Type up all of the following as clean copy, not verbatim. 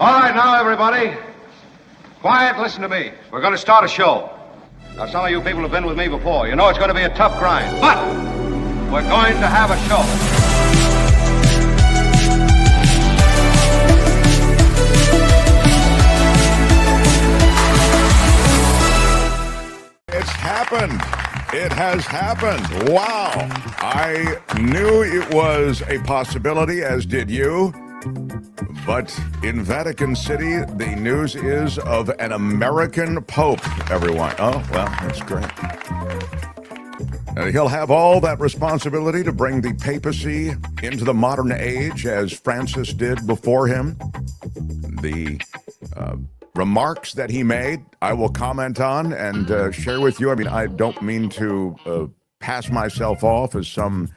All right, now, everybody. Quiet, listen to me. We're going to start a show. Now, some of you people have been with me before. You know it's going to be a tough grind, but we're going to have a show. It's happened. It has happened. Wow. I knew it was a possibility, as did you. But in Vatican City, the news is of an American Pope, everyone. Oh, well, that's great. And he'll have all that responsibility to bring the papacy into the modern age, as Francis did before him. The remarks that he made, I will comment on and share with you. I mean, I don't mean to pass myself off as some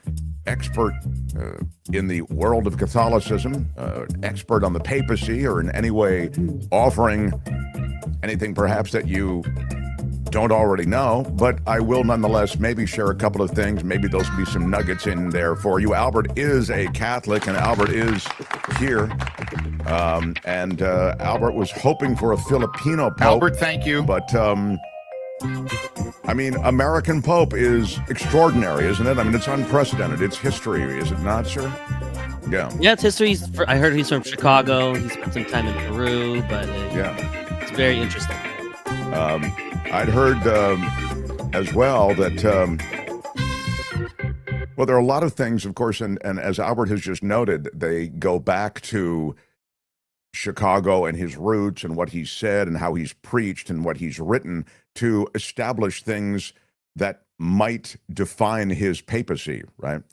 expert in the world of Catholicism, expert on the papacy, or in any way offering anything perhaps that you don't already know, but I will nonetheless maybe share a couple of things. Maybe there'll be some nuggets in there for you. Albert is a Catholic, and Albert is here. And Albert was hoping for a Filipino Pope. Albert, thank you. But I mean, American Pope is extraordinary, isn't it? I mean, it's unprecedented. It's history, is it not, sir? Yeah. Yeah, it's history. I heard he's from Chicago. He spent some time in Peru, but it's very interesting. I'd heard as well that, well, there are a lot of things, of course, and as Albert has just noted, they go back to Chicago and his roots and what he's said and how he's preached and what he's written to establish things that might define his papacy, right?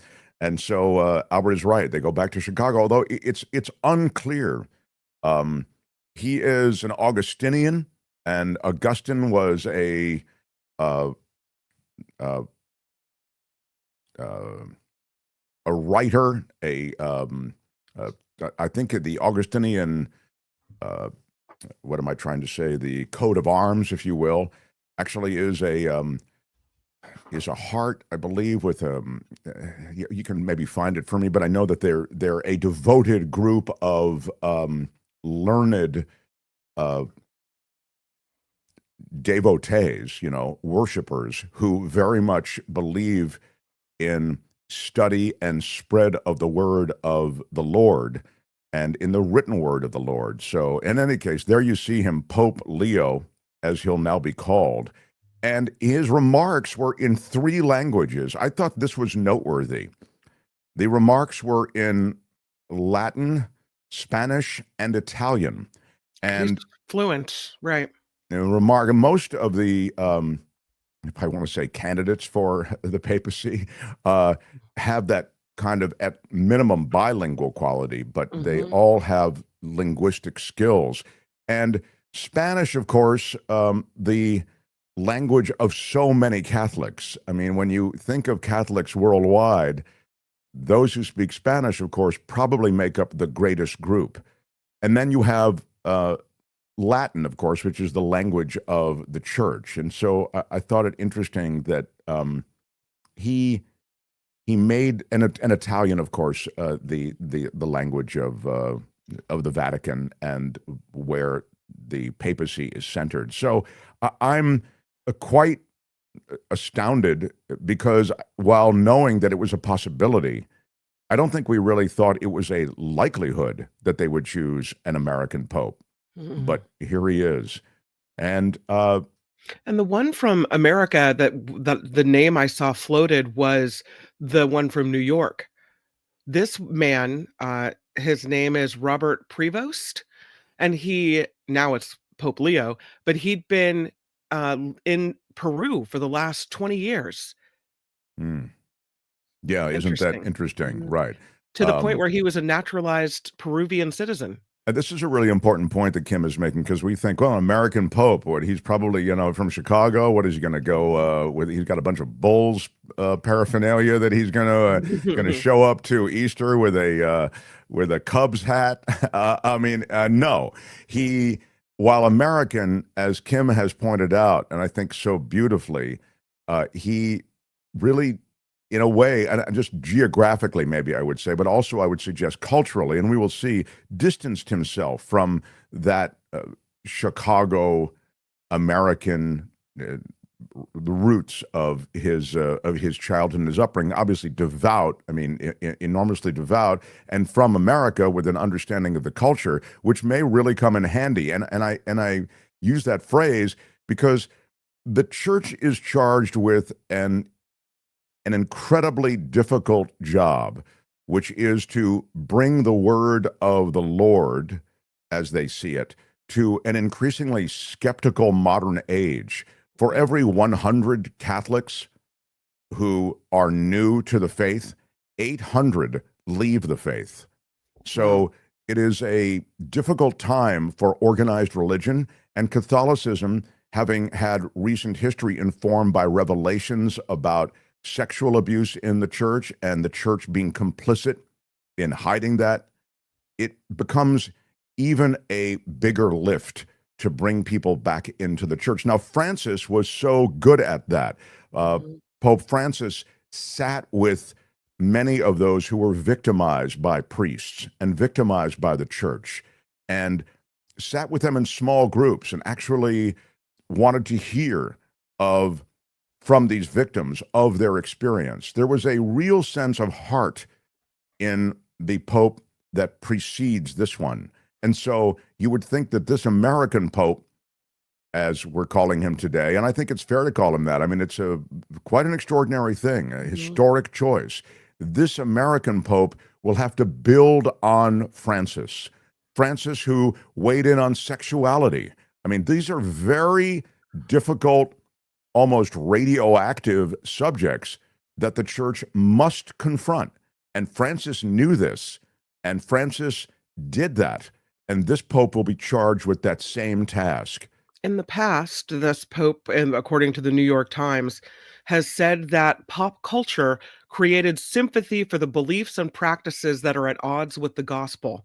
And so Albert is right. They go back to Chicago, although it's unclear. He is an Augustinian, and Augustine was a writer, I think the Augustinian, what am I trying to say? The coat of arms, if you will, actually is a heart, I believe, with you can maybe find it for me, but I know that they're a devoted group of learned devotees, worshipers who very much believe in study and spread of the word of the Lord and in the written word of the Lord. So in any case, there you see him, Pope Leo, as he'll now be called. And his remarks were in 3 languages. I thought this was noteworthy. The remarks were in Latin, Spanish, and Italian. And he's fluent, right? Most of the, if I want to say candidates for the papacy, have that kind of at minimum bilingual quality, but they all have linguistic skills. And Spanish, of course, the language of so many Catholics. I mean, when you think of Catholics worldwide, those who speak Spanish, of course, probably make up the greatest group. And then you have Latin, of course, which is the language of the church. And so I thought it interesting that he made an Italian, of course, the language of the Vatican and where the papacy is centered. So I'm quite astounded because while knowing that it was a possibility, I don't think we really thought it was a likelihood that they would choose an American Pope. But here he is. And the one from America that the name I saw floated was the one from New York. This man, his name is Robert Prevost, and now it's Pope Leo, but he'd been in Peru for the last 20 years. Yeah, isn't that interesting? Right. To the point where he was a naturalized Peruvian citizen. This is a really important point that Kim is making, because we think, well, American Pope, he's probably, from Chicago. What is he going to go with? He's got a bunch of Bulls paraphernalia that he's going to show up to Easter with a Cubs hat. No, while American, as Kim has pointed out, and I think so beautifully, he really in a way, and just geographically, maybe I would say, but also I would suggest culturally, and we will see, distanced himself from that Chicago American the roots of his childhood and his upbringing. Obviously devout, I mean, enormously devout, and from America with an understanding of the culture, which may really come in handy. And I use that phrase because the church is charged with an incredibly difficult job, which is to bring the word of the Lord, as they see it, to an increasingly skeptical modern age. For every 100 Catholics who are new to the faith, 800 leave the faith. So it is a difficult time for organized religion, and Catholicism, having had recent history informed by revelations about sexual abuse in the church and the church being complicit in hiding that, it becomes even a bigger lift to bring people back into the church. Now, Francis was so good at that. Pope Francis sat with many of those who were victimized by priests and victimized by the church, and sat with them in small groups and actually wanted to hear from these victims of their experience. There was a real sense of heart in the Pope that precedes this one. And so you would think that this American Pope, as we're calling him today, and I think it's fair to call him that. I mean, it's quite an extraordinary thing, a historic choice. This American Pope will have to build on Francis. Francis, who weighed in on sexuality. I mean, these are very difficult, almost radioactive subjects that the church must confront. And Francis knew this, and Francis did that. And this Pope will be charged with that same task. In the past, this Pope, and according to the New York Times, has said that pop culture created sympathy for the beliefs and practices that are at odds with the gospel.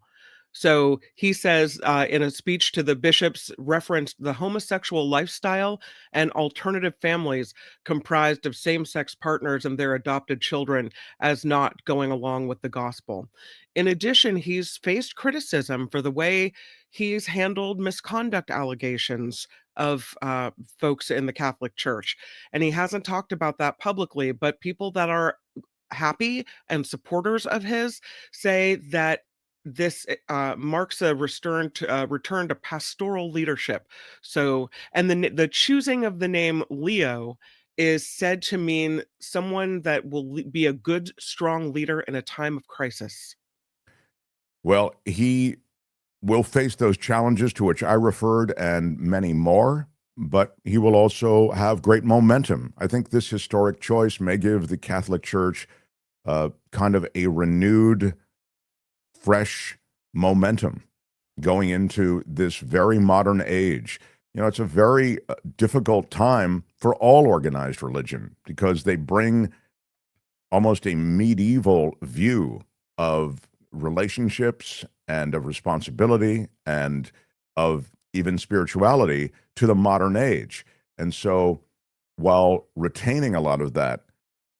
So he says in a speech to the bishops, referenced the homosexual lifestyle and alternative families comprised of same-sex partners and their adopted children as not going along with the gospel. In addition, he's faced criticism for the way he's handled misconduct allegations of folks in the Catholic Church. And he hasn't talked about that publicly, but people that are happy and supporters of his say that this marks a return to pastoral leadership. So, and the choosing of the name Leo is said to mean someone that will be a good, strong leader in a time of crisis. Well, he will face those challenges to which I referred and many more, but he will also have great momentum. I think this historic choice may give the Catholic Church kind of a renewed, fresh momentum going into this very modern age. You know, it's a very difficult time for all organized religion because they bring almost a medieval view of relationships and of responsibility and of even spirituality to the modern age. And so while retaining a lot of that,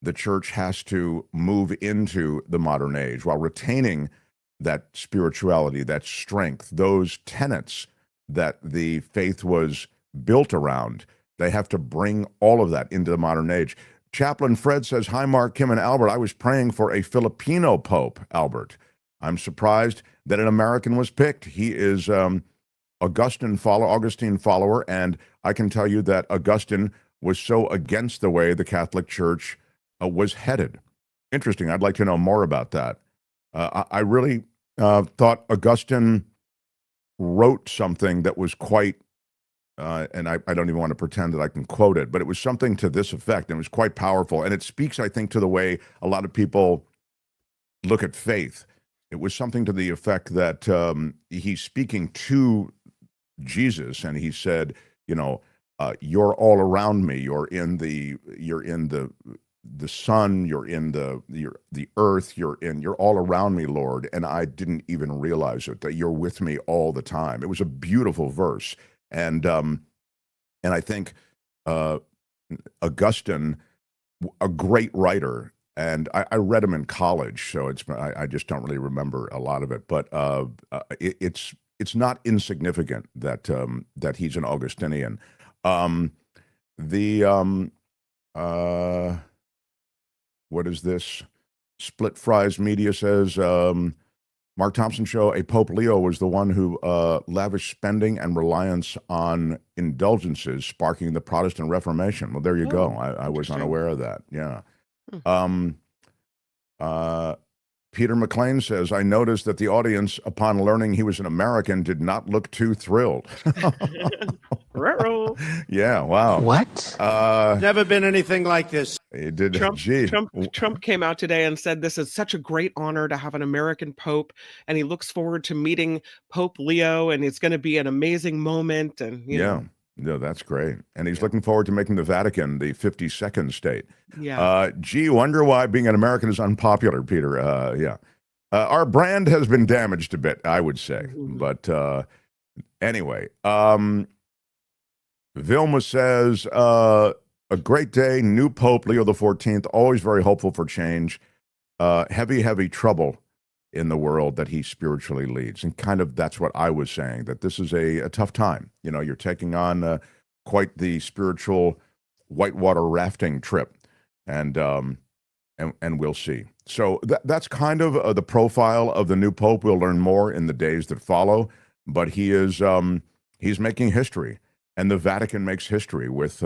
the church has to move into the modern age while retaining that spirituality, that strength, those tenets that the faith was built around. They have to bring all of that into the modern age. Chaplain Fred says, "Hi, Mark, Kim, and Albert. I was praying for a Filipino Pope, Albert. I'm surprised that an American was picked. He is Augustine follower, and I can tell you that Augustine was so against the way the Catholic Church was headed." Interesting. I'd like to know more about that. I really thought Augustine wrote something that was quite, and I don't even want to pretend that I can quote it, but it was something to this effect, and it was quite powerful. And it speaks, I think, to the way a lot of people look at faith. It was something to the effect that he's speaking to Jesus, and he said, you know, you're all around me. You're in the sun, you're in the earth, you're all around me, Lord, and I didn't even realize it, that you're with me all the time. It was a beautiful verse. And I think Augustine, a great writer, and I read them in college, so I just don't really remember a lot of it. But it's not insignificant that that he's an Augustinian. The what is this? Split Fries Media says, Mark Thompson show, a Pope Leo was the one who lavished spending and reliance on indulgences, sparking the Protestant Reformation. Well, there you go. I was unaware of that. Yeah. Peter McLean says, I noticed that the audience, upon learning he was an American, did not look too thrilled. Yeah, wow. What? Never been anything like this. It did. Trump came out today and said this is such a great honor to have an American Pope, and he looks forward to meeting Pope Leo, and it's going to be an amazing moment. And you know. No, that's great. And he's looking forward to making the Vatican the 52nd state. Yeah. Gee, wonder why being an American is unpopular, Peter. Yeah. Our brand has been damaged a bit, I would say. But anyway, Vilma says, a great day, new Pope Leo XIV, always very hopeful for change. Heavy trouble in the world that he spiritually leads. And kind of that's what I was saying, that this is a tough time. You know, you're taking on quite the spiritual whitewater rafting trip. And we'll see. So that's kind of the profile of the new Pope. We'll learn more in the days that follow. But he is he's making history. And the Vatican makes history with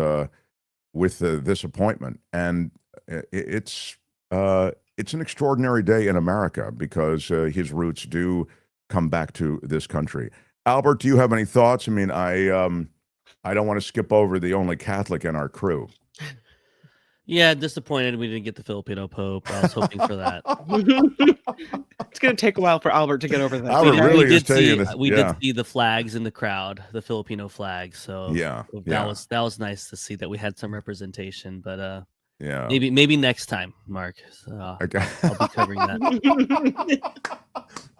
this appointment. And it's an extraordinary day in America because his roots do come back to this country. Albert, do you have any thoughts? I mean, I don't want to skip over the only Catholic in our crew. Yeah, disappointed we didn't get the Filipino Pope. I was hoping for that. It's going to take a while for Albert to get over that. We did see the flags in the crowd, the Filipino flag. So that was nice to see that we had some representation. But maybe next time, Mark. Okay. I'll be covering that.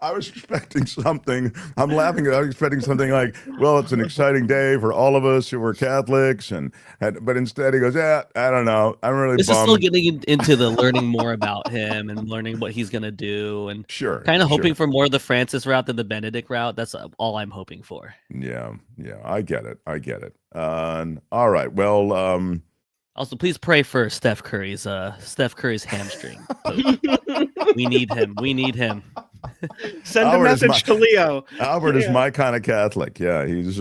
I was expecting something. I'm laughing. I was expecting something like, well, it's an exciting day for all of us who are Catholics, but instead he goes, I don't know. I'm really This bummed. is still getting into the learning more about him and learning what he's gonna do, and kind of hoping for more of the Francis route than the Benedict route. That's all I'm hoping for. Yeah, I get it. All right, well. Also, please pray for Steph Curry's hamstring. We need him. Send a message to Leo. Albert is my kind of Catholic. Yeah, he's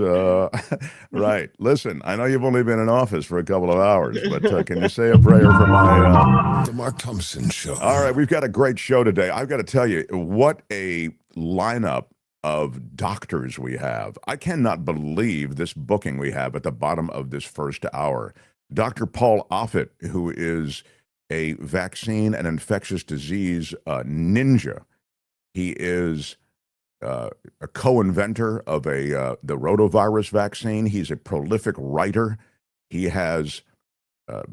right. Listen, I know you've only been in office for a couple of hours, but can you say a prayer for my The Mark Thompson Show? All right, we've got a great show today. I've got to tell you, what a lineup of doctors we have. I cannot believe this booking we have at the bottom of this first hour. Dr. Paul Offit, who is a vaccine and infectious disease ninja. He is a co-inventor of the rotavirus vaccine. He's a prolific writer. He has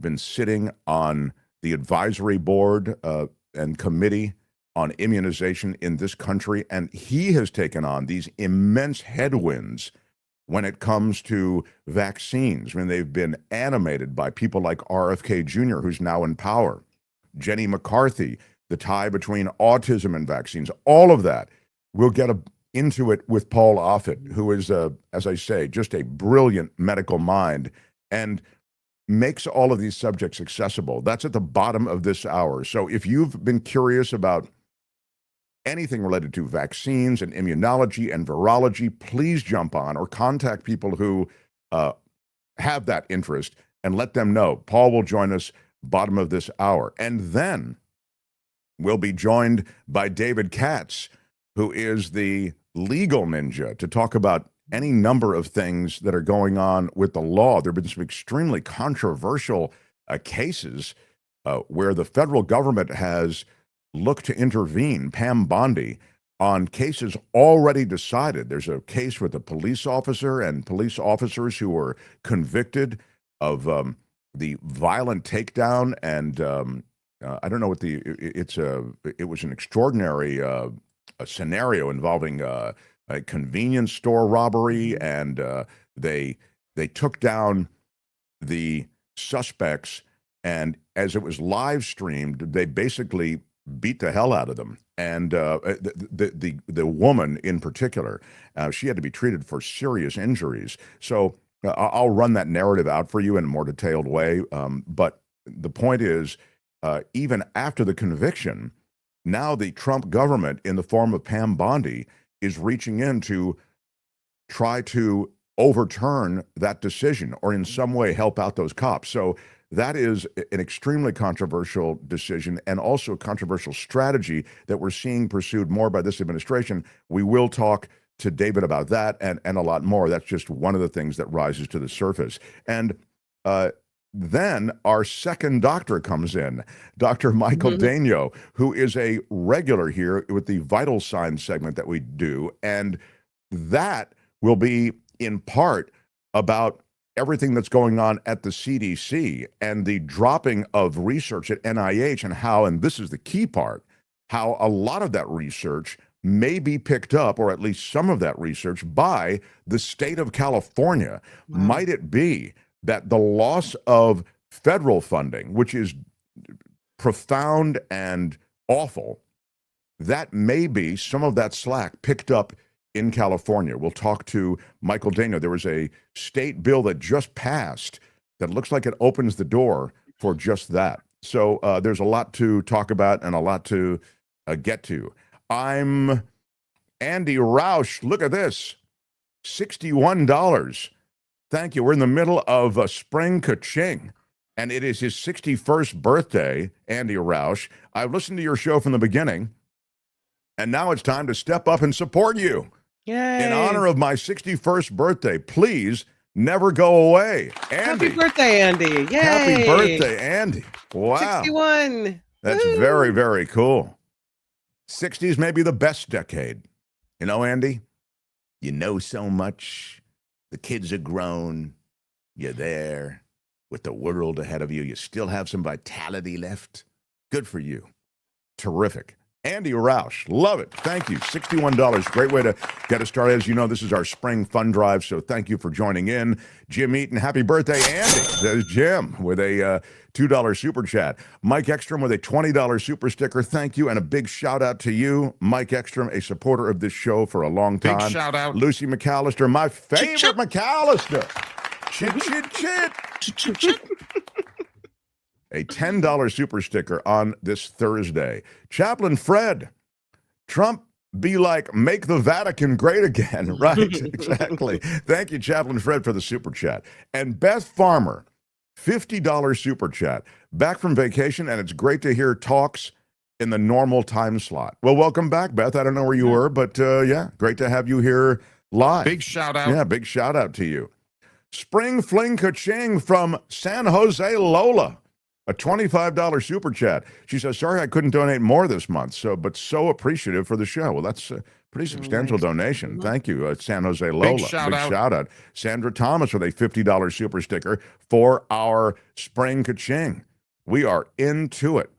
been sitting on the advisory board and committee on immunization in this country, and he has taken on these immense headwinds when it comes to vaccines. I mean, they've been animated by people like RFK Jr., who's now in power, Jenny McCarthy, the tie between autism and vaccines, all of that. We'll get into it with Paul Offit, who is, as I say, just a brilliant medical mind and makes all of these subjects accessible. That's at the bottom of this hour. So if you've been curious about anything related to vaccines and immunology and virology, please jump on or contact people who have that interest and let them know. Paul will join us bottom of this hour. And then we'll be joined by David Katz, who is the legal ninja, to talk about any number of things that are going on with the law. There have been some extremely controversial cases where the federal government has looked to intervene, Pam Bondi, on cases already decided. There's a case with a police officer and police officers who were convicted of the violent takedown, and I don't know what it was an extraordinary a scenario involving a convenience store robbery, and they took down the suspects And as it was live streamed, they basically beat the hell out of them. And the woman in particular, she had to be treated for serious injuries. So I'll run that narrative out for you in a more detailed way. But the point is, even after the conviction, now the Trump government, in the form of Pam Bondi, is reaching in to try to overturn that decision or in some way help out those cops. So that is an extremely controversial decision and also a controversial strategy that we're seeing pursued more by this administration. We will talk to David about that and a lot more. That's just one of the things that rises to the surface. And then our second doctor comes in, Dr. Michael Daignault, who is a regular here with the vital signs segment that we do. And that will be in part about everything that's going on at the CDC and the dropping of research at NIH and how, and this is the key part, how a lot of that research may be picked up, or at least some of that research, by the state of California. Wow. Might it be that the loss of federal funding, which is profound and awful, that may be some of that slack picked up in California? We'll talk to Michael Daignault. There was a state bill that just passed that looks like it opens the door for just that. So there's a lot to talk about and a lot to get to. I'm Andy Roush. Look at this, $61. Thank you. We're in the middle of a spring Ka-Ching, and it is his 61st birthday, Andy Roush. I've listened to your show from the beginning, and now it's time to step up and support you. Yay. In honor of my 61st birthday, please never go away. Andy. Happy birthday, Andy. Yay. Happy birthday, Andy. Wow. 61. That's very, very cool. 60s may be the best decade. You know, Andy, you know so much. The kids are grown. You're there with the world ahead of you. You still have some vitality left. Good for you. Terrific. Andy Roush, love it. Thank you. $61. Great way to get us started. As you know, this is our spring fund drive, so thank you for joining in. Jim Eaton, happy birthday, Andy, says Jim, with a $2 super chat. Mike Ekstrom with a $20 super sticker. Thank you, and a big shout out to you, Mike Ekstrom, a supporter of this show for a long time. Big shout out. Lucy McAllister, my favorite McAllister. Chit, chit, chit. Chit, chit. A $10 super sticker on this Thursday. Chaplain Fred, Trump be like, make the Vatican great again. Right, exactly. Thank you, Chaplain Fred, for the super chat. And Beth Farmer, $50 super chat. Back from vacation, and it's great to hear talks in the normal time slot. Well, welcome back, Beth. I don't know where you were, but yeah, great to have you here live. Big shout out. Yeah, big shout out to you. Spring Fling Ka-Ching from San Jose Lola. A $25 super chat. She says, sorry I couldn't donate more this month, but so appreciative for the show. Well, that's a pretty substantial donation. Thank you, San Jose Lola. Big shout out. Sandra Thomas with a $50 super sticker for our spring Ka-Ching. We are into it.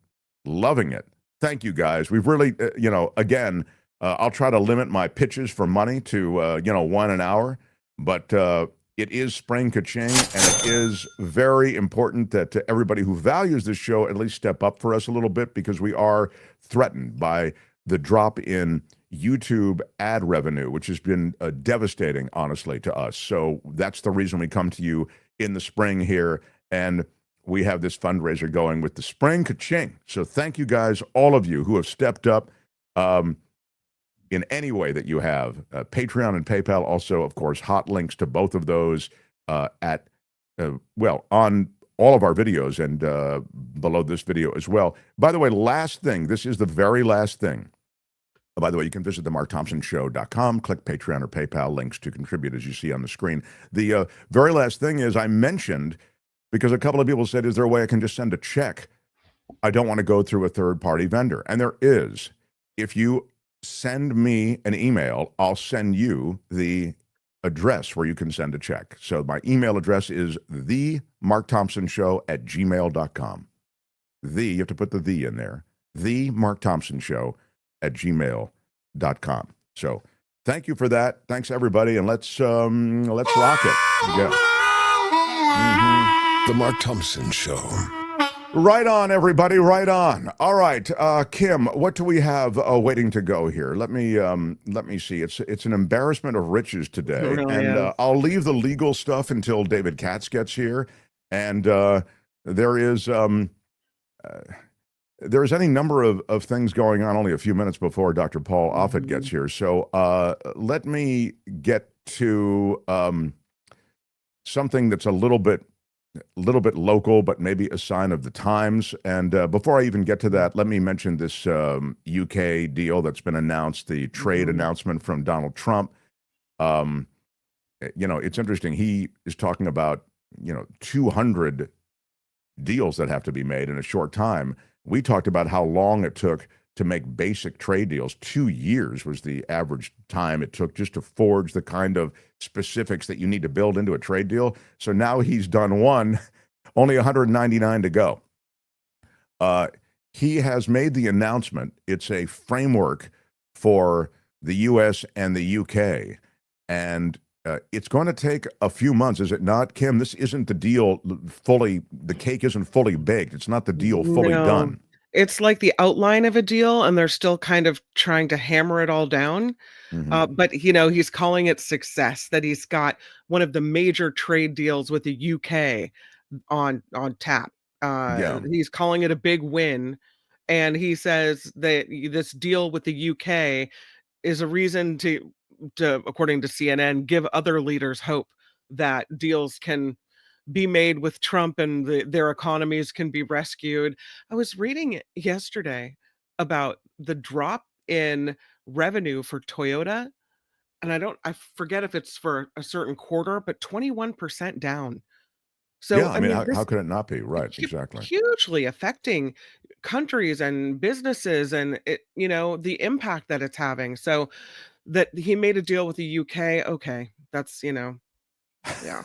Loving it. Thank you, guys. We've really, again, I'll try to limit my pitches for money to, 1 an hour, but it is spring Ka-Ching, and it is very important that everybody who values this show at least step up for us a little bit, because we are threatened by the drop in YouTube ad revenue, which has been devastating, honestly, to us. So that's the reason we come to you in the spring here, and we have this fundraiser going with the spring Ka-Ching. So thank you guys, all of you who have stepped up. In any way that you have. Patreon and PayPal also, of course, hot links to both of those on all of our videos and below this video as well. By the way, last thing, this is the very last thing. By the way, you can visit themarkthompsonshow.com, click Patreon or PayPal links to contribute, as you see on the screen. The very last thing is, I mentioned, because a couple of people said, is there a way I can just send a check? I don't want to go through a third-party vendor. And there is. If you send me an email, I'll send you the address where you can send a check. So my email address is themarkthompsonshow@gmail.com. You have to put the in there. themarkthompsonshow@gmail.com. So thank you for that. Thanks, everybody, and let's rock it. Yeah. The Mark Thompson Show. Right on, everybody. Right on. All right, Kim, what do we have waiting to go here? Let me see. It's an embarrassment of riches today, really and is. I'll leave the legal stuff until David Katz gets here. And there is any number of things going on. Only a few minutes before Dr. Paul Offit gets here, so let me get to something that's a little bit local, but maybe a sign of the times. And before I even get to that, let me mention this UK deal that's been announced, the trade announcement from Donald Trump. It's interesting. He is talking about, 200 deals that have to be made in a short time. We talked about how long it took to make basic trade deals. 2 years was the average time it took just to forge the kind of specifics that you need to build into a trade deal. So now he's done one, only 199 to go. He has made the announcement. It's a framework for the U.S. and the U.K., and it's going to take a few months, is it not, Kim? This isn't the deal fully, the cake isn't fully baked. It's not the deal fully done. It's like the outline of a deal, and they're still kind of trying to hammer it all down. But, he's calling it success, that he's got one of the major trade deals with the UK on tap. He's calling it a big win. And he says that this deal with the UK is a reason to, according to CNN, give other leaders hope that deals can be made with Trump and their economies can be rescued. I was reading it yesterday about the drop in revenue for Toyota, and I forget if it's for a certain quarter, but 21% down. So yeah, I mean, how could it not be? Right, exactly. Hugely affecting countries and businesses, and the impact that it's having. So that he made a deal with the UK, okay, that's yeah.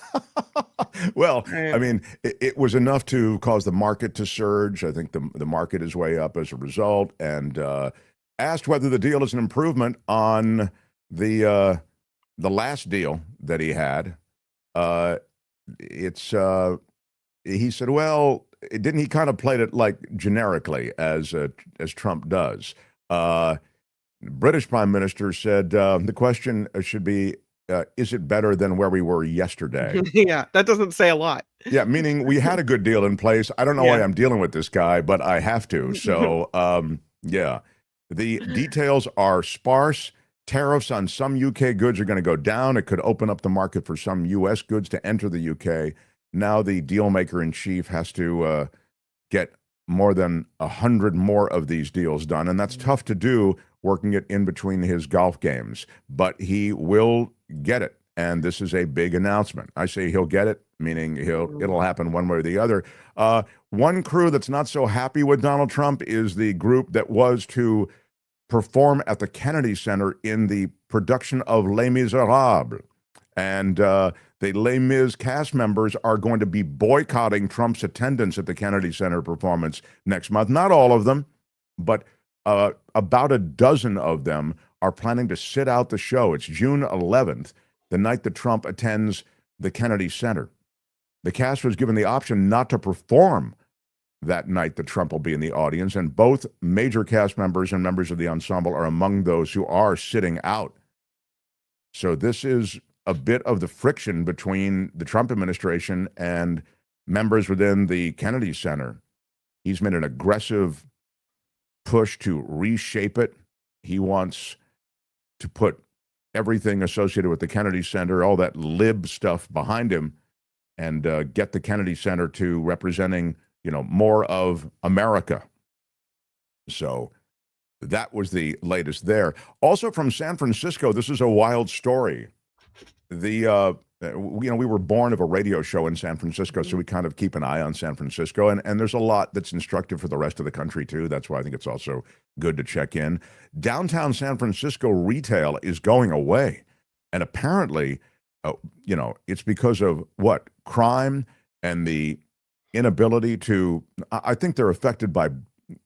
Well, I mean, it was enough to cause the market to surge. I think the market is way up as a result, and asked whether the deal is an improvement on the last deal that he had. He said, well, didn't he kind of played it like generically as Trump does? British Prime Minister said the question should be, is it better than where we were yesterday? Yeah, that doesn't say a lot. Yeah, meaning we had a good deal in place. I don't know why I'm dealing with this guy, but I have to. So, yeah, the details are sparse. Tariffs on some UK goods are going to go down. It could open up the market for some US goods to enter the UK. Now the deal maker in chief has to get more than 100 more of these deals done, and that's tough to do working it in between his golf games, but he will get it. And this is a big announcement. I say he'll get it, meaning it'll happen one way or the other. One crew that's not so happy with Donald Trump is the group that was to perform at the Kennedy Center in the production of Les Miserables. And the Les Mis cast members are going to be boycotting Trump's attendance at the Kennedy Center performance next month. Not all of them, but about a dozen of them are planning to sit out the show. It's June 11th, the night that Trump attends the Kennedy Center. The cast was given the option not to perform that night that Trump will be in the audience, and both major cast members and members of the ensemble are among those who are sitting out. So this is a bit of the friction between the Trump administration and members within the Kennedy Center. He's made an aggressive push to reshape it. He wants to put everything associated with the Kennedy Center, all that lib stuff behind him, and get the Kennedy Center to representing, more of America. So that was the latest there. Also from San Francisco, this is a wild story. We were born of a radio show in San Francisco, so we kind of keep an eye on San Francisco, and there's a lot that's instructive for the rest of the country too. That's why I think it's also good to check in. Downtown San Francisco retail is going away, and apparently, it's because of what? Crime and the inability to. I think they're affected by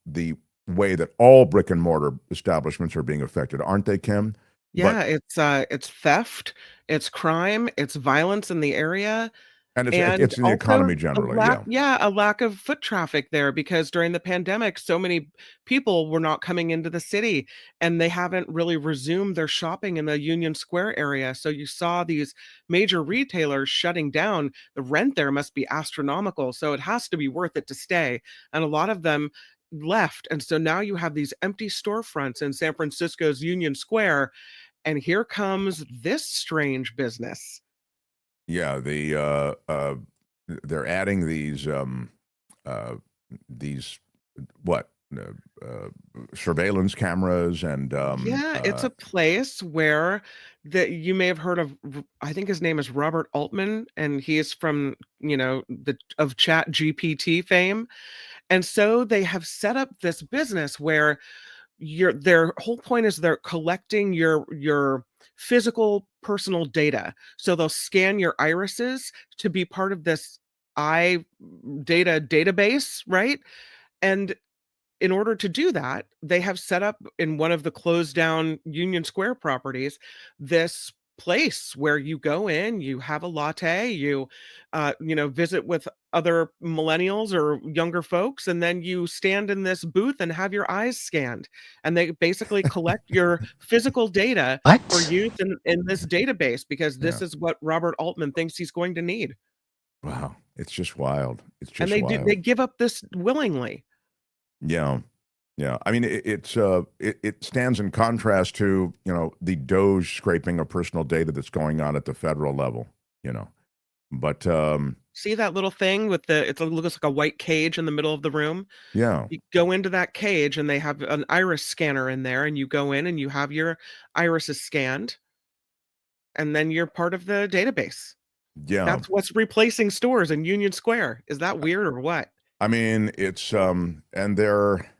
the way that all brick and mortar establishments are being affected, aren't they, Kim? Yeah, it's theft, it's crime, it's violence in the area, And And it's in the also economy generally, a lack of foot traffic there, because during the pandemic, so many people were not coming into the city, and they haven't really resumed their shopping in the Union Square area. So you saw these major retailers shutting down. The rent there must be astronomical, so it has to be worth it to stay. And a lot of them left. And so now you have these empty storefronts in San Francisco's Union Square, and here comes this strange business. Yeah, they're adding these what surveillance cameras and Yeah, it's a place where that you may have heard of. I think his name is Robert Altman, and he is from, the of Chat GPT fame. And so they have set up this business where their whole point is they're collecting your physical personal data. So they'll scan your irises to be part of this eye data database, right? And in order to do that, they have set up in one of the closed down Union Square properties this place where you go in, you have a latte, you visit with other millennials or younger folks, and then you stand in this booth and have your eyes scanned. And they basically collect your physical data for use in this database, because this is what Robert Altman thinks he's going to need. Wow, it's just wild. It's just and wild. they give up this willingly. Yeah. Yeah. I mean, it stands in contrast to, the DOGE scraping of personal data that's going on at the federal level, but, see that little thing with it looks like a white cage in the middle of the room. Yeah. You go into that cage and they have an iris scanner in there, and you go in and you have your irises scanned, and then you're part of the database. Yeah. That's what's replacing stores in Union Square. Is that weird or what? I mean, it's and they're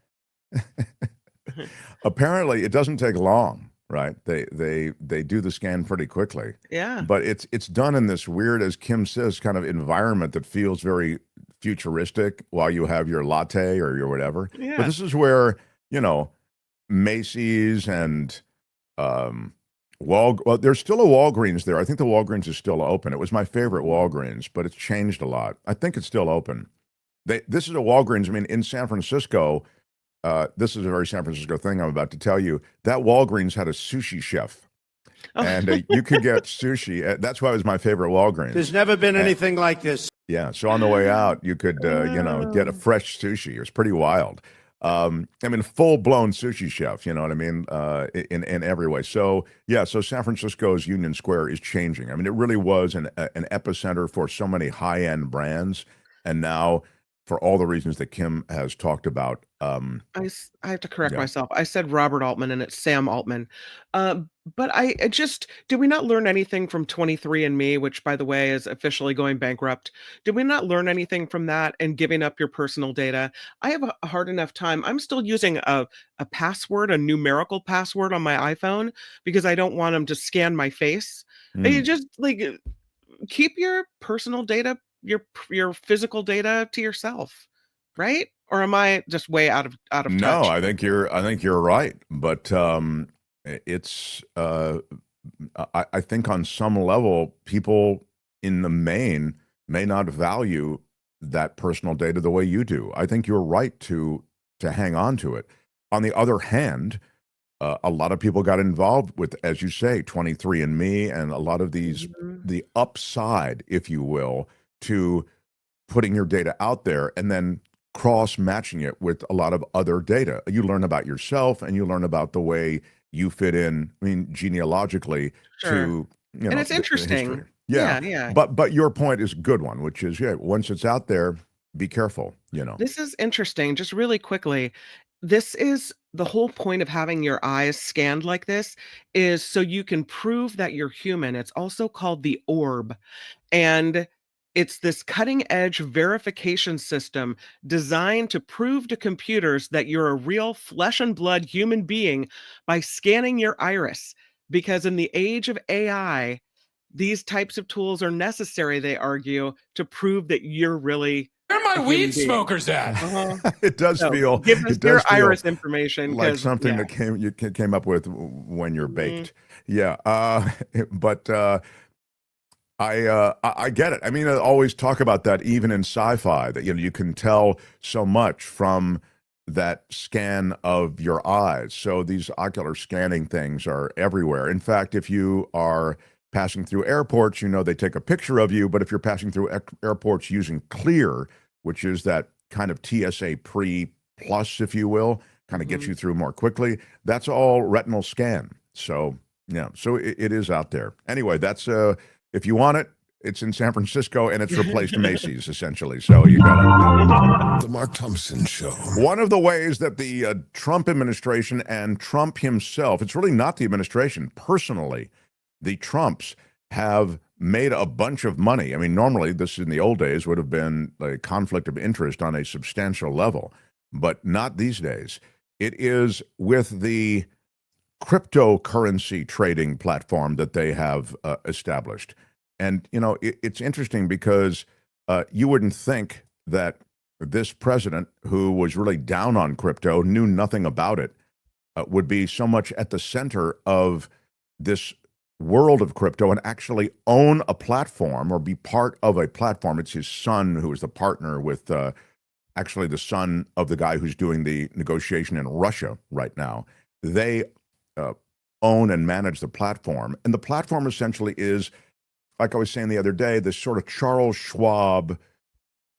apparently it doesn't take long, right? They do the scan pretty quickly. Yeah. But it's done in this weird, as Kim says, kind of environment that feels very futuristic while you have your latte or your whatever. Yeah. But this is where, Macy's and well, there's still a Walgreens there. I think the Walgreens is still open. It was my favorite Walgreens, but it's changed a lot. I think it's still open. This is a Walgreens. I mean, in San Francisco, this is a very San Francisco thing I'm about to tell you. That Walgreens had a sushi chef, and you could get sushi. That's why it was my favorite Walgreens. There's never been anything like this. Yeah, so on the way out, you could, get a fresh sushi. It was pretty wild. I mean, full-blown sushi chef, you know what I mean, in every way. So, yeah, so San Francisco's Union Square is changing. I mean, it really was an epicenter for so many high-end brands, and now, for all the reasons that Kim has talked about. I have to correct myself. I said Robert Altman, and it's Sam Altman. But did we not learn anything from 23andMe, which, by the way, is officially going bankrupt? Did we not learn anything from that and giving up your personal data? I have a hard enough time. I'm still using a password, a numerical password on my iPhone, because I don't want them to scan my face. You just keep your personal data, your physical data to yourself, right? Or am I just way out of touch? No, I think you're right, but it's I think on some level, people in the main may not value that personal data the way you do. I think you're right to hang on to it. On the other hand, a lot of people got involved with, as you say, 23andMe and a lot of these, the upside, if you will, to putting your data out there and then cross-matching it with a lot of other data. You learn about yourself and you learn about the way you fit in, I mean, genealogically to, and it's interesting. Yeah. But your point is a good one, which is, once it's out there, be careful, This is interesting. Just really quickly, this is the whole point of having your eyes scanned like this, is so you can prove that you're human. It's also called the orb. And it's this cutting-edge verification system designed to prove to computers that you're a real flesh and blood human being by scanning your iris. Because in the age of AI, these types of tools are necessary, they argue, to prove that you're really Where are my weed smokers at? It does feel. Give us your iris information, like something that you came up with when you're baked. Yeah, but I get it. I mean, I always talk about that, even in sci-fi, that you can tell so much from that scan of your eyes. So these ocular scanning things are everywhere. In fact, if you are passing through airports, they take a picture of you. But if you're passing through airports using Clear, which is that kind of TSA plus, if you will, kind of gets you through more quickly, that's all retinal scan. So yeah, so it is out there. Anyway, that's if you want it, it's in San Francisco, and it's replaced Macy's, essentially. So you got it. The Mark Thompson Show. One of the ways that the Trump administration and Trump himself, it's really not the administration, personally, the Trumps have made a bunch of money. I mean, normally this in the old days would have been a conflict of interest on a substantial level, but not these days. It is with the cryptocurrency trading platform that they have established. And, it's interesting because you wouldn't think that this president, who was really down on crypto, knew nothing about it, would be so much at the center of this world of crypto and actually own a platform or be part of a platform. It's his son who is the partner with actually the son of the guy who's doing the negotiation in Russia right now. They own and manage the platform. And the platform essentially is, like I was saying the other day, this sort of Charles Schwab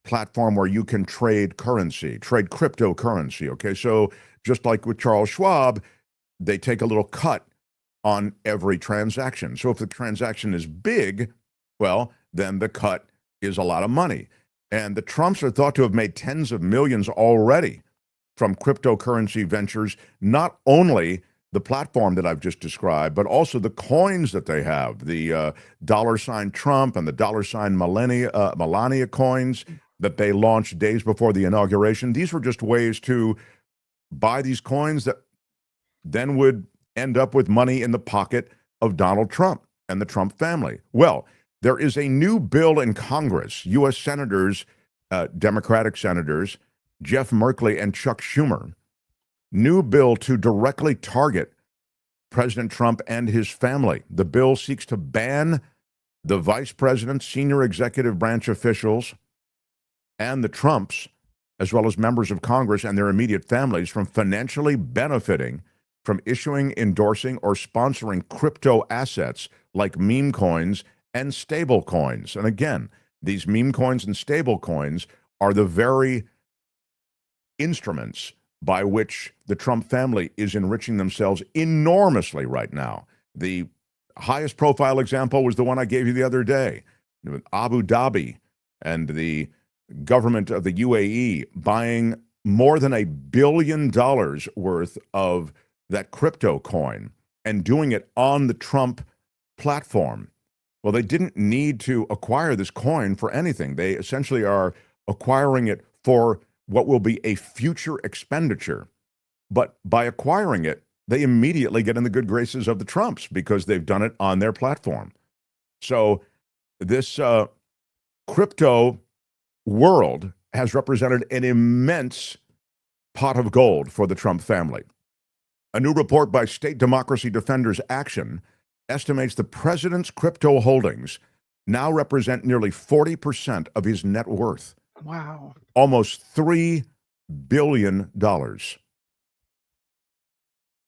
platform where you can trade cryptocurrency. Okay, so just like with Charles Schwab, they take a little cut on every transaction. So if the transaction is big, well, then the cut is a lot of money. And the Trumps are thought to have made tens of millions already from cryptocurrency ventures, not only the platform that I've just described, but also the coins that they have, the $ Trump and the $ Melania coins that they launched days before the inauguration. These were just ways to buy these coins that then would end up with money in the pocket of Donald Trump and the Trump family. Well, there is a new bill in Congress, U.S. senators, Democratic senators, Jeff Merkley and Chuck Schumer, new bill to directly target President Trump and his family. The bill seeks to ban the vice president, senior executive branch officials, and the Trumps, as well as members of Congress and their immediate families, from financially benefiting from issuing, endorsing, or sponsoring crypto assets like meme coins and stable coins. And again, these meme coins and stable coins are the very instruments by which the Trump family is enriching themselves enormously right now. The highest profile example was the one I gave you the other day, Abu Dhabi and the government of the UAE buying more than $1 billion worth of that crypto coin and doing it on the Trump platform. Well, they didn't need to acquire this coin for anything. They essentially are acquiring it for what will be a future expenditure. But by acquiring it, they immediately get in the good graces of the Trumps because they've done it on their platform. So this crypto world has represented an immense pot of gold for the Trump family. A new report by State Democracy Defenders Action estimates the president's crypto holdings now represent nearly 40% of his net worth. Wow. Almost $3 billion.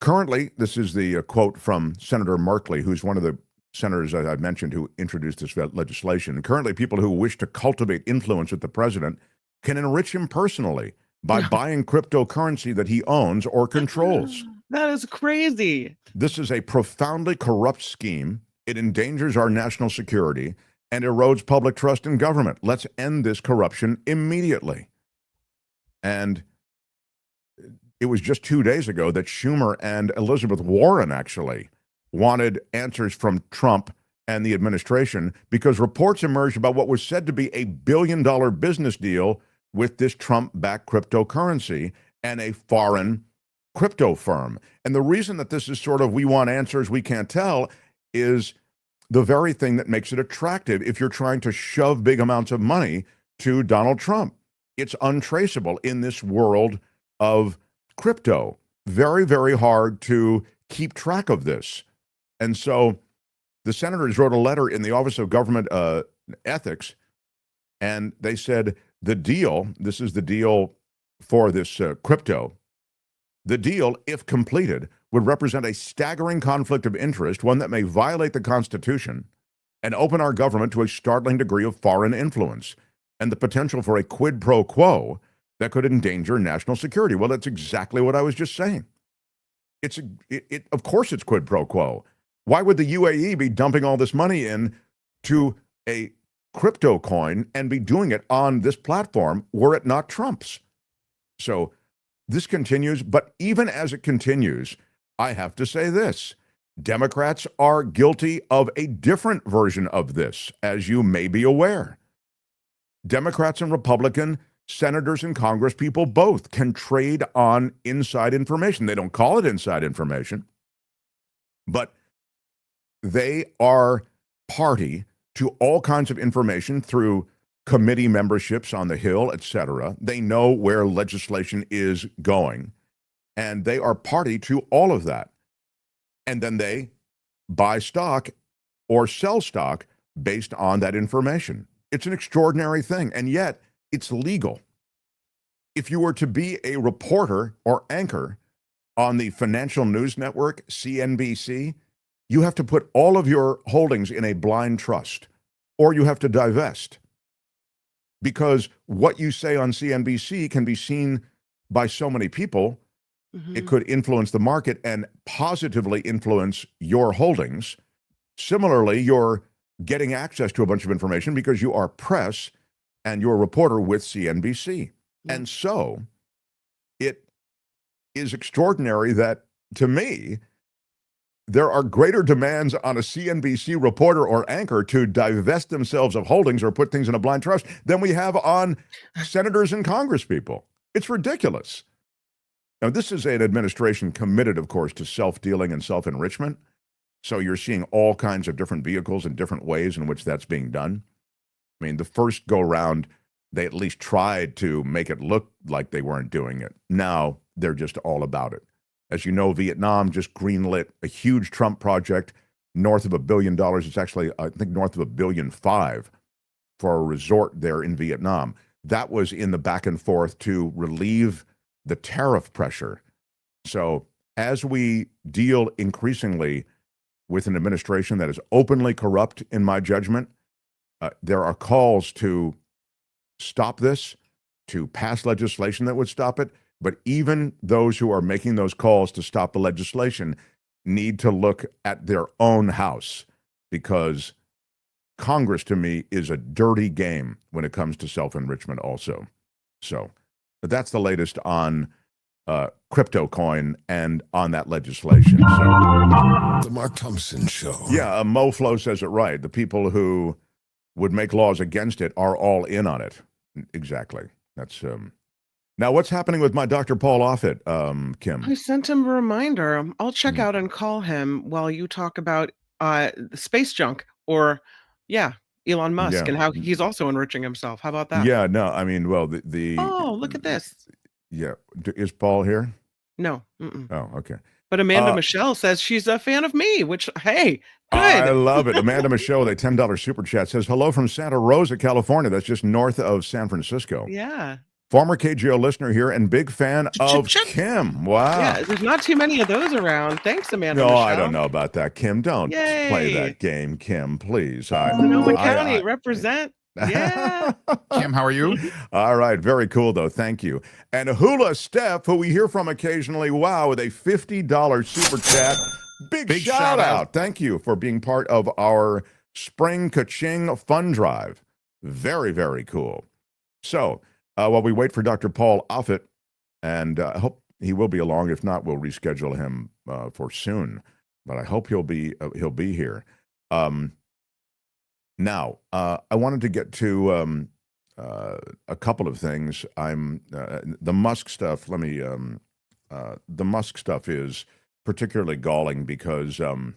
Currently, this is the quote from Senator Merkley, who's one of the senators, as I mentioned, who introduced this legislation. Currently, people who wish to cultivate influence with the president can enrich him personally by buying cryptocurrency that he owns or controls. That is crazy. This is a profoundly corrupt scheme. It endangers our national security and erodes public trust in government. Let's end this corruption immediately. And it was just 2 days ago that Schumer and Elizabeth Warren actually wanted answers from Trump and the administration because reports emerged about what was said to be $1 billion business deal with this Trump-backed cryptocurrency and a foreign crypto firm. And the reason that this is sort of we want answers we can't tell is the very thing that makes it attractive if you're trying to shove big amounts of money to Donald Trump. It's untraceable in this world of crypto. Very, very hard to keep track of this. And so The senators wrote a letter in the Office of Government Ethics, and they said the deal, this is the deal for this crypto, the deal, if completed, would represent a staggering conflict of interest, one that may violate the Constitution and open our government to a startling degree of foreign influence and the potential for a quid pro quo that could endanger national security. Well, that's exactly what I was just saying. Of course it's quid pro quo. Why would the UAE be dumping all this money in to a crypto coin and be doing it on this platform were it not Trump's? So this continues, but even as it continues, I have to say this. Democrats are guilty of a different version of this, as you may be aware. Democrats and Republican senators and Congress people both can trade on inside information. They don't call it inside information, but they are party to all kinds of information through committee memberships on the Hill, etc. They know where legislation is going, and they are party to all of that. And then they buy stock or sell stock based on that information. It's an extraordinary thing, and yet it's legal. If you were to be a reporter or anchor on the financial news network, CNBC, you have to put all of your holdings in a blind trust, or you have to divest. Because what you say on CNBC can be seen by so many people. It could influence the market and positively influence your holdings. Similarly, you're getting access to a bunch of information because you are press and you're a reporter with CNBC. And so it is extraordinary that, to me, there are greater demands on a CNBC reporter or anchor to divest themselves of holdings or put things in a blind trust than we have on senators and congresspeople. It's ridiculous. Now, this is an administration committed, of course, to self-dealing and self-enrichment. So you're seeing all kinds of different vehicles and different ways in which that's being done. I mean, the first go-round, they at least tried to make it look like they weren't doing it. Now they're just all about it. As you know, Vietnam just greenlit a huge Trump project north of $1 billion. It's actually, I think, north of $1.5 billion for a resort there in Vietnam. That was in the back and forth to relieve the tariff pressure. So as we deal increasingly with an administration that is openly corrupt, in my judgment, there are calls to stop this, to pass legislation that would stop it. But even those who are making those calls to stop the legislation need to look at their own house, because Congress, to me, is a dirty game when it comes to self-enrichment also. So, but that's the latest on crypto coin and on that legislation. So, The Mark Thompson Show. Yeah, MoFlo says it right. The people who would make laws against it are all in on it. Exactly. That's now what's happening with my Dr. Paul Offit, Kim? I sent him a reminder. I'll check out and call him while you talk about space junk or, Elon Musk and how he's also enriching himself. How about that? Yeah, no, I mean, well, the Oh, look at this. Yeah, is Paul here? No. Oh, okay. But Amanda Michelle says she's a fan of me, which, hey, good. I love it. Amanda Michelle, with a $10 super chat, says, hello from Santa Rosa, California. That's just north of San Francisco. Yeah. Former KGO listener here and big fan of Kim. Wow. Yeah, there's not too many of those around. Thanks, Amanda No, Michelle. I don't know about that, Kim. Don't play that game, Kim, please. Sonoma County, represent. Yeah. Kim, how are you? All right. Very cool, though. Thank you. And Hula Steph, who we hear from occasionally, wow, with a $50 super chat. Big shout out. Thank you for being part of our Spring Ka-Ching Fund Drive. Very, very cool. So, while we wait for Dr. Paul Offit, and I hope he will be along. If not, we'll reschedule him for soon. But I hope he'll be here. Now, I wanted to get to a couple of things. The Musk stuff. The Musk stuff is particularly galling because, to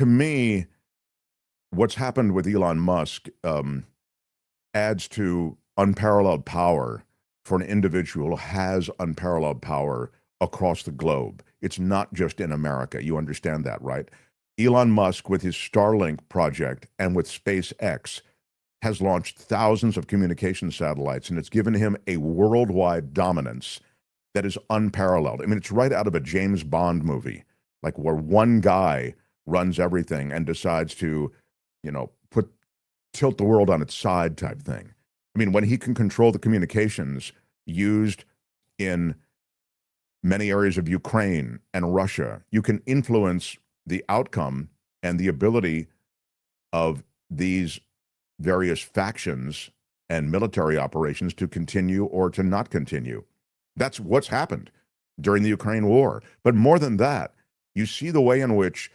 me, what's happened with Elon Musk adds to unparalleled power for an individual who has unparalleled power across the globe. It's not just in America. You understand that, right? Elon Musk, with his Starlink project and with SpaceX, has launched thousands of communication satellites, and it's given him a worldwide dominance that is unparalleled. I mean, it's right out of a James Bond movie, like where one guy runs everything and decides to, tilt the world on its side type thing. I mean, when he can control the communications used in many areas of Ukraine and Russia, you can influence the outcome and the ability of these various factions and military operations to continue or to not continue. That's what's happened during the Ukraine war. But more than that, you see the way in which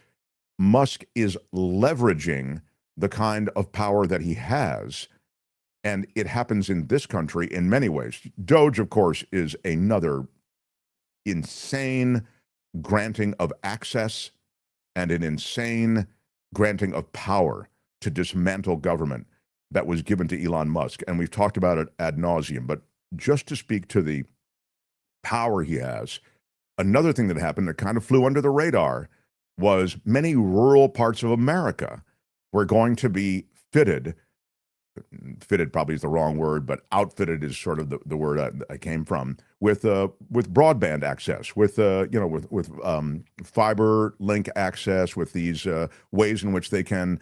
Musk is leveraging the kind of power that he has, and it happens in this country in many ways. DOGE, of course, is another insane granting of access and an insane granting of power to dismantle government that was given to Elon Musk. And we've talked about it ad nauseum, but just to speak to the power he has, another thing that happened that kind of flew under the radar was many rural parts of America were going to be fitted probably is the wrong word, but outfitted is sort of the word I came from, with broadband access, with fiber link access, with these ways in which they can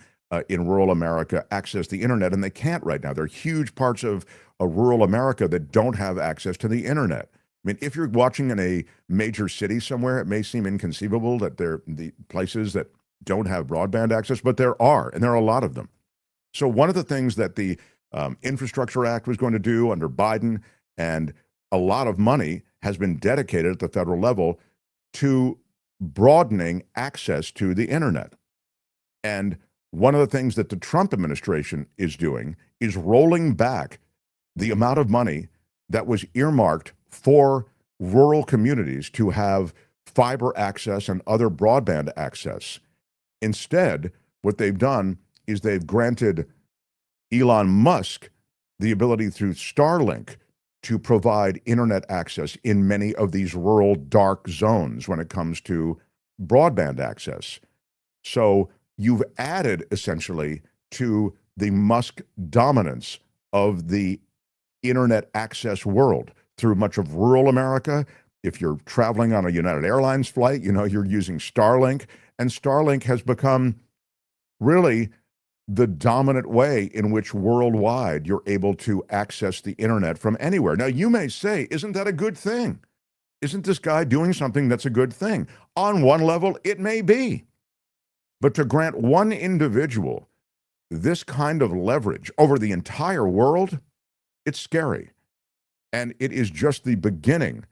in rural America access the internet, and they can't right now. There are huge parts of rural America that don't have access to the internet. I mean, if you're watching in a major city somewhere, it may seem inconceivable that there are the places that don't have broadband access, but there are, and there are a lot of them. So one of the things that the Infrastructure Act was going to do under Biden, and a lot of money has been dedicated at the federal level to broadening access to the internet. And one of the things that the Trump administration is doing is rolling back the amount of money that was earmarked for rural communities to have fiber access and other broadband access. Instead, what they've done is they've granted Elon Musk the ability through Starlink to provide internet access in many of these rural dark zones when it comes to broadband access. So you've added essentially to the Musk dominance of the internet access world through much of rural America. If you're traveling on a United Airlines flight, you're using Starlink, and Starlink has become really the dominant way in which worldwide you're able to access the internet from anywhere. Now, you may say, isn't that a good thing? Isn't this guy doing something that's a good thing? On one level, it may be. But to grant one individual this kind of leverage over the entire world, it's scary. And it is just the beginning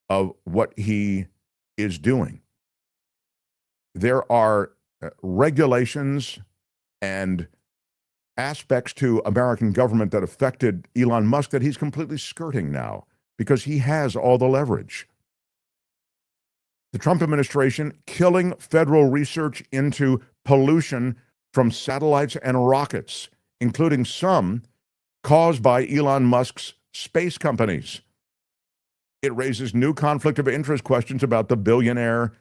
of what he is doing. There are regulations and aspects to American government that affected Elon Musk that he's completely skirting now because he has all the leverage. The Trump administration killing federal research into pollution from satellites and rockets, including some caused by Elon Musk's space companies. It raises new conflict of interest questions about the billionaire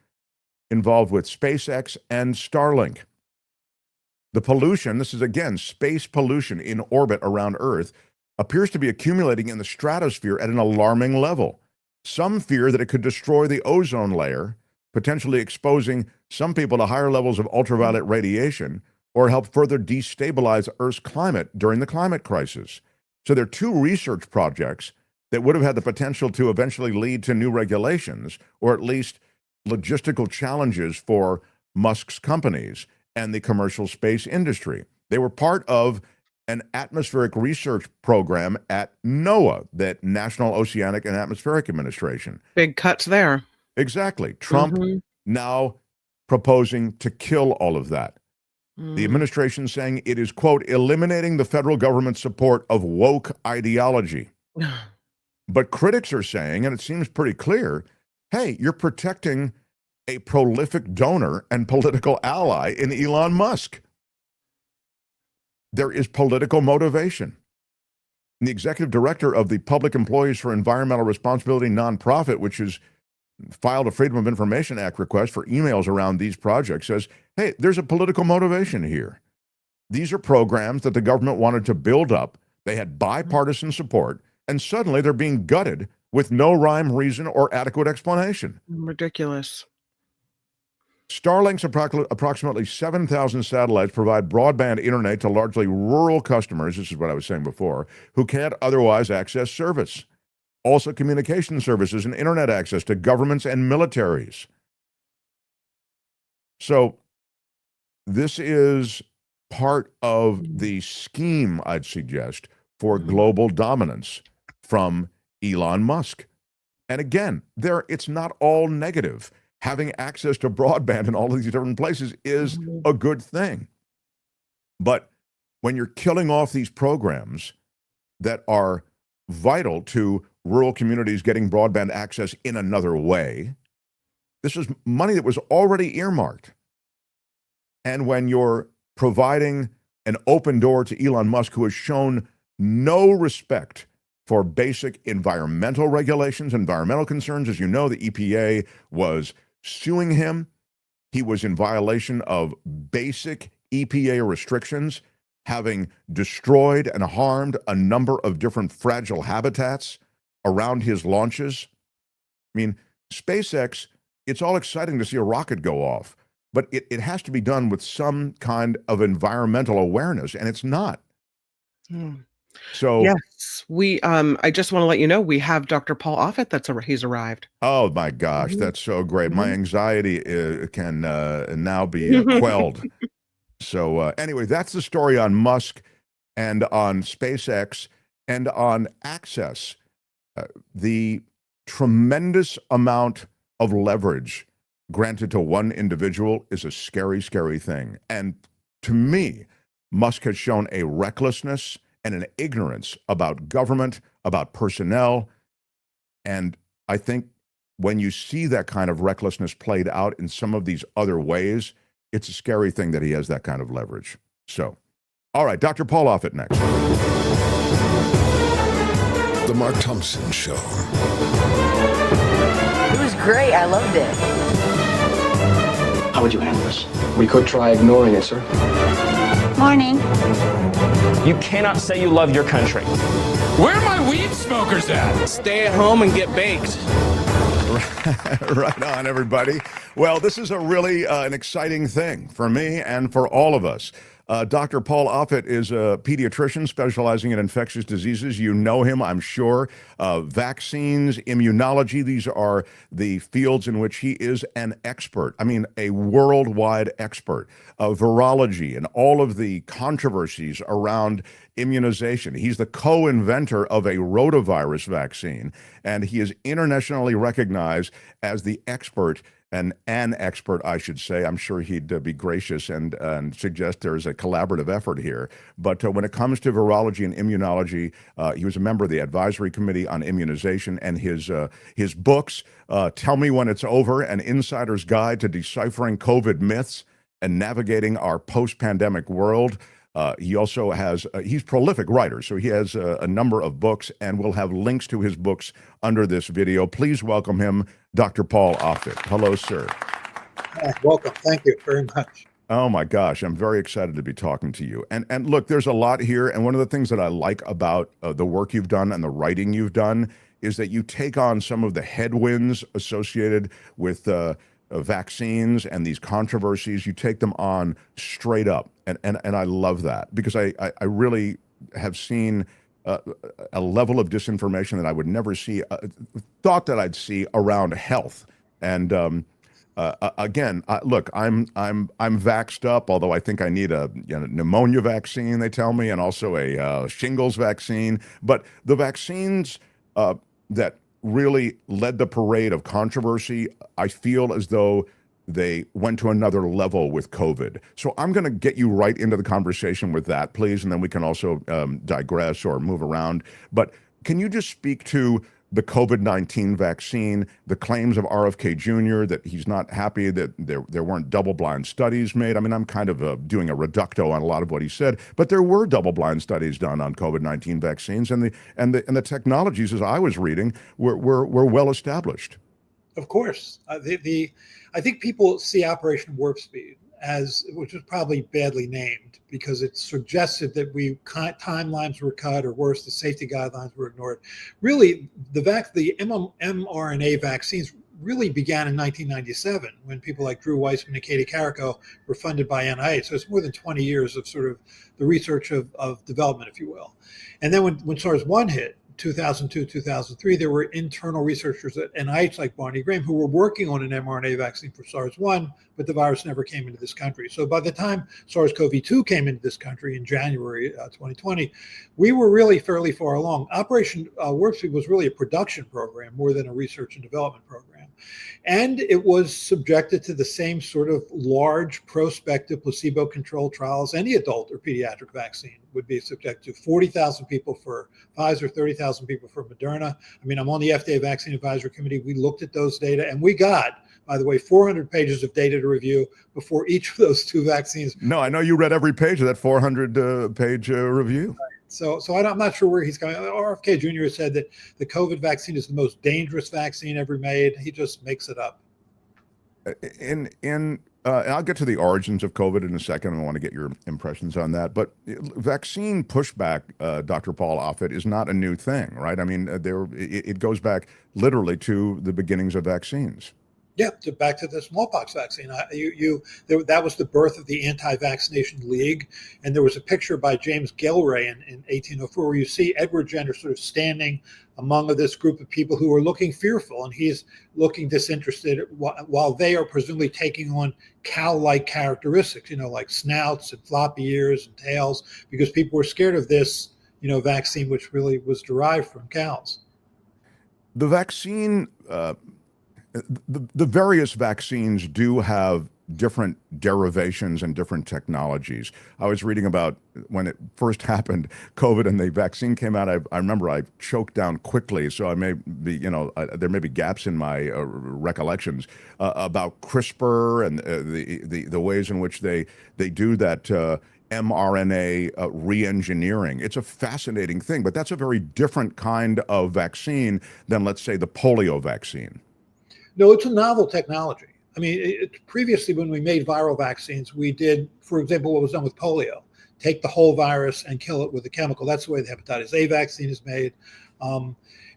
involved with SpaceX and Starlink. The pollution, this is again space pollution in orbit around Earth, appears to be accumulating in the stratosphere at an alarming level. Some fear that it could destroy the ozone layer, potentially exposing some people to higher levels of ultraviolet radiation, or help further destabilize Earth's climate during the climate crisis. So there are two research projects that would have had the potential to eventually lead to new regulations, or at least logistical challenges for Musk's companies and the commercial space industry. They were part of an atmospheric research program at NOAA, the National Oceanic and Atmospheric Administration. Big cuts there. Exactly. Trump now proposing to kill all of that. The administration saying it is, quote, eliminating the federal government's support of woke ideology. But critics are saying, and it seems pretty clear, hey, you're protecting a prolific donor and political ally in Elon Musk. There is political motivation. And the executive director of the Public Employees for Environmental Responsibility nonprofit, which is filed a Freedom of Information Act request for emails around these projects, says, hey, there's a political motivation here. These are programs that the government wanted to build up. They had bipartisan support, and suddenly they're being gutted with no rhyme, reason, or adequate explanation. Ridiculous. Starlink's approximately 7,000 satellites provide broadband internet to largely rural customers, this is what I was saying before, who can't otherwise access service. Also communication services and internet access to governments and militaries. So this is part of the scheme, I'd suggest, for global dominance from Elon Musk. And again, it's not all negative. Having access to broadband in all of these different places is a good thing. But when you're killing off these programs that are vital to rural communities getting broadband access in another way, this is money that was already earmarked. And when you're providing an open door to Elon Musk, who has shown no respect for basic environmental regulations, environmental concerns, as you know, the EPA was suing him. He was in violation of basic EPA restrictions, having destroyed and harmed a number of different fragile habitats around his launches. I mean, SpaceX, it's all exciting to see a rocket go off, but it has to be done with some kind of environmental awareness, and it's not. So yes, I just want to let you know we have Dr. Paul Offit. He's arrived. Oh my gosh, that's so great. My anxiety can now be quelled. So anyway, that's the story on Musk and on SpaceX and on access. The tremendous amount of leverage granted to one individual is a scary, scary thing. And to me, Musk has shown a recklessness and an ignorance about government, about personnel. And I think when you see that kind of recklessness played out in some of these other ways, it's a scary thing that he has that kind of leverage. So, all right, Dr. Paul Offit next. The Mark Thompson Show. It was great. I loved it. How would you handle this? We could try ignoring it, sir. Morning. You cannot say you love your country. Where are my weed smokers at? Stay at home and get baked. Right on, everybody. Well, this is a really an exciting thing for me and for all of us. Dr. Paul Offit is a pediatrician specializing in infectious diseases. You know him, I'm sure. Vaccines, immunology, these are the fields in which he is an expert. I mean, a worldwide expert. Virology and all of the controversies around immunization. He's the co-inventor of a rotavirus vaccine, and he is internationally recognized as the expert, an expert, I should say. I'm sure he'd be gracious and suggest there's a collaborative effort here. But when it comes to virology and immunology, he was a member of the advisory committee on immunization, and his books, Tell Me When It's Over, An Insider's Guide to Deciphering COVID Myths and Navigating Our Post-Pandemic World. He also has, he's a prolific writer, so he has a number of books, and we'll have links to his books under this video. Please welcome him, Dr. Paul Offit. Hello, sir. Welcome. Thank you very much. Oh my gosh, I'm very excited to be talking to you. And look, there's a lot here, and one of the things that I like about the work you've done and the writing you've done is that you take on some of the headwinds associated with vaccines and these controversies. You take them on straight up, and I love that, because I really have seen a level of disinformation that I would never see, thought that I'd see around health. And again, look, I'm vaxxed up, although I think I need a pneumonia vaccine, they tell me, and also a shingles vaccine. But the vaccines that really led the parade of controversy, I feel as though they went to another level with COVID. So I'm going to get you right into the conversation with that, please, and then we can also digress or move around. But can you just speak to the COVID-19 vaccine, the claims of RFK Jr., that he's not happy that there weren't double-blind studies made? I mean, I'm kind of doing a reducto on a lot of what he said, but there were double-blind studies done on COVID-19 vaccines, and the technologies, as I was reading, were well established. Of course. I think people see Operation Warp Speed as, which was probably badly named because it suggested that timelines were cut, or worse, the safety guidelines were ignored. Really, the mRNA vaccines really began in 1997 when people like Drew Weissman and Katie Carrico were funded by NIH. So it's more than 20 years of sort of the research of development, if you will. And then when SARS-1 hit, 2002, 2003, there were internal researchers at NIH like Barney Graham who were working on an mRNA vaccine for SARS-1, but the virus never came into this country. So by the time SARS-CoV-2 came into this country in January 2020, we were really fairly far along. Operation Warp Speed was really a production program more than a research and development program. And it was subjected to the same sort of large prospective placebo-controlled trials any adult or pediatric vaccine would be subject to. 40,000 people for Pfizer, 30,000 people for Moderna. I mean, I'm on the FDA Vaccine Advisory Committee. We looked at those data, and we got, by the way, 400 pages of data to review before each of those two vaccines. No, I know you read every page of that 400-page review. Right. So I'm not sure where he's going. RFK Jr. said that the COVID vaccine is the most dangerous vaccine ever made. He just makes it up. I'll get to the origins of COVID in a second. I want to get your impressions on that. But vaccine pushback, Dr. Paul Offit, is not a new thing, right? I mean, it goes back literally to the beginnings of vaccines. Yeah, back to the smallpox vaccine. That was the birth of the Anti-Vaccination League, and there was a picture by James Gilray in 1804 where you see Edward Jenner sort of standing among this group of people who are looking fearful, and he's looking disinterested while they are presumably taking on cow-like characteristics, like snouts and floppy ears and tails, because people were scared of this, vaccine, which really was derived from cows. The vaccine. The various vaccines do have different derivations and different technologies. I was reading about when it first happened, COVID, and the vaccine came out. I remember I choked down quickly, so I may be, there may be gaps in my recollections about CRISPR and the ways in which they do that mRNA re-engineering. It's a fascinating thing, but that's a very different kind of vaccine than, let's say, the polio vaccine. No, it's a novel technology. I mean, previously when we made viral vaccines, we did, for example, what was done with polio, take the whole virus and kill it with a chemical. That's the way the hepatitis A vaccine is made.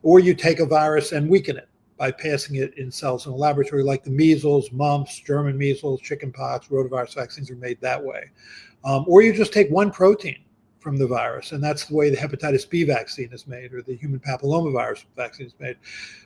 Or you take a virus and weaken it by passing it in cells in a laboratory, like the measles, mumps, German measles, chickenpox, rotavirus vaccines are made that way. Or you just take one protein from the virus, and that's the way the hepatitis B vaccine is made, or the human papillomavirus vaccine is made.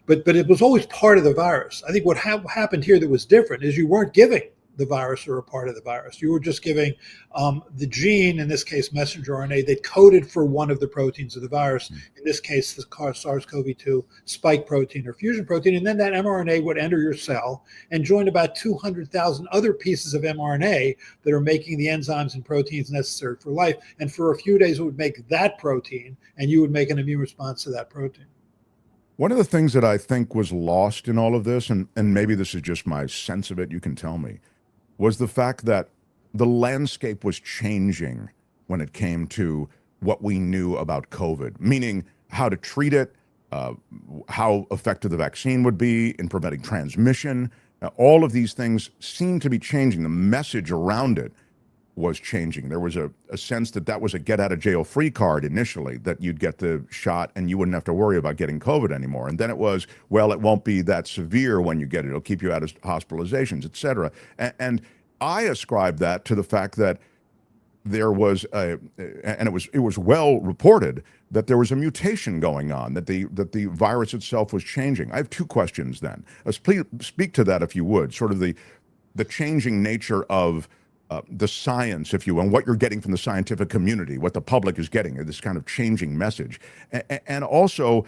But it was always part of the virus. I think what happened here that was different is you weren't giving the virus or a part of the virus. You were just giving the gene, in this case messenger RNA, that coded for one of the proteins of the virus, in this case the SARS-CoV-2 spike protein or fusion protein, and then that mRNA would enter your cell and join about 200,000 other pieces of mRNA that are making the enzymes and proteins necessary for life, and for a few days it would make that protein, and you would make an immune response to that protein. One of the things that I think was lost in all of this, and maybe this is just my sense of it, you can tell me, was the fact that the landscape was changing when it came to what we knew about COVID, meaning how to treat it, how effective the vaccine would be in preventing transmission. All of these things seemed to be changing. The message around it was changing. There was a sense that was a get-out-of-jail-free card initially, that you'd get the shot and you wouldn't have to worry about getting COVID anymore. And then it was, well, it won't be that severe when you get it. It'll keep you out of hospitalizations, et cetera. And I ascribe that to the fact that there was and it was well reported that there was a mutation going on, that the virus itself was changing. I have two questions then. Please speak to that if you would, sort of the changing nature of the science, if you will, and what you're getting from the scientific community, what the public is getting, this kind of changing message. And also,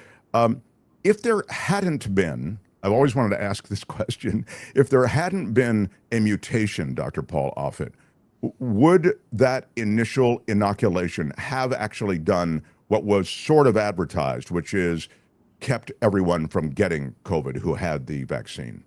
if there hadn't been, I've always wanted to ask this question, if there hadn't been a mutation, Dr. Paul Offit, would that initial inoculation have actually done what was sort of advertised, which is kept everyone from getting COVID who had the vaccine?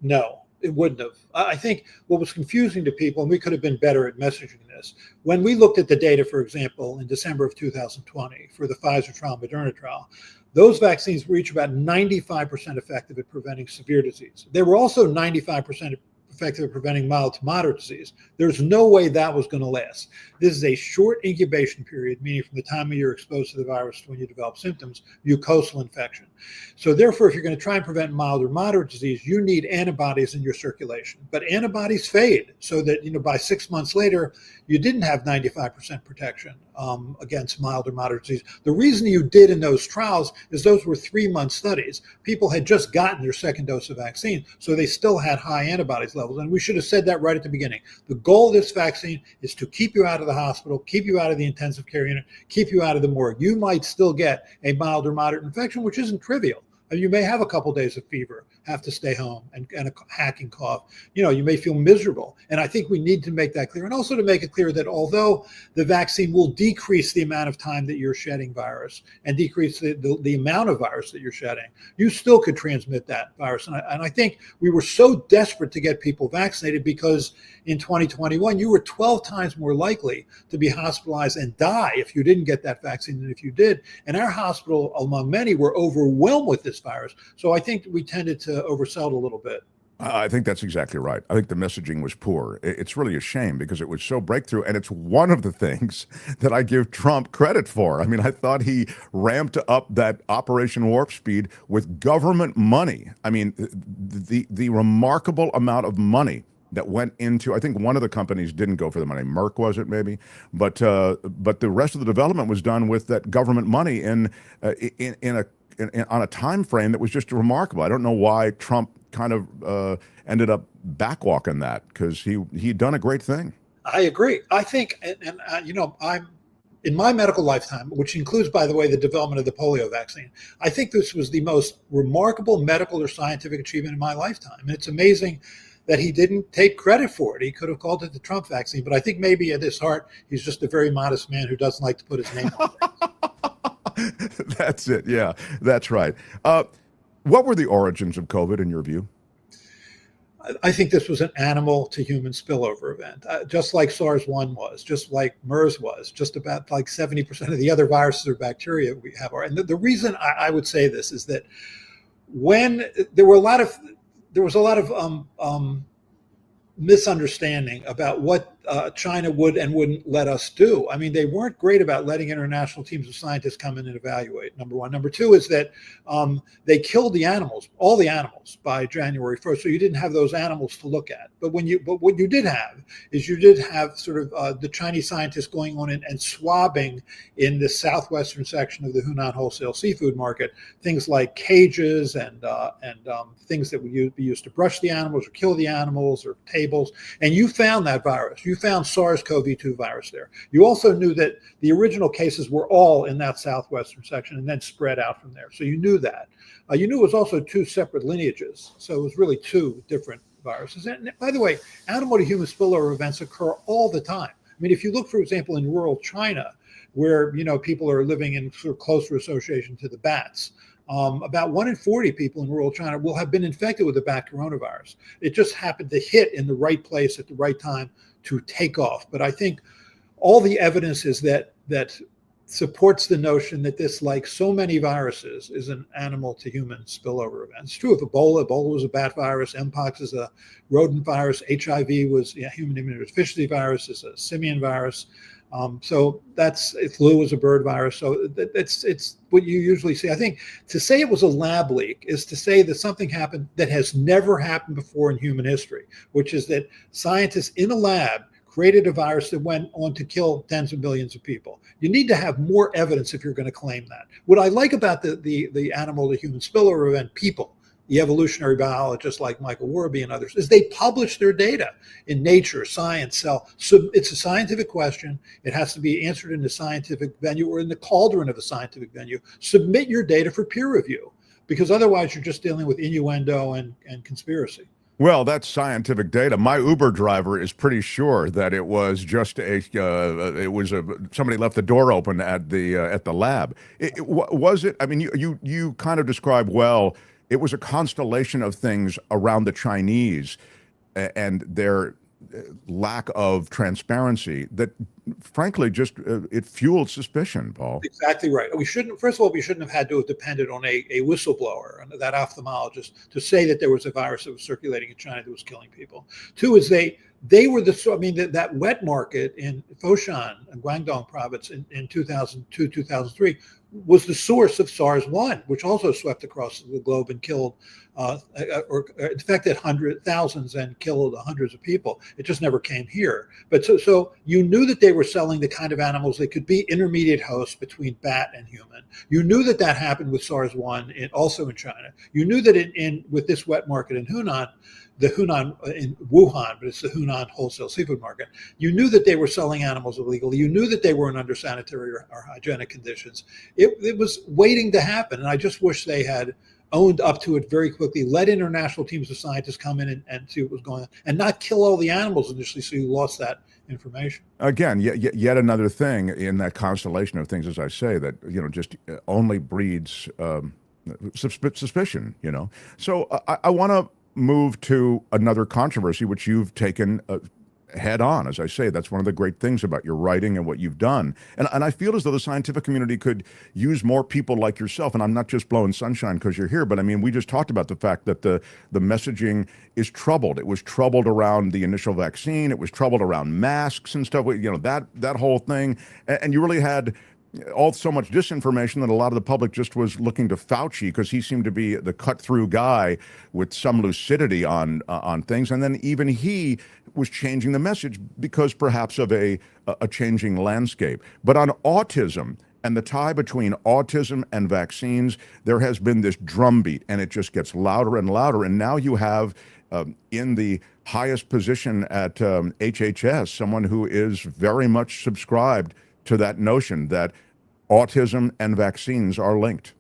No. It wouldn't have. I think what was confusing to people, and we could have been better at messaging this, when we looked at the data, for example, in December of 2020 for the Pfizer trial, Moderna trial, those vaccines reach about 95% effective at preventing severe disease. They were also 95% effective at preventing mild to moderate disease. There's no way that was going to last. This is a short incubation period, meaning from the time you're exposed to the virus to when you develop symptoms, mucosal infection. So therefore, if you're going to try and prevent mild or moderate disease, you need antibodies in your circulation. But antibodies fade, so that by 6 months later, you didn't have 95% protection against mild or moderate disease. The reason you did in those trials is those were 3-month studies. People had just gotten their second dose of vaccine, so they still had high antibodies levels. And we should have said that right at the beginning. The goal of this vaccine is to keep you out of the hospital, keep you out of the intensive care unit, keep you out of the morgue. You might still get a mild or moderate infection, which isn't trivial. You may have a couple days of fever, have to stay home, and a hacking cough. You may feel miserable. And I think we need to make that clear. And also to make it clear that although the vaccine will decrease the amount of time that you're shedding virus and decrease the amount of virus that you're shedding, you still could transmit that virus. And I think we were so desperate to get people vaccinated because in 2021, you were 12 times more likely to be hospitalized and die if you didn't get that vaccine than if you did. And our hospital, among many, were overwhelmed with this virus. So I think we tended to oversell it a little bit. I think that's exactly right. I think the messaging was poor. It's really a shame because it was so breakthrough, and it's one of the things that I give Trump credit for. I mean, I thought he ramped up that Operation Warp Speed with government money. I mean, the remarkable amount of money that went into, I think one of the companies didn't go for the money, Merck was it maybe, but the rest of the development was done with that government money on a time frame that was just remarkable. I don't know why Trump kind of ended up backwalking that, because he'd done a great thing. I agree. I think, I'm in my medical lifetime, which includes, by the way, the development of the polio vaccine, I think this was the most remarkable medical or scientific achievement in my lifetime. And it's amazing that he didn't take credit for it. He could have called it the Trump vaccine, but I think maybe at his heart, he's just a very modest man who doesn't like to put his name on it. That's it. Yeah, that's right. What were the origins of COVID in your view? I think this was an animal to human spillover event, just like SARS-1 was, just like MERS was, just about like 70% of the other viruses or bacteria we have are. And the reason I would say this is that when there was a lot of misunderstanding about what China would and wouldn't let us do. I mean, they weren't great about letting international teams of scientists come in and evaluate, number one. Number two is that they killed the animals, all the animals, by January 1st. So you didn't have those animals to look at. But what you did have is you did have sort of the Chinese scientists going on and swabbing in the southwestern section of the Hunan wholesale seafood market, things like cages and things that would be used to brush the animals or kill the animals or tables. And you found that virus. You found SARS-CoV-2 virus there. You also knew that the original cases were all in that southwestern section and then spread out from there. So you knew that. You knew it was also 2 separate lineages. So it was really 2 different viruses. And by the way, animal to human spillover events occur all the time. I mean, if you look, for example, in rural China, where people are living in sort of closer association to the bats, about 1 in 40 people in rural China will have been infected with the bat coronavirus. It just happened to hit in the right place at the right time to take off. But I think all the evidence is that supports the notion that this, like so many viruses, is an animal to human spillover event. It's true of Ebola. Ebola was a bat virus. Mpox is a rodent virus. HIV was human immunodeficiency virus, is a simian virus. So flu was a bird virus. So it's what you usually see. I think to say it was a lab leak is to say that something happened that has never happened before in human history, which is that scientists in a lab created a virus that went on to kill tens of millions of people. You need to have more evidence if you're going to claim that. What I like about the animal to human spillover event people, the evolutionary biologists like Michael Warby and others, is they publish their data in Nature, Science, Cell. So it's a scientific question. It has to be answered in the scientific venue or in the cauldron of a scientific venue. Submit your data for peer review, because otherwise you're just dealing with innuendo and conspiracy. Well, that's scientific data. My Uber driver is pretty sure that it was just somebody left the door open at the lab. Was it? I mean, you kind of described well. it was a constellation of things around the Chinese and their lack of transparency that frankly just it fueled suspicion, Paul. Exactly right. First of all, we shouldn't have had to have depended on a whistleblower, that ophthalmologist, to say that there was a virus that was circulating in China that was killing people. Two is they were that wet market in Foshan and Guangdong province in 2002, 2003 was the source of SARS-1, which also swept across the globe and killed or infected thousands and killed hundreds of people. It just never came here. But so you knew that they were selling the kind of animals that could be intermediate hosts between bat and human. You knew that happened with SARS-1 also in China. You knew that with this wet market in Hunan, in Wuhan, but it's the Hunan wholesale seafood market. You knew that they were selling animals illegally. You knew that they were in under sanitary or hygienic conditions. It was waiting to happen, and I just wish they had owned up to it very quickly, let international teams of scientists come in and see what was going on, and not kill all the animals initially so you lost that information. Again, yet another thing in that constellation of things, as I say, that just only breeds suspicion. So I want to move to another controversy which you've taken head on. As I say, that's one of the great things about your writing and what you've done. And I feel as though the scientific community could use more people like yourself. And I'm not just blowing sunshine because you're here, but I mean, we just talked about the fact that the messaging is troubled. It was troubled around the initial vaccine. It was troubled around masks and stuff. That whole thing. And you really had so much disinformation that a lot of the public just was looking to Fauci because he seemed to be the cut-through guy with some lucidity on things. And then even he was changing the message because perhaps of a changing landscape. But on autism and the tie between autism and vaccines, there has been this drumbeat, and it just gets louder and louder. And now you have in the highest position at HHS someone who is very much subscribed to that notion that autism and vaccines are linked.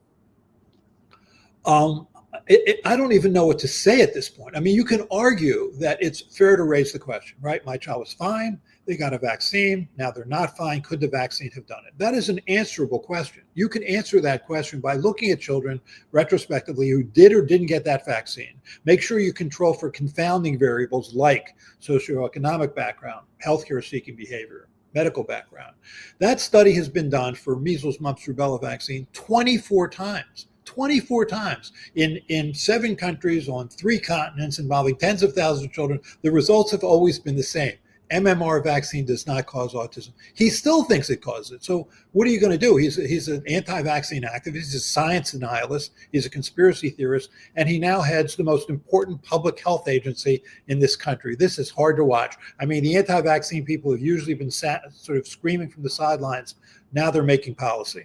I don't even know what to say at this point. I mean, you can argue that it's fair to raise the question, right? My child was fine. They got a vaccine. Now they're not fine. Could the vaccine have done it? That is an answerable question. You can answer that question by looking at children retrospectively who did or didn't get that vaccine. Make sure you control for confounding variables like socioeconomic background, healthcare seeking behavior, medical background. That study has been done for measles, mumps, rubella vaccine 24 times. 24 times in 7 countries on 3 continents involving tens of thousands of children. The results have always been the same. MMR vaccine does not cause autism. He still thinks it causes it. So what are you going to do? He's an anti-vaccine activist. He's a science denialist. He's a conspiracy theorist. And he now heads the most important public health agency in this country. This is hard to watch. I mean, the anti-vaccine people have usually been sort of screaming from the sidelines. Now they're making policy.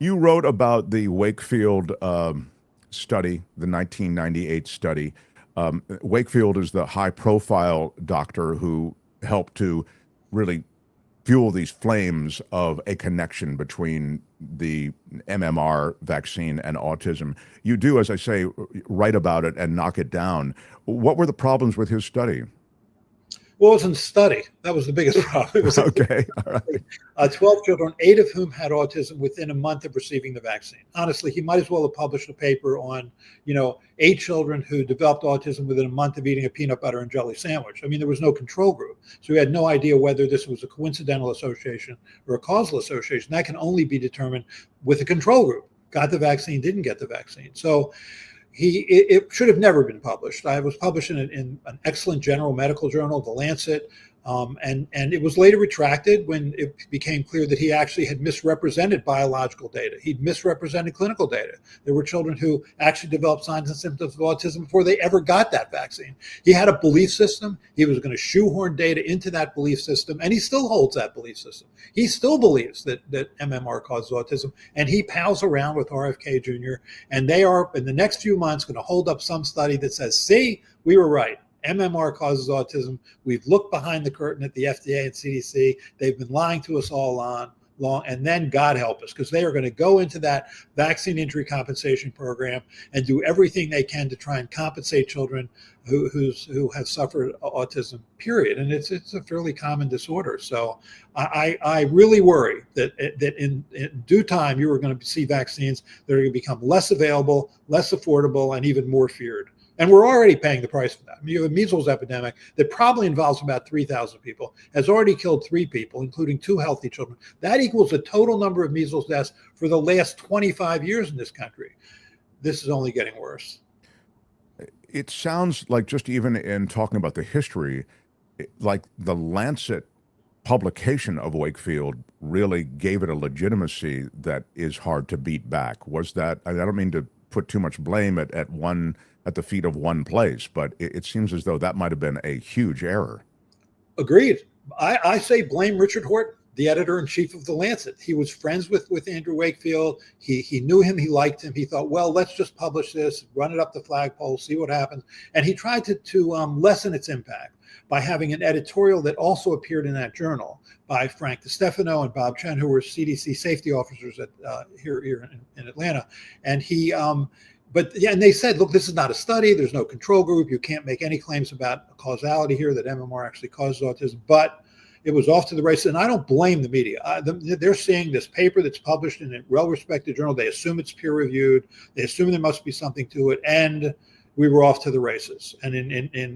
You wrote about the Wakefield study, the 1998 study. Wakefield is the high-profile doctor who helped to really fuel these flames of a connection between the MMR vaccine and autism. You do, as I say, write about it and knock it down. What were the problems with his study? Well, it wasn't a study. That was the biggest problem. It was okay. All right. 12 children, 8 of whom had autism within a month of receiving the vaccine. Honestly, he might as well have published a paper on, 8 children who developed autism within a month of eating a peanut butter and jelly sandwich. I mean, there was no control group. So we had no idea whether this was a coincidental association or a causal association. That can only be determined with a control group. Got the vaccine, didn't get the vaccine. So it should have never been published. I was published in an excellent general medical journal, The Lancet, and it was later retracted when it became clear that he actually had misrepresented biological data. He'd misrepresented clinical data. There were children who actually developed signs and symptoms of autism before they ever got that vaccine. He had a belief system. He was going to shoehorn data into that belief system, and he still holds that belief system. He still believes that MMR causes autism, and he pals around with RFK Jr., and they are, in the next few months, going to hold up some study that says, see, we were right. MMR causes autism. We've looked behind the curtain at the FDA and CDC. They've been lying to us all along. long, and then God help us, because they are going to go into that vaccine injury compensation program and do everything they can to try and compensate children who have suffered autism, period. And it's a fairly common disorder. So I really worry that in due time you are going to see vaccines that are going to become less available, less affordable, and even more feared. And we're already paying the price for that. I mean, you have a measles epidemic that probably involves about 3,000 people, has already killed 3 people, including 2 healthy children. That equals the total number of measles deaths for the last 25 years in this country. This is only getting worse. It sounds like, just even in talking about the history, like the Lancet publication of Wakefield really gave it a legitimacy that is hard to beat back. Was that, I don't mean to put too much blame at the feet of one place, but it seems as though that might have been a huge error. Agreed. I say blame Richard Horton, the editor-in-chief of the Lancet. He was friends with Andrew Wakefield. He knew him. He liked him. He thought, well, let's just publish this, run it up the flagpole, see what happens. And he tried to lessen its impact by having an editorial that also appeared in that journal by Frank DeStefano and Bob Chen, who were CDC safety officers at here in Atlanta. And he But yeah, and they said, look, this is not a study. There's no control group. You can't make any claims about causality here, that MMR actually causes autism. But it was off to the races. And I don't blame the media. They're seeing this paper that's published in a well-respected journal. They assume it's peer-reviewed. They assume there must be something to it. And we were off to the races. And in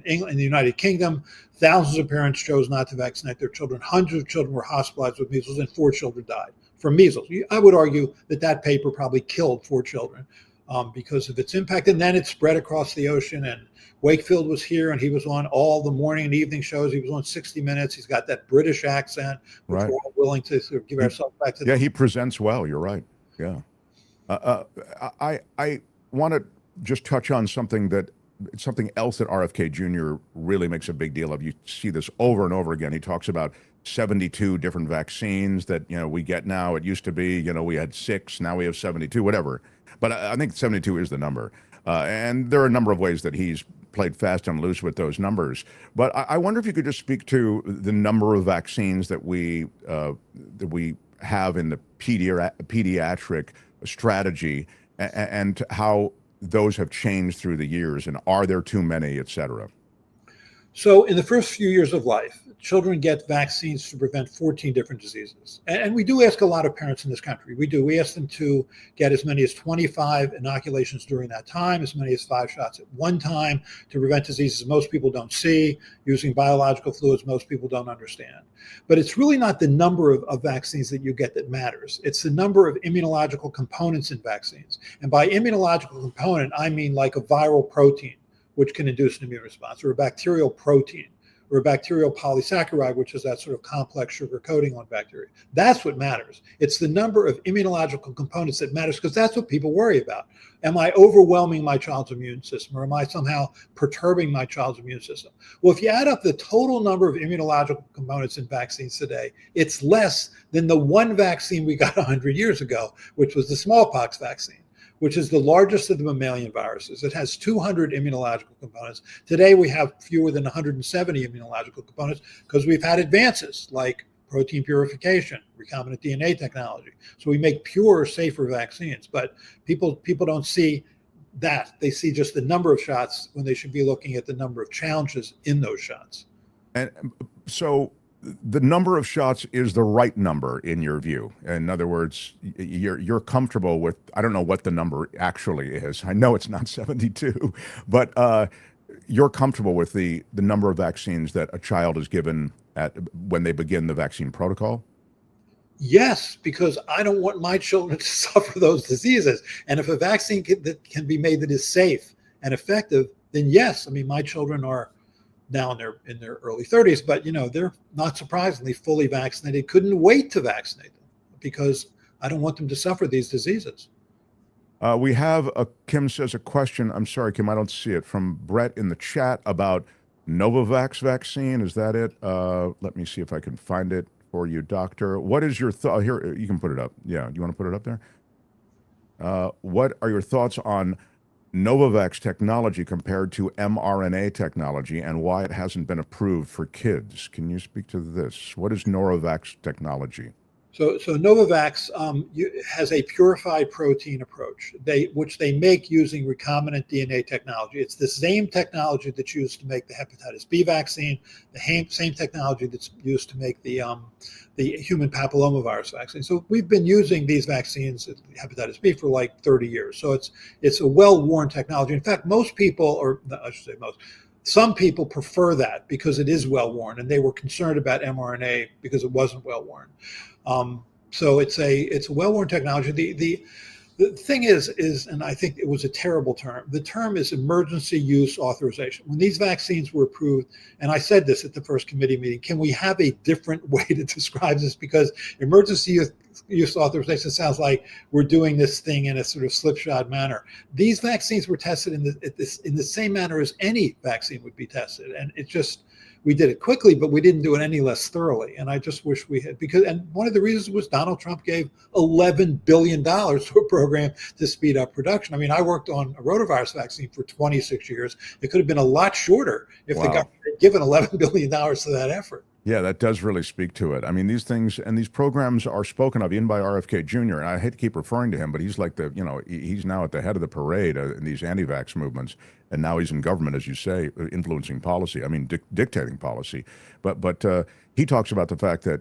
England, in the United Kingdom, thousands of parents chose not to vaccinate their children. Hundreds of children were hospitalized with measles, and 4 children died from measles. I would argue that paper probably killed 4 children. Because of its impact. And then it spread across the ocean, and Wakefield was here, and he was on all the morning and evening shows. He was on 60 Minutes. He's got that British accent, which right. we're all willing to sort of give ourselves back to. Yeah, he presents well. You're right. Yeah. I want to just touch on something else that RFK Jr. really makes a big deal of. You see this over and over again. He talks about 72 different vaccines that we get now. It used to be we had 6, now we have 72, whatever. But I think 72 is the number. And there are a number of ways that he's played fast and loose with those numbers. But I wonder if you could just speak to the number of vaccines that we have in the pediatric strategy, and how those have changed through the years, and are there too many, et cetera? So in the first few years of life, children get vaccines to prevent 14 different diseases. And we do ask a lot of parents in this country. We do. We ask them to get as many as 25 inoculations during that time, as many as 5 shots at one time, to prevent diseases most people don't see, using biological fluids most people don't understand. But it's really not the number of vaccines that you get that matters. It's the number of immunological components in vaccines. And by immunological component, I mean like a viral protein, which can induce an immune response, or a bacterial protein, or a bacterial polysaccharide, which is that sort of complex sugar coating on bacteria. That's what matters. It's the number of immunological components that matters, because that's what people worry about. Am I overwhelming my child's immune system, or am I somehow perturbing my child's immune system? Well, if you add up the total number of immunological components in vaccines today, it's less than the one vaccine we got 100 years ago, which was the smallpox vaccine, which is the largest of the mammalian viruses. It has 200 immunological components. Today, we have fewer than 170 immunological components because we've had advances like protein purification, recombinant DNA technology. So we make purer, safer vaccines. But people don't see that. They see just the number of shots when they should be looking at the number of challenges in those shots. And so the number of shots is the right number in your view. In other words, you're comfortable with, I don't know what the number actually is. I know it's not 72, but you're comfortable with the number of vaccines that a child is given when they begin the vaccine protocol? Yes, because I don't want my children to suffer those diseases. And if a vaccine can be made that is safe and effective, then yes. I mean, my children are now in their early 30s, but they're not surprisingly fully vaccinated. Couldn't wait to vaccinate them because I don't want them to suffer these diseases. We have Kim says a question. I'm sorry, Kim, I don't see it, from Brett in the chat about Novavax vaccine. Is that it? Let me see if I can find it for you, doctor. What is your thought? Here, you can put it up. Yeah, you want to put it up there? What are your thoughts on Novavax technology compared to mRNA technology, and why it hasn't been approved for kids? Can you speak to this? What is Novavax technology? So Novavax has a purified protein approach, which they make using recombinant DNA technology. It's the same technology that's used to make the hepatitis B vaccine, the same technology that's used to make the human papillomavirus vaccine. So we've been using these vaccines, hepatitis B, for like 30 years. So it's a well-worn technology. In fact, most people, or I should say most, some people prefer that because it is well-worn, and they were concerned about mRNA because it wasn't well-worn. So it's a well-worn technology. The thing is, and I think it was a terrible term. The term is emergency use authorization. When these vaccines were approved, and I said this at the first committee meeting, can we have a different way to describe this? Because emergency use authorization sounds like we're doing this thing in a sort of slipshod manner. These vaccines were tested in the same manner as any vaccine would be tested, and we did it quickly, but we didn't do it any less thoroughly. And I just wish we had, and one of the reasons was Donald Trump gave $11 billion to a program to speed up production. I mean, I worked on a rotavirus vaccine for 26 years. It could have been a lot shorter if the government had given $11 billion to that effort. Yeah, that does really speak to it. I mean, these things and these programs are spoken of even by RFK Jr. And I hate to keep referring to him, but he's like he's now at the head of the parade in these anti-vax movements. And now he's in government, as you say, influencing policy. I mean, dictating policy. But he talks about the fact that,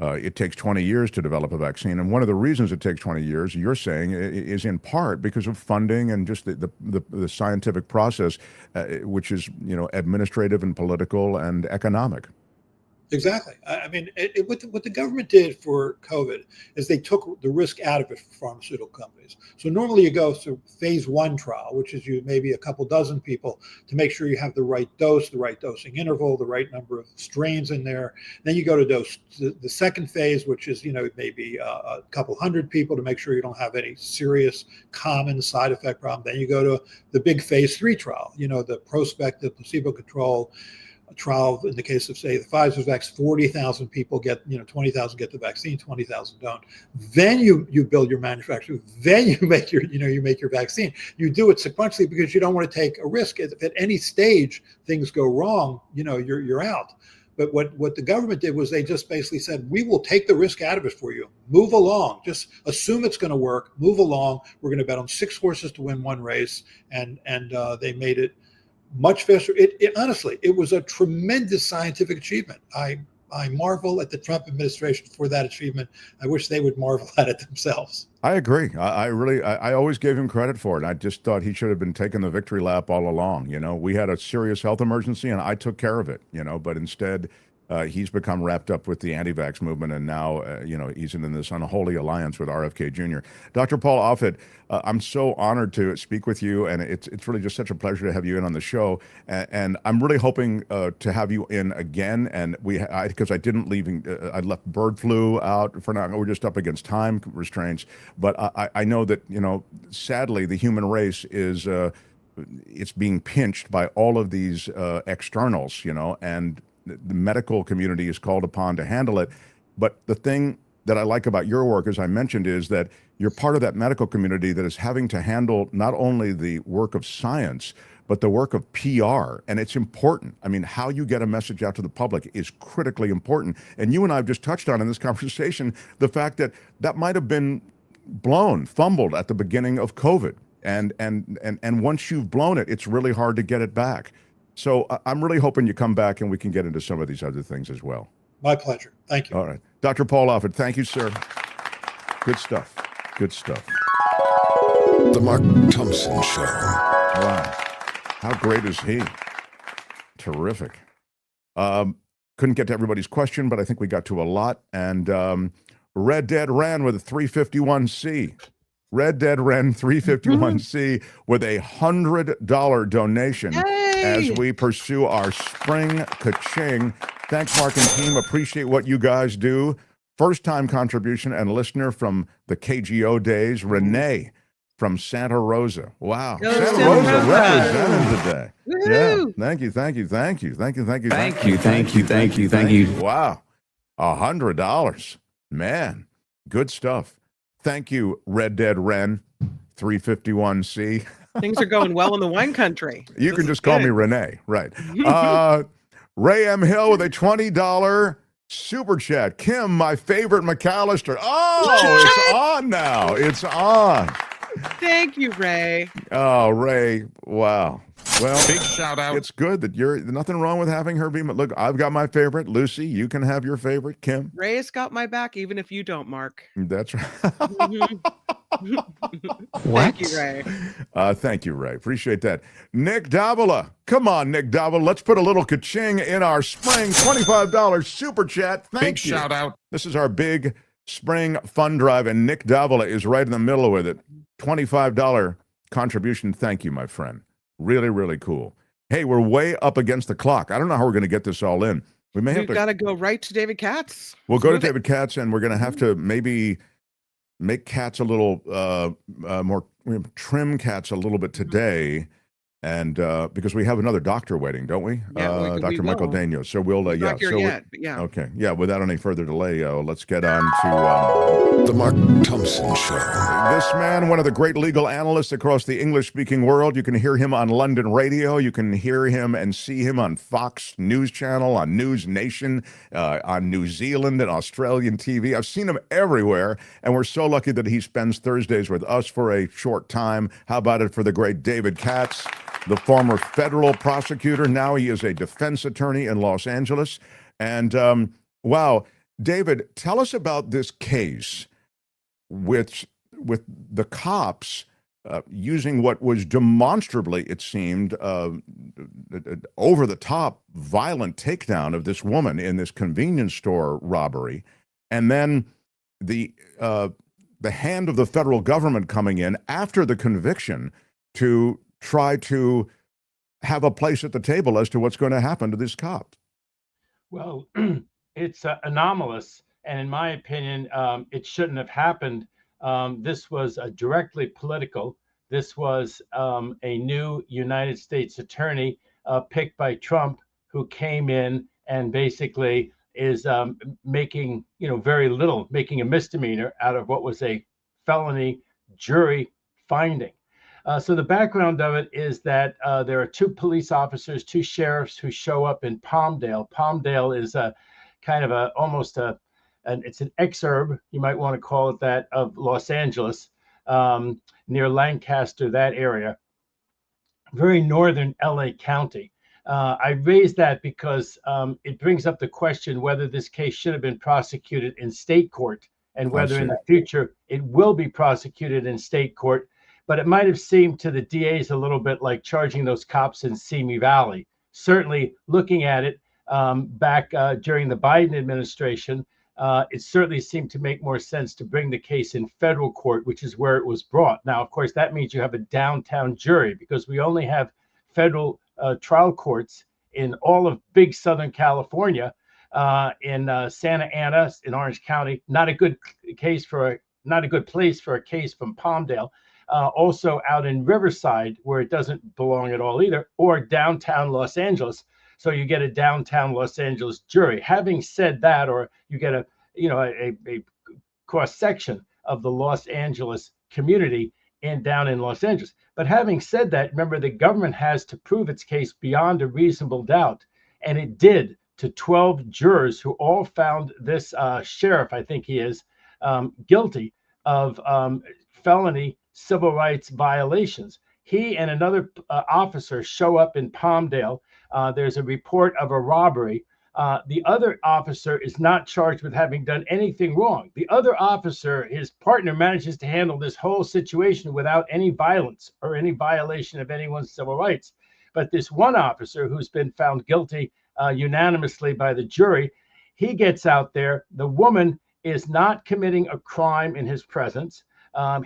it takes 20 years to develop a vaccine. And one of the reasons it takes 20 years, you're saying, is in part because of funding and just the scientific process, which is, administrative and political and economic. Exactly. I mean, what the government did for COVID is they took the risk out of it for pharmaceutical companies. So normally you go through phase 1 trial, which is maybe a couple dozen people to make sure you have the right dose, the right dosing interval, the right number of strains in there. Then you go to the second phase, which is maybe a couple hundred people to make sure you don't have any serious common side effect problem. Then you go to the big phase 3 trial, the prospective placebo-controlled trial. In the case of, say, the Pfizer vaccine, 40,000 people get, 20,000 get the vaccine, 20,000 don't. Then you build your manufacturer. Then you make your vaccine. You do it sequentially because you don't want to take a risk. If at any stage things go wrong, you're out. But what the government did was they just basically said, we will take the risk out of it for you. Move along. Just assume it's going to work. Move along. We're going to bet on 6 horses to win 1 race. And they made it much faster. Honestly, it was a tremendous scientific achievement. I marvel at the Trump administration for that achievement. I wish they would marvel at it themselves. I agree. I always gave him credit for it. I just thought he should have been taking the victory lap all along. We had a serious health emergency and I took care of it, but instead he's become wrapped up with the anti-vax movement, and now, he's in this unholy alliance with RFK Jr. Dr. Paul Offit, I'm so honored to speak with you, and it's really just such a pleasure to have you in on the show. And I'm really hoping to have you in again. And because I didn't I left bird flu out for now. We're just up against time restraints. But I know that, sadly, the human race is it's being pinched by all of these externals, and the medical community is called upon to handle it. But the thing that I like about your work, as I mentioned, is that you're part of that medical community that is having to handle not only the work of science, but the work of PR. And it's important. I mean, how you get a message out to the public is critically important. And you and I have just touched on in this conversation the fact that might have been fumbled at the beginning of COVID. And once you've blown it, it's really hard to get it back. So I'm really hoping you come back and we can get into some of these other things as well. My pleasure. Thank you. All right. Dr. Paul Offit, thank you, sir. Good stuff. Good stuff. The Mark Thompson Show. Wow. How great is he? Terrific. Couldn't get to everybody's question, but I think we got to a lot. And Red Dead ran with a 351C. Red Dead Ren 351C with a $100 donation. Yay! As we pursue our spring Ka-Ching. Thanks, Mark and team. Appreciate what you guys do. First-time contribution and listener from the KGO days, Renee from Santa Rosa. Wow. Santa Rosa represented today. Woo-hoo! Yeah. Thank you. Thank you. Wow. $100. Man, good stuff. Thank you, Red Dead Ren 351C. Things are going well in the wine country. You can just call me Renee, right? Ray M. Hill with a $20 Super chat. Kim, my favorite McAllister. Oh, it's on now. It's on. Thank you, Ray. Oh, Ray. Wow. Well, big shout out. It's good that nothing wrong with having her be. Look, I've got my favorite. Lucy, you can have your favorite. Kim. Ray's got my back, even if you don't, Mark. That's right. Thank you, Ray. Thank you, Ray. Appreciate that. Nick Davila. Come on, Nick Davila. Let's put a little Ka-Ching in our spring $25 super chat. Thank you. Big shout out. This is our big spring fund drive, and Nick Davila is right in the middle with it. $25 contribution. Thank you, my friend. Really, really cool. Hey, we're way up against the clock. I don't know how we're going to get this all in. We've got to go right to David Katz. We'll go to David Katz, and we're going to have to maybe make Katz a little more, trim Katz a little bit today. And because we have another doctor waiting, don't we? Yeah, Dr. Michael Daignault. So we'll, not here yet, but yeah. Okay. Yeah. Without any further delay, let's get on to The Mark Thompson Show. This man, one of the great legal analysts across the English-speaking world. You can hear him on London radio. You can hear him and see him on Fox News Channel, on News Nation, on New Zealand and Australian TV. I've seen him everywhere, and we're so lucky that he spends Thursdays with us for a short time. How about it for the great David Katz? The former federal prosecutor. Now he is a defense attorney in Los Angeles. And wow, David, tell us about this case with the cops using what was demonstrably, it seemed, over-the-top violent takedown of this woman in this convenience store robbery. And then the hand of the federal government coming in after the conviction to try to have a place at the table as to what's going to happen to this cop. Well, it's anomalous, and in my opinion, it shouldn't have happened. This was directly political. This was a new United States attorney picked by Trump, who came in and basically is making very little, making a misdemeanor out of what was a felony jury finding. So the background of it is that there are two police officers, two sheriffs who show up in Palmdale. Palmdale is a kind of it's an exurb, you might want to call it that, of Los Angeles, near Lancaster, that area, very northern LA County. I raise that because it brings up the question whether this case should have been prosecuted in state court and whether in the future it will be prosecuted in state court. But it might have seemed to the DAs a little bit like charging those cops in Simi Valley. Certainly, looking at it back during the Biden administration, it certainly seemed to make more sense to bring the case in federal court, which is where it was brought. Now, of course, that means you have a downtown jury, because we only have federal trial courts in all of big Southern California, in Santa Ana, in Orange County. Not a good place for a case from Palmdale. Also out in Riverside, where it doesn't belong at all either, or downtown Los Angeles. So you get a downtown Los Angeles jury. Having said that, or you get a cross section of the Los Angeles community down in Los Angeles. But having said that, remember, the government has to prove its case beyond a reasonable doubt, and it did to 12 jurors who all found this sheriff, I think he is, guilty of felony civil rights violations. He and another officer show up in Palmdale. There's a report of a robbery. The other officer is not charged with having done anything wrong. The other officer, his partner, manages to handle this whole situation without any violence or any violation of anyone's civil rights. But this one officer, who's been found guilty unanimously by the jury, he gets out there. The woman is not committing a crime in his presence.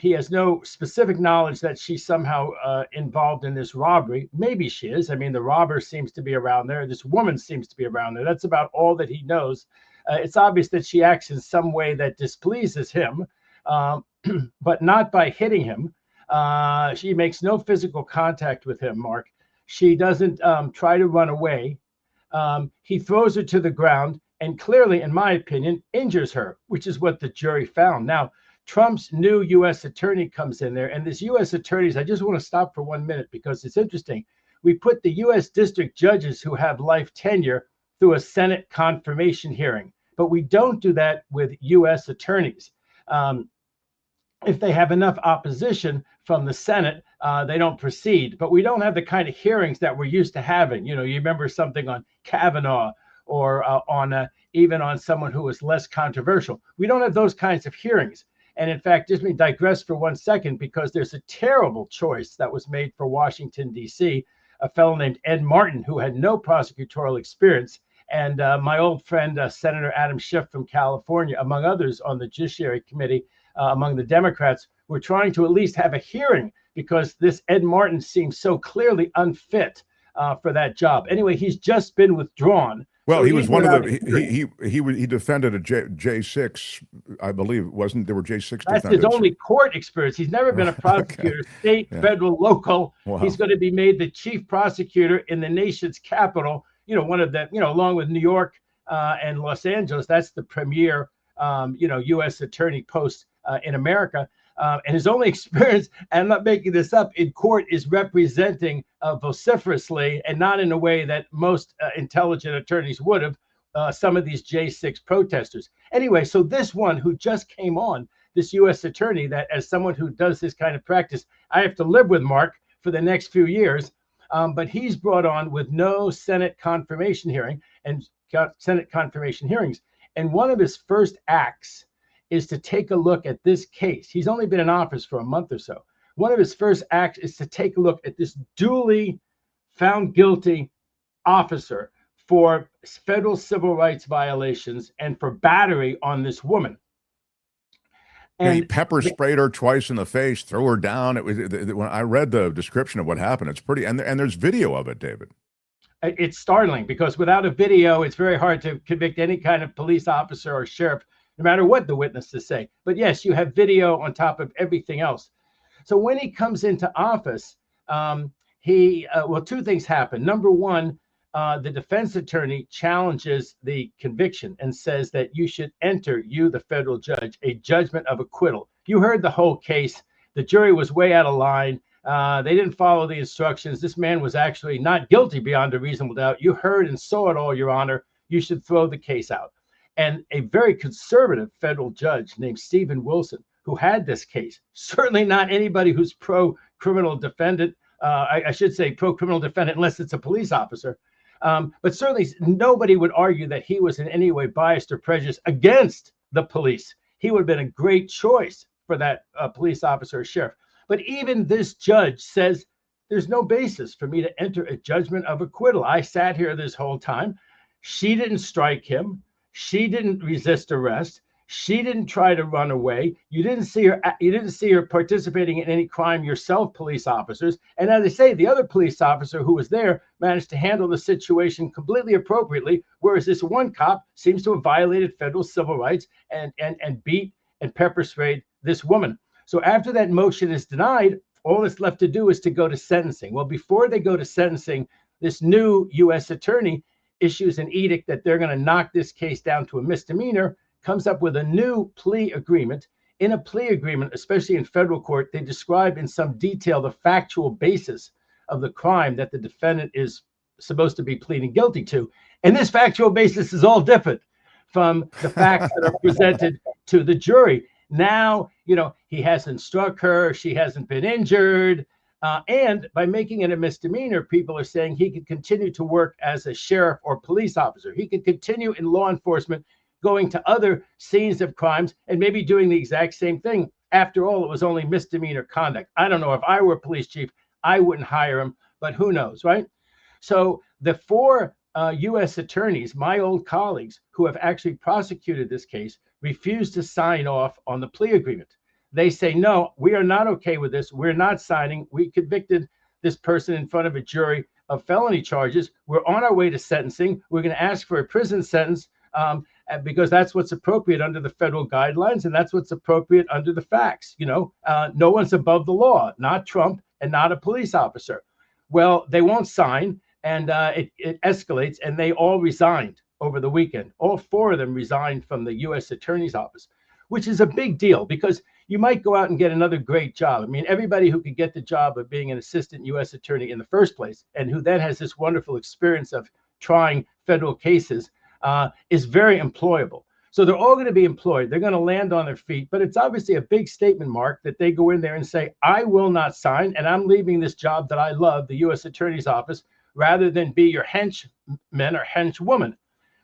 He has no specific knowledge that she's somehow involved in this robbery. Maybe she is. I mean, the robber seems to be around there. This woman seems to be around there. That's about all that he knows. It's obvious that she acts in some way that displeases him, but not by hitting him. She makes no physical contact with him, Mark. She doesn't try to run away. He throws her to the ground and clearly, in my opinion, injures her, which is what the jury found. Now, Trump's new U.S. attorney comes in there, and this U.S. attorneys, I just want to stop for 1 minute because it's interesting. We put the U.S. district judges who have life tenure through a Senate confirmation hearing, but we don't do that with U.S. attorneys. If they have enough opposition from the Senate, they don't proceed. But we don't have the kind of hearings that we're used to having. You remember something on Kavanaugh or even on someone who was less controversial. We don't have those kinds of hearings. And in fact, just let me digress for 1 second, because there's a terrible choice that was made for Washington, D.C., a fellow named Ed Martin, who had no prosecutorial experience. And my old friend, Senator Adam Schiff from California, among others on the Judiciary Committee, among the Democrats, were trying to at least have a hearing because this Ed Martin seems so clearly unfit for that job. Anyway, he's just been withdrawn. Well, so he was one of the he defended a J6, I believe, wasn't there? Were J6 That's defendants. his only court experience. He's never been a prosecutor, state, federal, local. Wow. He's going to be made the chief prosecutor in the nation's capital. One of the, along with New York and Los Angeles. That's the premier, U.S. attorney post in America. And his only experience, and I'm not making this up, in court is representing vociferously and not in a way that most intelligent attorneys would have some of these J6 protesters. Anyway, so this one who just came on, this U.S. attorney, that as someone who does this kind of practice, I have to live with Mark for the next few years. But he's brought on with no Senate confirmation hearing and Senate confirmation hearings. And one of his first acts is to take a look at this case. He's only been in office for a month or so. One of his first acts is to take a look at this duly found guilty officer for federal civil rights violations and for battery on this woman. And he pepper sprayed her twice in the face, threw her down. It was when I read the description of what happened. It's pretty, and there's video of it, David. It's startling because without a video, it's very hard to convict any kind of police officer or sheriff, no matter what the witnesses say. But yes, you have video on top of everything else. So when he comes into office, two things happen. Number one, the defense attorney challenges the conviction and says that you should enter, you, the federal judge, a judgment of acquittal. You heard the whole case. The jury was way out of line. They didn't follow the instructions. This man was actually not guilty beyond a reasonable doubt. You heard and saw it all, Your Honor. You should throw the case out. And a very conservative federal judge named Stephen Wilson, who had this case, certainly not anybody who's pro-criminal defendant, I should say pro-criminal defendant unless it's a police officer, but certainly nobody would argue that he was in any way biased or prejudiced against the police. He would have been a great choice for that police officer or sheriff. But even this judge says there's no basis for me to enter a judgment of acquittal. I sat here this whole time. She didn't strike him. She didn't resist arrest. She didn't try to run away. You didn't see her. You didn't see her participating in any crime yourself, police officers. And as I say, the other police officer who was there managed to handle the situation completely appropriately, whereas this one cop seems to have violated federal civil rights and beat and pepper sprayed this woman. So after that motion is denied, all that's left to do is to go to sentencing. Well, before they go to sentencing, this new U.S. attorney issues an edict that they're going to knock this case down to a misdemeanor, comes up with a new plea agreement. In a plea agreement, especially in federal court, they describe in some detail the factual basis of the crime that the defendant is supposed to be pleading guilty to. And this factual basis is all different from the facts that are presented to the jury. Now, he hasn't struck her, she hasn't been injured. And by making it a misdemeanor, people are saying he could continue to work as a sheriff or police officer. He could continue in law enforcement, going to other scenes of crimes and maybe doing the exact same thing. After all, it was only misdemeanor conduct. I don't know. If I were a police chief, I wouldn't hire him, but who knows, right? So the four U.S. attorneys, my old colleagues who have actually prosecuted this case, refuse to sign off on the plea agreement. They say, no, we are not okay with this. We're not signing. We convicted this person in front of a jury of felony charges. We're on our way to sentencing. We're going to ask for a prison sentence because that's what's appropriate under the federal guidelines, and that's what's appropriate under the facts. No one's above the law, not Trump and not a police officer. Well, they won't sign, and it escalates, and they all resigned over the weekend. All four of them resigned from the U.S. Attorney's Office, which is a big deal because you might go out and get another great job. I mean, everybody who could get the job of being an assistant U.S. attorney in the first place and who then has this wonderful experience of trying federal cases is very employable. So they're all going to be employed. They're going to land on their feet. But it's obviously a big statement, Mark, that they go in there and say, I will not sign, and I'm leaving this job that I love, the U.S. Attorney's Office, rather than be your henchman or henchwoman.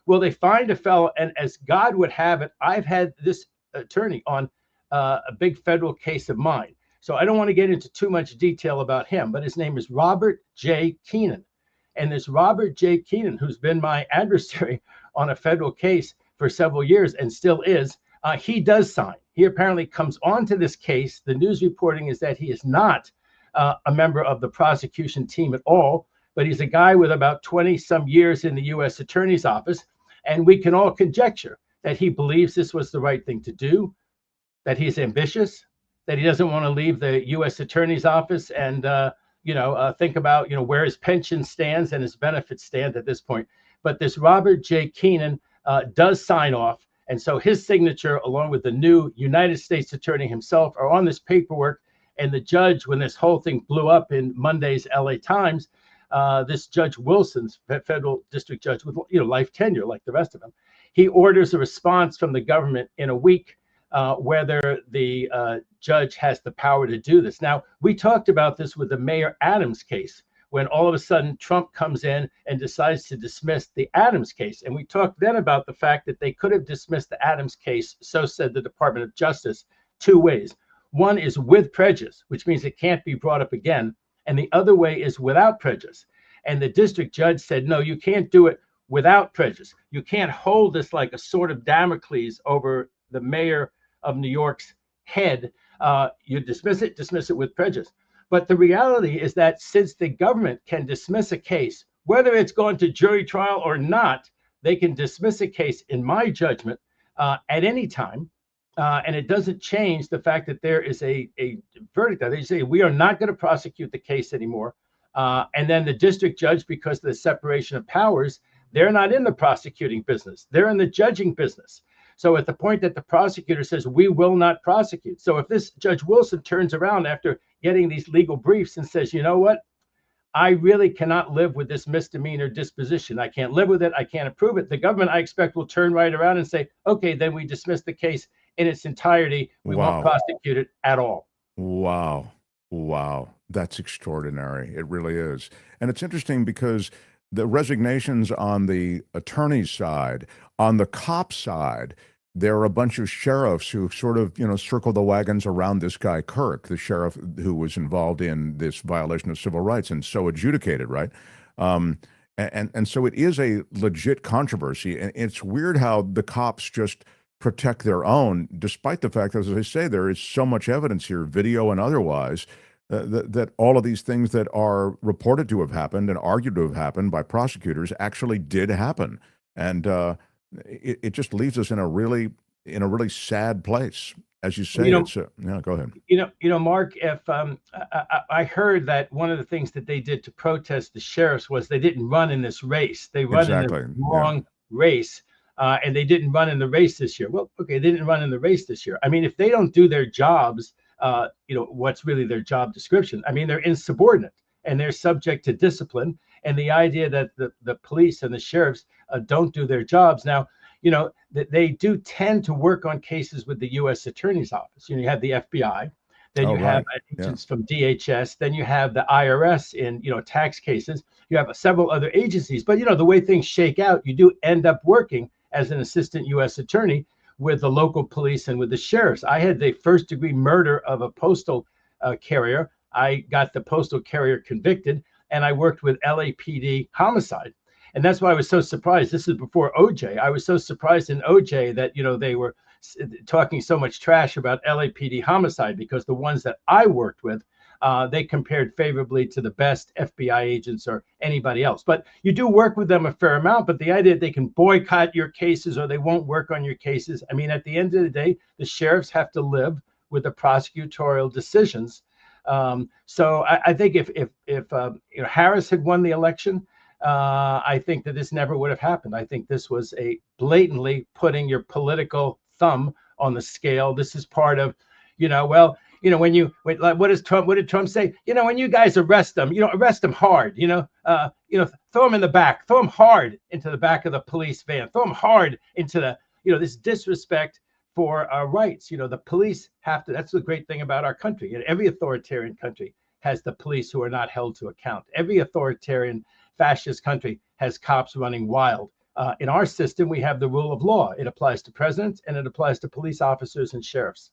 Well, they find a fellow, and as God would have it, I've had this attorney on a big federal case of mine. So I don't want to get into too much detail about him, but his name is Robert J. Keenan. And this Robert J. Keenan, who's been my adversary on a federal case for several years and still is, he does sign. He apparently comes onto this case. The news reporting is that he is not a member of the prosecution team at all, but he's a guy with about 20 some years in the U.S. Attorney's Office. And we can all conjecture that he believes this was the right thing to do, that he's ambitious, that he doesn't want to leave the U.S. Attorney's Office and, think about, where his pension stands and his benefits stand at this point. But this Robert J. Keenan does sign off. And so his signature, along with the new United States Attorney himself, are on this paperwork. And the judge, when this whole thing blew up in Monday's LA Times, this Judge Wilson's federal district judge with life tenure like the rest of them, he orders a response from the government in a week whether the judge has the power to do this. Now, we talked about this with the Mayor Adams case, when all of a sudden Trump comes in and decides to dismiss the Adams case. And we talked then about the fact that they could have dismissed the Adams case, so said the Department of Justice, two ways. One is with prejudice, which means it can't be brought up again. And the other way is without prejudice. And the district judge said, no, you can't do it without prejudice. You can't hold this like a sword of Damocles over the mayor of New York's head. You dismiss it with prejudice. But the reality is that since the government can dismiss a case, whether it's going to jury trial or not, they can dismiss a case, in my judgment, at any time. And it doesn't change the fact that there is a verdict. They say, we are not going to prosecute the case anymore. And then the district judge, because of the separation of powers, they're not in the prosecuting business. They're in the judging business. So at the point that the prosecutor says, we will not prosecute. So if this Judge Wilson turns around after getting these legal briefs and says, you know what, I really cannot live with this misdemeanor disposition. I can't live with it. I can't approve it. The government, I expect, will turn right around and say, okay, then we dismiss the case in its entirety. We won't prosecute it at all. Wow. That's extraordinary. It really is. And it's interesting because the resignations on the attorney's side, on the cop side, there are a bunch of sheriffs who sort of, circle the wagons around this guy, Kirk, the sheriff who was involved in this violation of civil rights and so adjudicated, right? And so it is a legit controversy. And it's weird how the cops just protect their own, despite the fact, as I say, there is so much evidence here, video and otherwise, that all of these things that are reported to have happened and argued to have happened by prosecutors actually did happen. And it just leaves us in a really sad place, as you say. Go ahead. Mark, if I heard that one of the things that they did to protest the sheriffs was they didn't run in this race. They run in the wrong race. And they didn't run in the race this year. Well, okay, they didn't run in the race this year. I mean, if they don't do their jobs, what's really their job description? I mean, they're insubordinate and they're subject to discipline. And the idea that the police and the sheriffs don't do their jobs. Now, they do tend to work on cases with the U.S. Attorney's Office. You have the FBI, then you have agents from DHS, then you have the IRS in, tax cases. You have several other agencies. But, the way things shake out, you do end up working as an assistant U.S. attorney with the local police and with the sheriffs. I had the first-degree murder of a postal carrier. I got the postal carrier convicted, and I worked with LAPD homicide. And that's why I was so surprised. This is before OJ. I was so surprised in OJ that, they were talking so much trash about LAPD homicide, because the ones that I worked with, they compared favorably to the best FBI agents or anybody else. But you do work with them a fair amount. But the idea that they can boycott your cases or they won't work on your cases, I mean, at the end of the day, the sheriffs have to live with the prosecutorial decisions. So I think if Harris had won the election, I think that this never would have happened. I think this was a blatantly putting your political thumb on the scale. This is part of, what did Trump say? When you guys arrest them, arrest them hard, throw them in the back, throw them hard into the back of the police van, throw them hard into the, this disrespect for our rights. The police have to, that's the great thing about our country. Every authoritarian country has the police who are not held to account. Every authoritarian fascist country has cops running wild. In our system, we have the rule of law. It applies to presidents and it applies to police officers and sheriffs.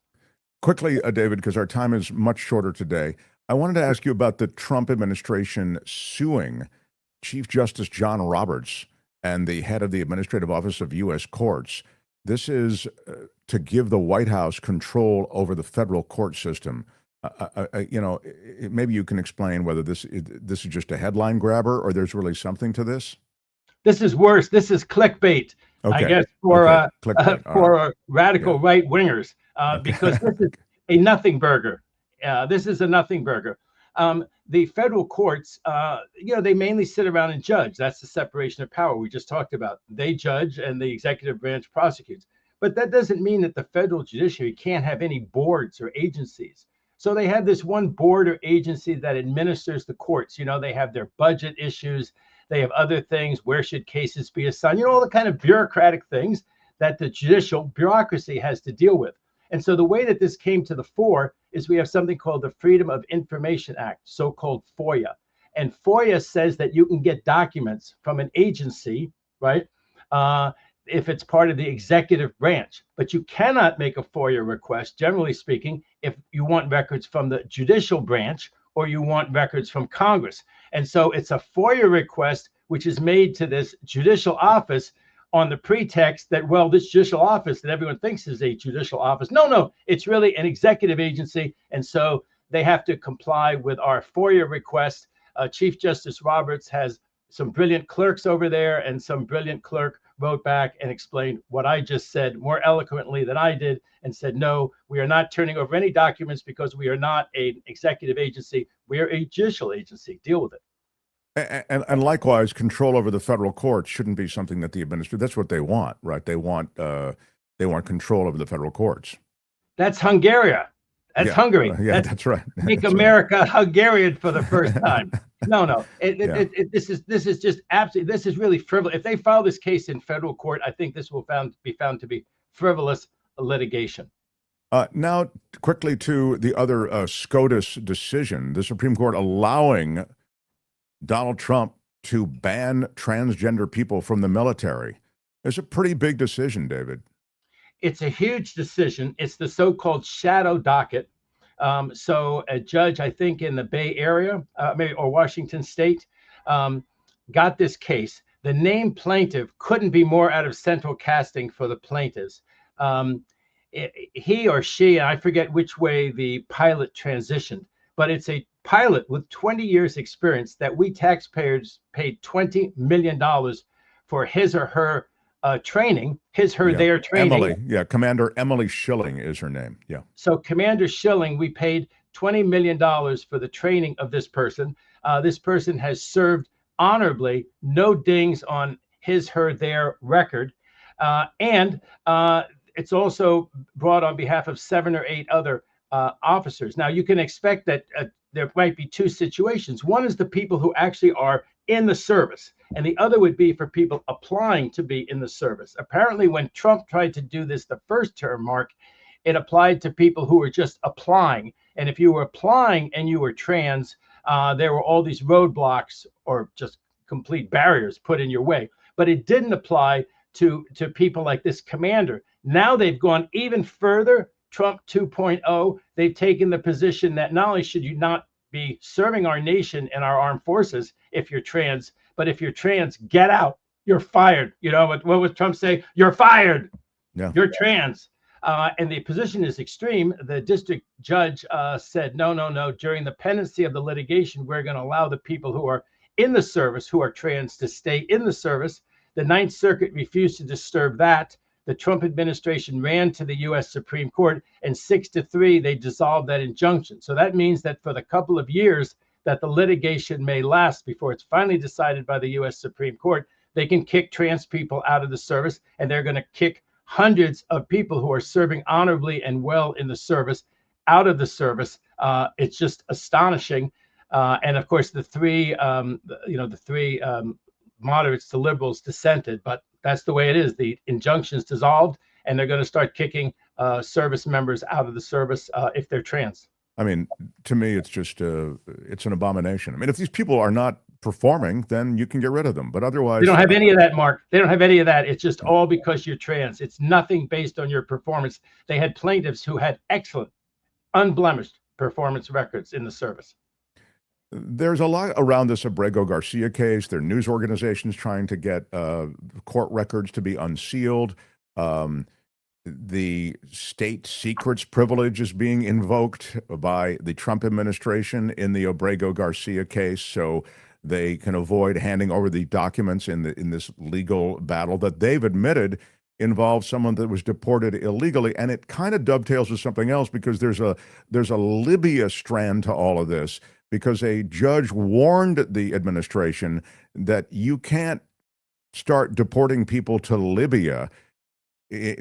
Quickly, David, because our time is much shorter today, I wanted to ask you about the Trump administration suing Chief Justice John Roberts and the head of the Administrative Office of U.S. Courts. This is to give the White House control over the federal court system. Maybe you can explain whether this is just a headline grabber or there's really something to this. This is worse. This is clickbait, I guess, for radical right wingers, because this is a nothing burger. This is a nothing burger. The federal courts, they mainly sit around and judge. That's the separation of power we just talked about. They judge and the executive branch prosecutes. But that doesn't mean that the federal judiciary can't have any boards or agencies. So they have this one board or agency that administers the courts. They have their budget issues. They have other things. Where should cases be assigned? All the kind of bureaucratic things that the judicial bureaucracy has to deal with. And so the way that this came to the fore is we have something called the Freedom of Information Act, so-called FOIA. And FOIA says that you can get documents from an agency, right, if it's part of the executive branch. But you cannot make a FOIA request, generally speaking, if you want records from the judicial branch or you want records from Congress. And so it's a FOIA request which is made to this judicial office on the pretext that, well, this judicial office that everyone thinks is a judicial office. No, it's really an executive agency. And so they have to comply with our FOIA request. Chief Justice Roberts has some brilliant clerks over there, and some brilliant clerk wrote back and explained what I just said more eloquently than I did, and said, no, we are not turning over any documents because we are not an executive agency. We are a judicial agency. Deal with it. And likewise, control over the federal courts shouldn't be something that the administration, that's what they want, right? They want control over the federal courts. That's Hungary. That's Hungary. That's right. Make America Hungarian for the first time. No. This is just absolutely, this is really frivolous. If they file this case in federal court, I think this will be found to be frivolous litigation. Now, quickly to the other SCOTUS decision, the Supreme Court allowing Donald Trump to ban transgender people from the military. It's a pretty big decision, David. It's a huge decision. It's the so-called shadow docket. So a judge, I think in the Bay Area, or Washington State, got this case. The named plaintiff couldn't be more out of central casting for the plaintiffs. He or she, I forget which way the pilot transitioned, but it's a pilot with 20 years experience that we taxpayers paid $20 million for his or her training, their training. Emily, Commander Emily Schilling is her name. Yeah. So Commander Schilling, we paid $20 million for the training of this person. This person has served honorably, no dings on his, her, their record. And it's also brought on behalf of 7 or 8 other officers. Now, you can expect that there might be two situations. One is the people who actually are in the service, and the other would be for people applying to be in the service. Apparently, when Trump tried to do this the first term, Mark, it applied to people who were just applying. And if you were applying and you were trans, there were all these roadblocks or just complete barriers put in your way. But it didn't apply to people like this commander. Now they've gone even further. Trump 2.0, they've taken the position that not only should you not be serving our nation and our armed forces if you're trans, but if you're trans, get out. You're fired. What would Trump say? You're fired. Yeah. You're trans. And the position is extreme. The district judge said, no. During the pendency of the litigation, we're going to allow the people who are in the service, who are trans, to stay in the service. The Ninth Circuit refused to disturb that. The Trump administration ran to the U.S. Supreme Court, and 6-3, they dissolved that injunction. So that means that for the couple of years that the litigation may last before it's finally decided by the U.S. Supreme Court, they can kick trans people out of the service, and they're going to kick hundreds of people who are serving honorably and well in the service out of the service. It's just astonishing. And of course, the three moderates to liberals dissented, but That's the way it is. The injunction's dissolved, and they're going to start kicking service members out of the service if they're trans. I mean, to me, it's just it's an abomination. I mean, if these people are not performing, then you can get rid of them. But otherwise, they don't have any of that, Mark. They don't have any of that. It's just all because you're trans. It's nothing based on your performance. They had plaintiffs who had excellent, unblemished performance records in the service. There's a lot around this Abrego Garcia case. There are news organizations trying to get court records to be unsealed. The state secrets privilege is being invoked by the Trump administration in the Abrego Garcia case, so they can avoid handing over the documents in this legal battle that they've admitted involves someone that was deported illegally. And it kind of dovetails with something else, because there's a Libya strand to all of this, because a judge warned the administration that you can't start deporting people to Libya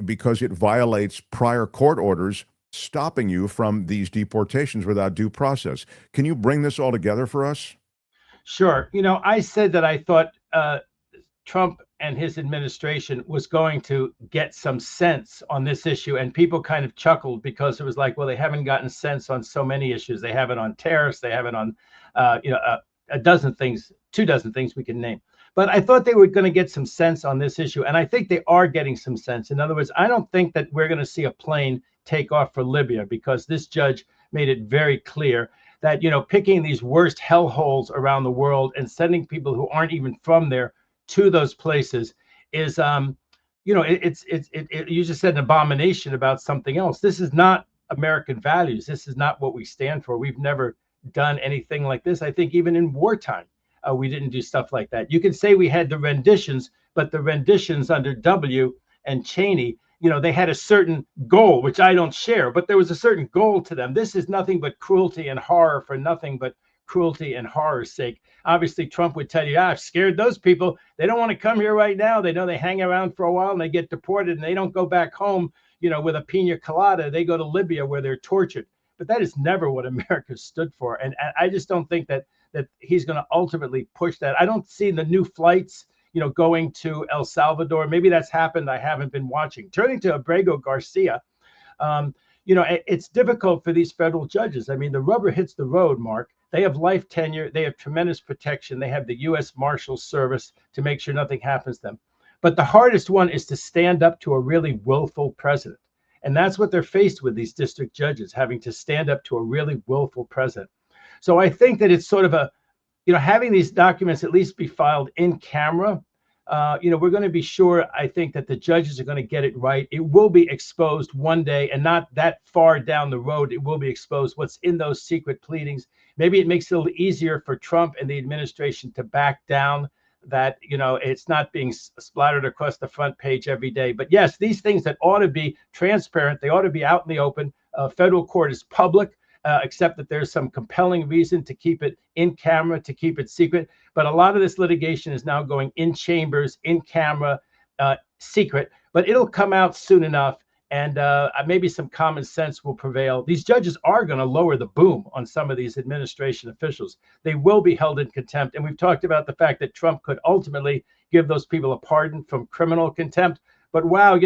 because it violates prior court orders stopping you from these deportations without due process. Can you bring this all together for us? Sure. You know, I said that I thought Trump and his administration was going to get some sense on this issue, and people kind of chuckled because it was like, well, they haven't gotten sense on so many issues. They have it on tariffs. They have it on, a dozen things, 24 things we can name. But I thought they were going to get some sense on this issue, and I think they are getting some sense. In other words, I don't think that we're going to see a plane take off for Libya, because this judge made it very clear that, picking these worst hellholes around the world and sending people who aren't even from there to those places is, you just said an abomination about something else. This is not American values. This is not what we stand for. We've never done anything like this. I think even in wartime, we didn't do stuff like that. You can say we had the renditions, but the renditions under W and Cheney, they had a certain goal, which I don't share, but there was a certain goal to them. This is nothing but cruelty and horror for nothing but cruelty and horror's sake. Obviously, Trump would tell you, I've scared those people. They don't want to come here right now. They know they hang around for a while and they get deported, and they don't go back home, with a pina colada. They go to Libya where they're tortured. But that is never what America stood for. And I just don't think that he's going to ultimately push that. I don't see the new flights, going to El Salvador. Maybe that's happened. I haven't been watching. Turning to Abrego Garcia, it's difficult for these federal judges. I mean, the rubber hits the road, Mark. They have life tenure. They have tremendous protection. They have the U.S. Marshal Service to make sure nothing happens to them. But the hardest one is to stand up to a really willful president. And that's what they're faced with, these district judges, having to stand up to a really willful president. So I think that it's sort of having these documents at least be filed in camera. We're going to be sure, I think, that the judges are going to get it right. It will be exposed one day, and not that far down the road, it will be exposed what's in those secret pleadings. Maybe it makes it a little easier for Trump and the administration to back down, that, it's not being splattered across the front page every day. But yes, these things that ought to be transparent, they ought to be out in the open. Federal court is public. Except that there's some compelling reason to keep it in camera, to keep it secret. But a lot of this litigation is now going in chambers, in camera, secret. But it'll come out soon enough, and maybe some common sense will prevail. These judges are going to lower the boom on some of these administration officials. They will be held in contempt. And we've talked about the fact that Trump could ultimately give those people a pardon from criminal contempt. But wow,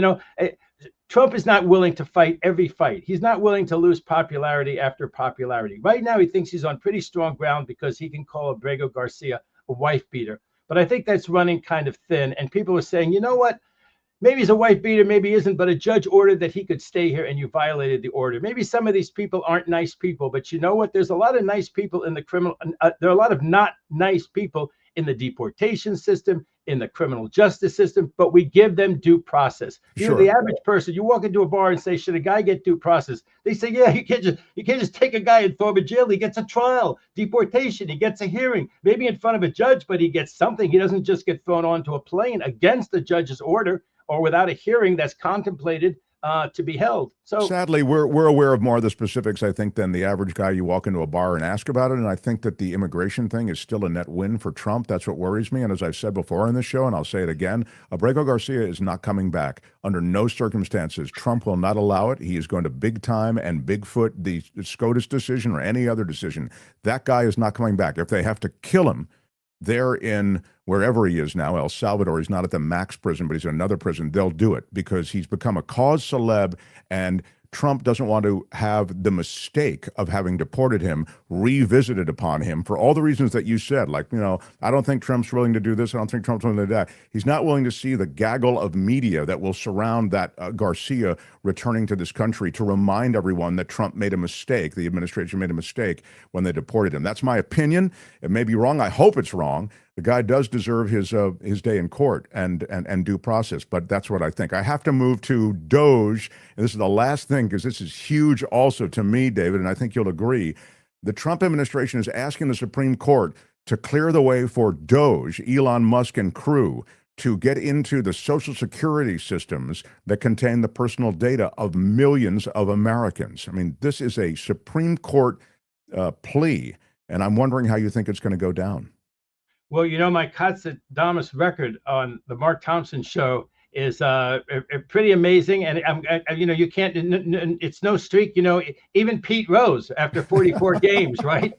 Trump is not willing to fight every fight. He's not willing to lose popularity after popularity. Right now, he thinks he's on pretty strong ground because he can call Abrego Garcia a wife beater. But I think that's running kind of thin. And people are saying, you know what? Maybe he's a wife beater, maybe he isn't, but a judge ordered that he could stay here and you violated the order. Maybe some of these people aren't nice people, but you know what? There's a lot of nice people in the criminal. There are a lot of not nice people in the deportation system, in the criminal justice system, but we give them due process. Sure. The average person, you walk into a bar and say, should a guy get due process? They say, yeah, you can't just take a guy and throw him in jail. He gets a trial, deportation, he gets a hearing, maybe in front of a judge, but he gets something. He doesn't just get thrown onto a plane against the judge's order or without a hearing that's contemplated to be held. So sadly, we're aware of more of the specifics, I think, than the average guy. You walk into a bar and ask about it, and I think that the immigration thing is still a net win for Trump. That's what worries me. And as I've said before in this show, and I'll say it again, Abrego Garcia is not coming back under no circumstances. Trump will not allow it. He is going to big time and Bigfoot the SCOTUS decision or any other decision. That guy is not coming back. If they have to kill him they're in wherever he is now, El Salvador. He's not at the max prison, but he's in another prison. They'll do it because he's become a cause celeb, and Trump doesn't want to have the mistake of having deported him revisited upon him for all the reasons that you said. Like, I don't think Trump's willing to do this. I don't think Trump's willing to do that. He's not willing to see the gaggle of media that will surround that Garcia returning to this country to remind everyone that Trump made a mistake. The administration made a mistake when they deported him. That's my opinion. It may be wrong. I hope it's wrong. The guy does deserve his day in court and due process, but that's what I think. I have to move to DOGE, and this is the last thing because this is huge also to me, David, and I think you'll agree. The Trump administration is asking the Supreme Court to clear the way for DOGE, Elon Musk and crew, to get into the Social Security systems that contain the personal data of millions of Americans. I mean, this is a Supreme Court plea, and I'm wondering how you think it's going to go down. Well, my Katz record on the Mark Thompson show is pretty amazing, and you can't. It's no streak. Even Pete Rose, after 44 games, right,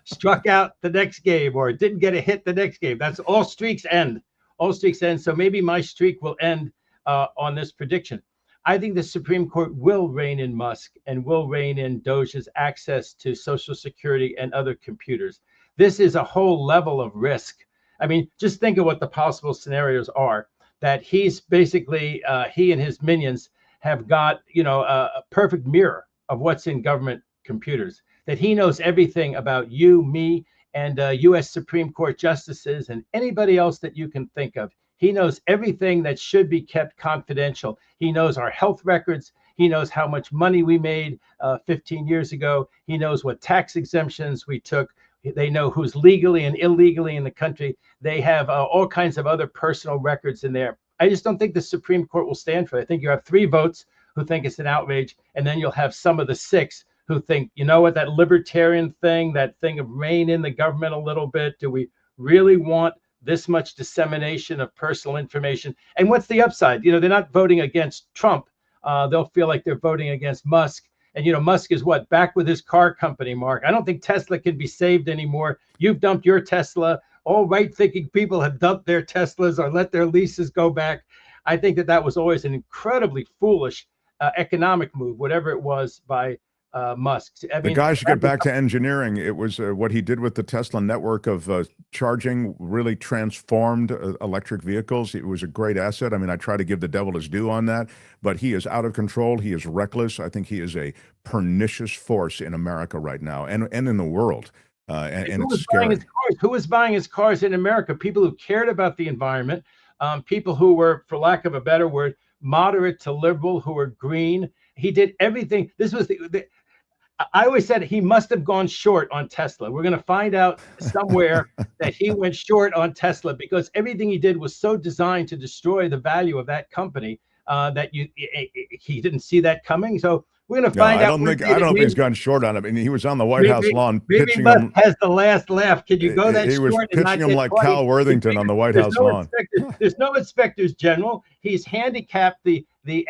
struck out the next game or didn't get a hit the next game. That's all streaks end. All streaks end. So maybe my streak will end on this prediction. I think the Supreme Court will rein in Musk and will rein in DOGE's access to Social Security and other computers. This is a whole level of risk. I mean, just think of what the possible scenarios are. That he's basically, he and his minions have got, a perfect mirror of what's in government computers. That he knows everything about you, me, and U.S. Supreme Court justices and anybody else that you can think of. He knows everything that should be kept confidential. He knows our health records. He knows how much money we made 15 years ago. He knows what tax exemptions we took. They know who's legally and illegally in the country. They have all kinds of other personal records in there. I just don't think the Supreme Court will stand for it. I think you have 3 votes who think it's an outrage, and then you'll have some of the 6 who think, that libertarian thing, that thing of rein in the government a little bit. Do we really want this much dissemination of personal information? And what's the upside? They're not voting against Trump. They'll feel like they're voting against Musk. And, Musk is back with his car company, Mark. I don't think Tesla can be saved anymore. You've dumped your Tesla. All right-thinking people have dumped their Teslas or let their leases go back. I think that was always an incredibly foolish economic move, whatever it was by Musk. The guy should get back to engineering. It was what he did with the Tesla network of charging really transformed electric vehicles. It was a great asset. I mean, I try to give the devil his due on that, but he is out of control. He is reckless. I think he is a pernicious force in America right now and in the world. And it's scary. Who was buying his cars in America? People who cared about the environment, people who were, for lack of a better word, moderate to liberal, who were green. He did everything. This was I always said he must have gone short on Tesla. We're going to find out somewhere that he went short on Tesla because everything he did was so designed to destroy the value of that company that he didn't see that coming. So we're going to find out. I don't know if he's gone short on him. I mean, he was on the White House lawn pitching Musk him. Has the last laugh. Can you go that he short? Was pitching him like Cal Worthington on the White House lawn. There's no inspectors general. He's handicapped the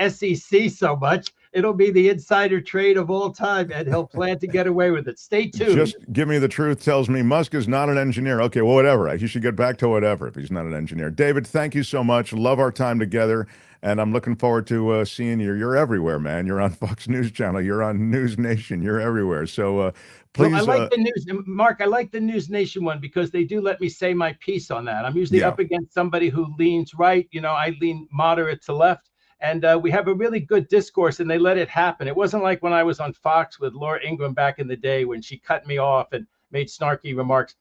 SEC so much. It'll be the insider trade of all time, and he'll plan to get away with it. Stay tuned. Just give me the truth tells me Musk is not an engineer. Okay, well, whatever. He should get back to whatever if he's not an engineer. David, thank you so much. Love our time together, and I'm looking forward to seeing you. You're everywhere, man. You're on Fox News Channel. You're on News Nation. You're everywhere. So please. Well, I like the news, Mark. I like the News Nation one because they do let me say my piece on that. I'm usually up against somebody who leans right. I lean moderate to left. And we have a really good discourse, and they let it happen. It wasn't like when I was on Fox with Laura Ingraham back in the day when she cut me off and made snarky remarks.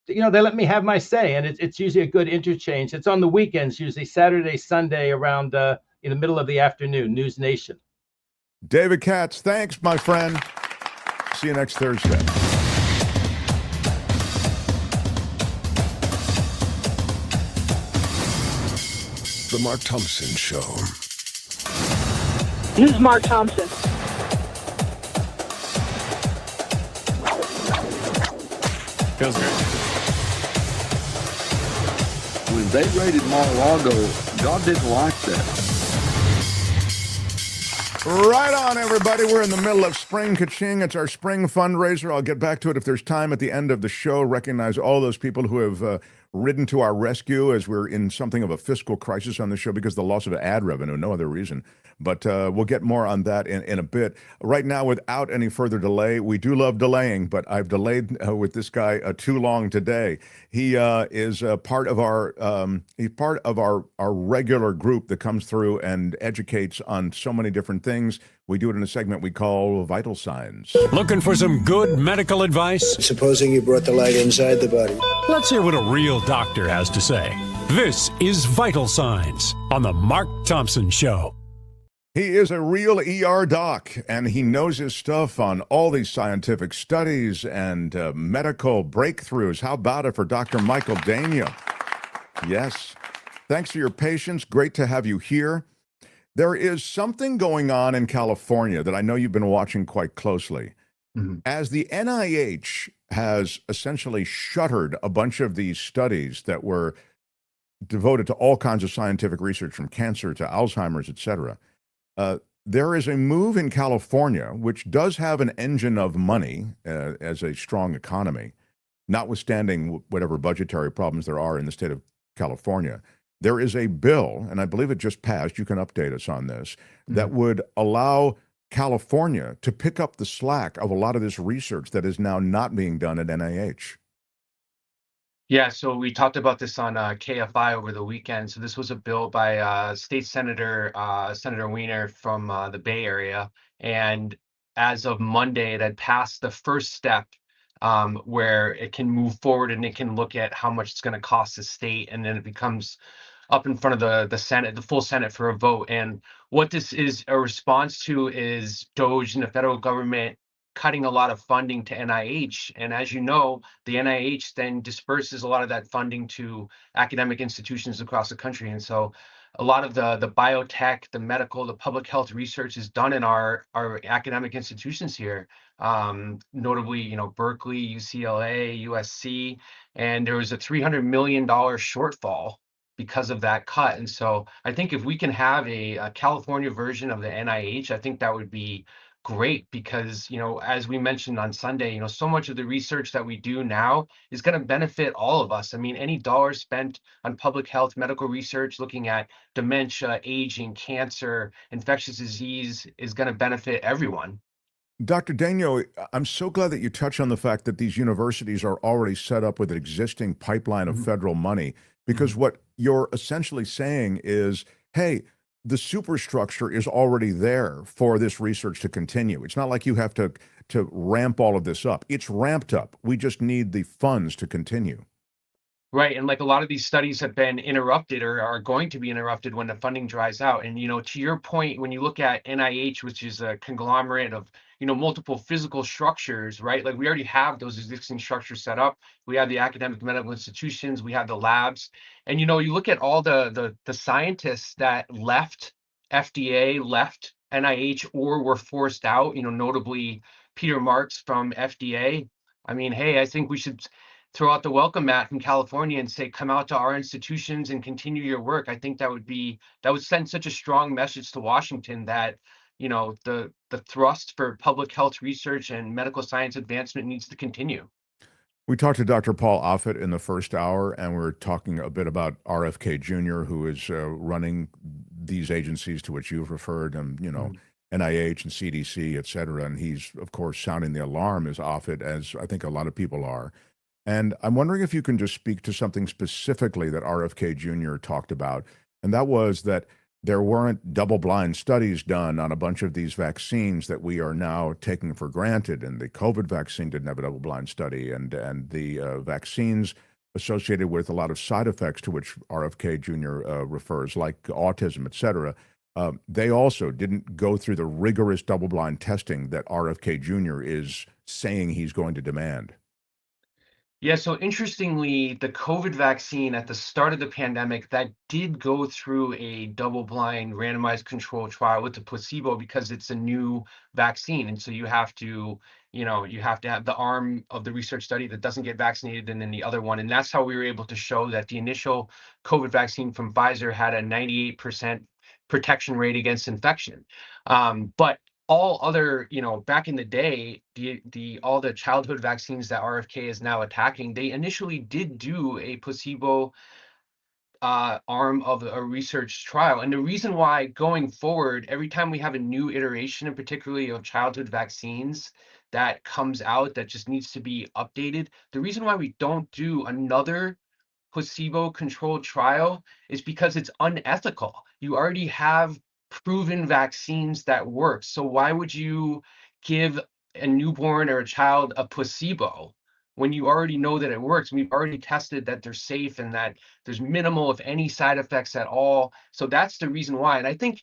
They let me have my say, and it's usually a good interchange. It's on the weekends, usually Saturday, Sunday, around in the middle of the afternoon, News Nation. David Katz, thanks, my friend. See you next Thursday. The Mark Thompson Show. This is Mark Thompson. Feels good. When they raided Mar-a-Lago, God didn't like that. Right on, everybody. We're in the middle of Spring Ka-Ching. It's our spring fundraiser. I'll get back to it if there's time at the end of the show. Recognize all those people who have ridden to our rescue as we're in something of a fiscal crisis on the show because of the loss of ad revenue, no other reason. But we'll get more on that in a bit. Right now, without any further delay, we do love delaying, but I've delayed with this guy too long today. He is part of our regular group that comes through and educates on so many different things. We do it in a segment we call Vital Signs. Looking for some good medical advice? Supposing you brought the light inside the body. Let's hear what a real doctor has to say. This is Vital Signs on the Mark Thompson Show. He is a real ER doc, and he knows his stuff on all these scientific studies and medical breakthroughs. How about it for Dr. Michael Daignault? Yes. Thanks for your patience. Great to have you here. There is something going on in California that I know you've been watching quite closely. Mm-hmm. As the NIH has essentially shuttered a bunch of these studies that were devoted to all kinds of scientific research, from cancer to Alzheimer's, et cetera, there is a move in California, which does have an engine of money as a strong economy, notwithstanding whatever budgetary problems there are in the state of California. There is a bill, and I believe it just passed, you can update us on this, that would allow California to pick up the slack of a lot of this research that is now not being done at NIH. Yeah, so we talked about this on KFI over the weekend. So this was a bill by State Senator Wiener from the Bay Area. And as of Monday, it had passed the first step where it can move forward and it can look at how much it's going to cost the state. And then it becomes up in front of the Senate, the full Senate, for a vote. And what this is a response to is DOGE and the federal government cutting a lot of funding to NIH. And as you know, the NIH then disperses a lot of that funding to academic institutions across the country. And so a lot of the biotech, the medical, the public health research is done in our academic institutions here, notably, Berkeley, UCLA, USC, and there was a $300 million shortfall because of that cut. And so I think if we can have a California version of the NIH, I think that would be great, because as we mentioned on Sunday, so much of the research that we do now is going to benefit all of us. I mean, any dollar spent on public health medical research looking at dementia, aging, cancer, infectious disease is going to benefit everyone. Dr. Daignault, I'm so glad that you touch on the fact that these universities are already set up with an existing pipeline of federal money, because what you're essentially saying is, hey, the superstructure is already there for this research to continue. It's not like you have to ramp all of this up. It's ramped up. We just need the funds to continue. Right. And like a lot of these studies have been interrupted or are going to be interrupted when the funding dries out. And, to your point, when you look at NIH, which is a conglomerate of, multiple physical structures, right? Like we already have those existing structures set up. We have the academic medical institutions, we have the labs. And, you look at all the scientists that left FDA, left NIH, or were forced out, notably Peter Marks from FDA. I mean, hey, I think we should throw out the welcome mat from California and say, come out to our institutions and continue your work. I think that would send such a strong message to Washington that, the thrust for public health research and medical science advancement needs to continue. We talked to Dr. Paul Offit in the first hour, and we're talking a bit about RFK Jr., who is running these agencies to which you've referred, and NIH and CDC, et cetera. And he's, of course, sounding the alarm as Offit, as I think a lot of people are. And I'm wondering if you can just speak to something specifically that RFK Jr. talked about, and that was that there weren't double-blind studies done on a bunch of these vaccines that we are now taking for granted. And the COVID vaccine didn't have a double-blind study, and the vaccines associated with a lot of side effects to which RFK Jr. Refers, like autism, et cetera, they also didn't go through the rigorous double-blind testing that RFK Jr. is saying he's going to demand. Yeah, so interestingly, the COVID vaccine at the start of the pandemic, that did go through a double-blind randomized control trial with the placebo because it's a new vaccine. And so you have to have the arm of the research study that doesn't get vaccinated and then the other one. And that's how we were able to show that the initial COVID vaccine from Pfizer had a 98% protection rate against infection. But all other, back in the day, all the childhood vaccines that RFK is now attacking, they initially did do a placebo arm of a research trial. And the reason why going forward, every time we have a new iteration, and particularly of childhood vaccines that comes out that just needs to be updated, the reason why we don't do another placebo-controlled trial is because it's unethical. You already have proven vaccines that work. So why would you give a newborn or a child a placebo when you already know that it works? We've already tested that they're safe and that there's minimal, if any, side effects at all. So that's the reason why. And I think,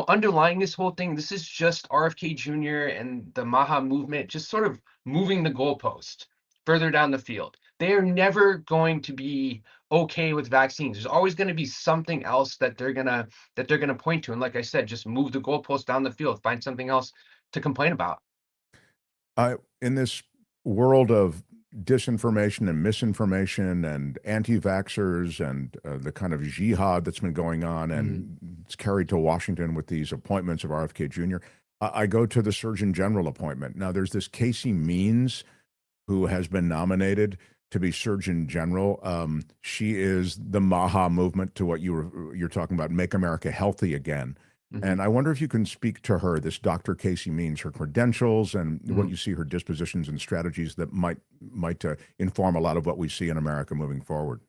underlying this whole thing, this is just RFK Jr. and the MAHA movement just sort of moving the goalpost further down the field. They are never going to be okay with vaccines. There's always going to be something else that they're gonna point to. And like I said, just move the goalpost down the field, find something else to complain about. In this world of disinformation and misinformation and anti-vaxxers and the kind of jihad that's been going on and it's carried to Washington with these appointments of RFK Jr., I go to the Surgeon General appointment. Now, there's this Casey Means who has been nominated to be Surgeon General. She is the MAHA movement to what you're talking about, Make America Healthy Again. And I wonder if you can speak to her, this Dr. Casey Means, her credentials and what you see her dispositions and strategies that might inform a lot of what we see in America moving forward.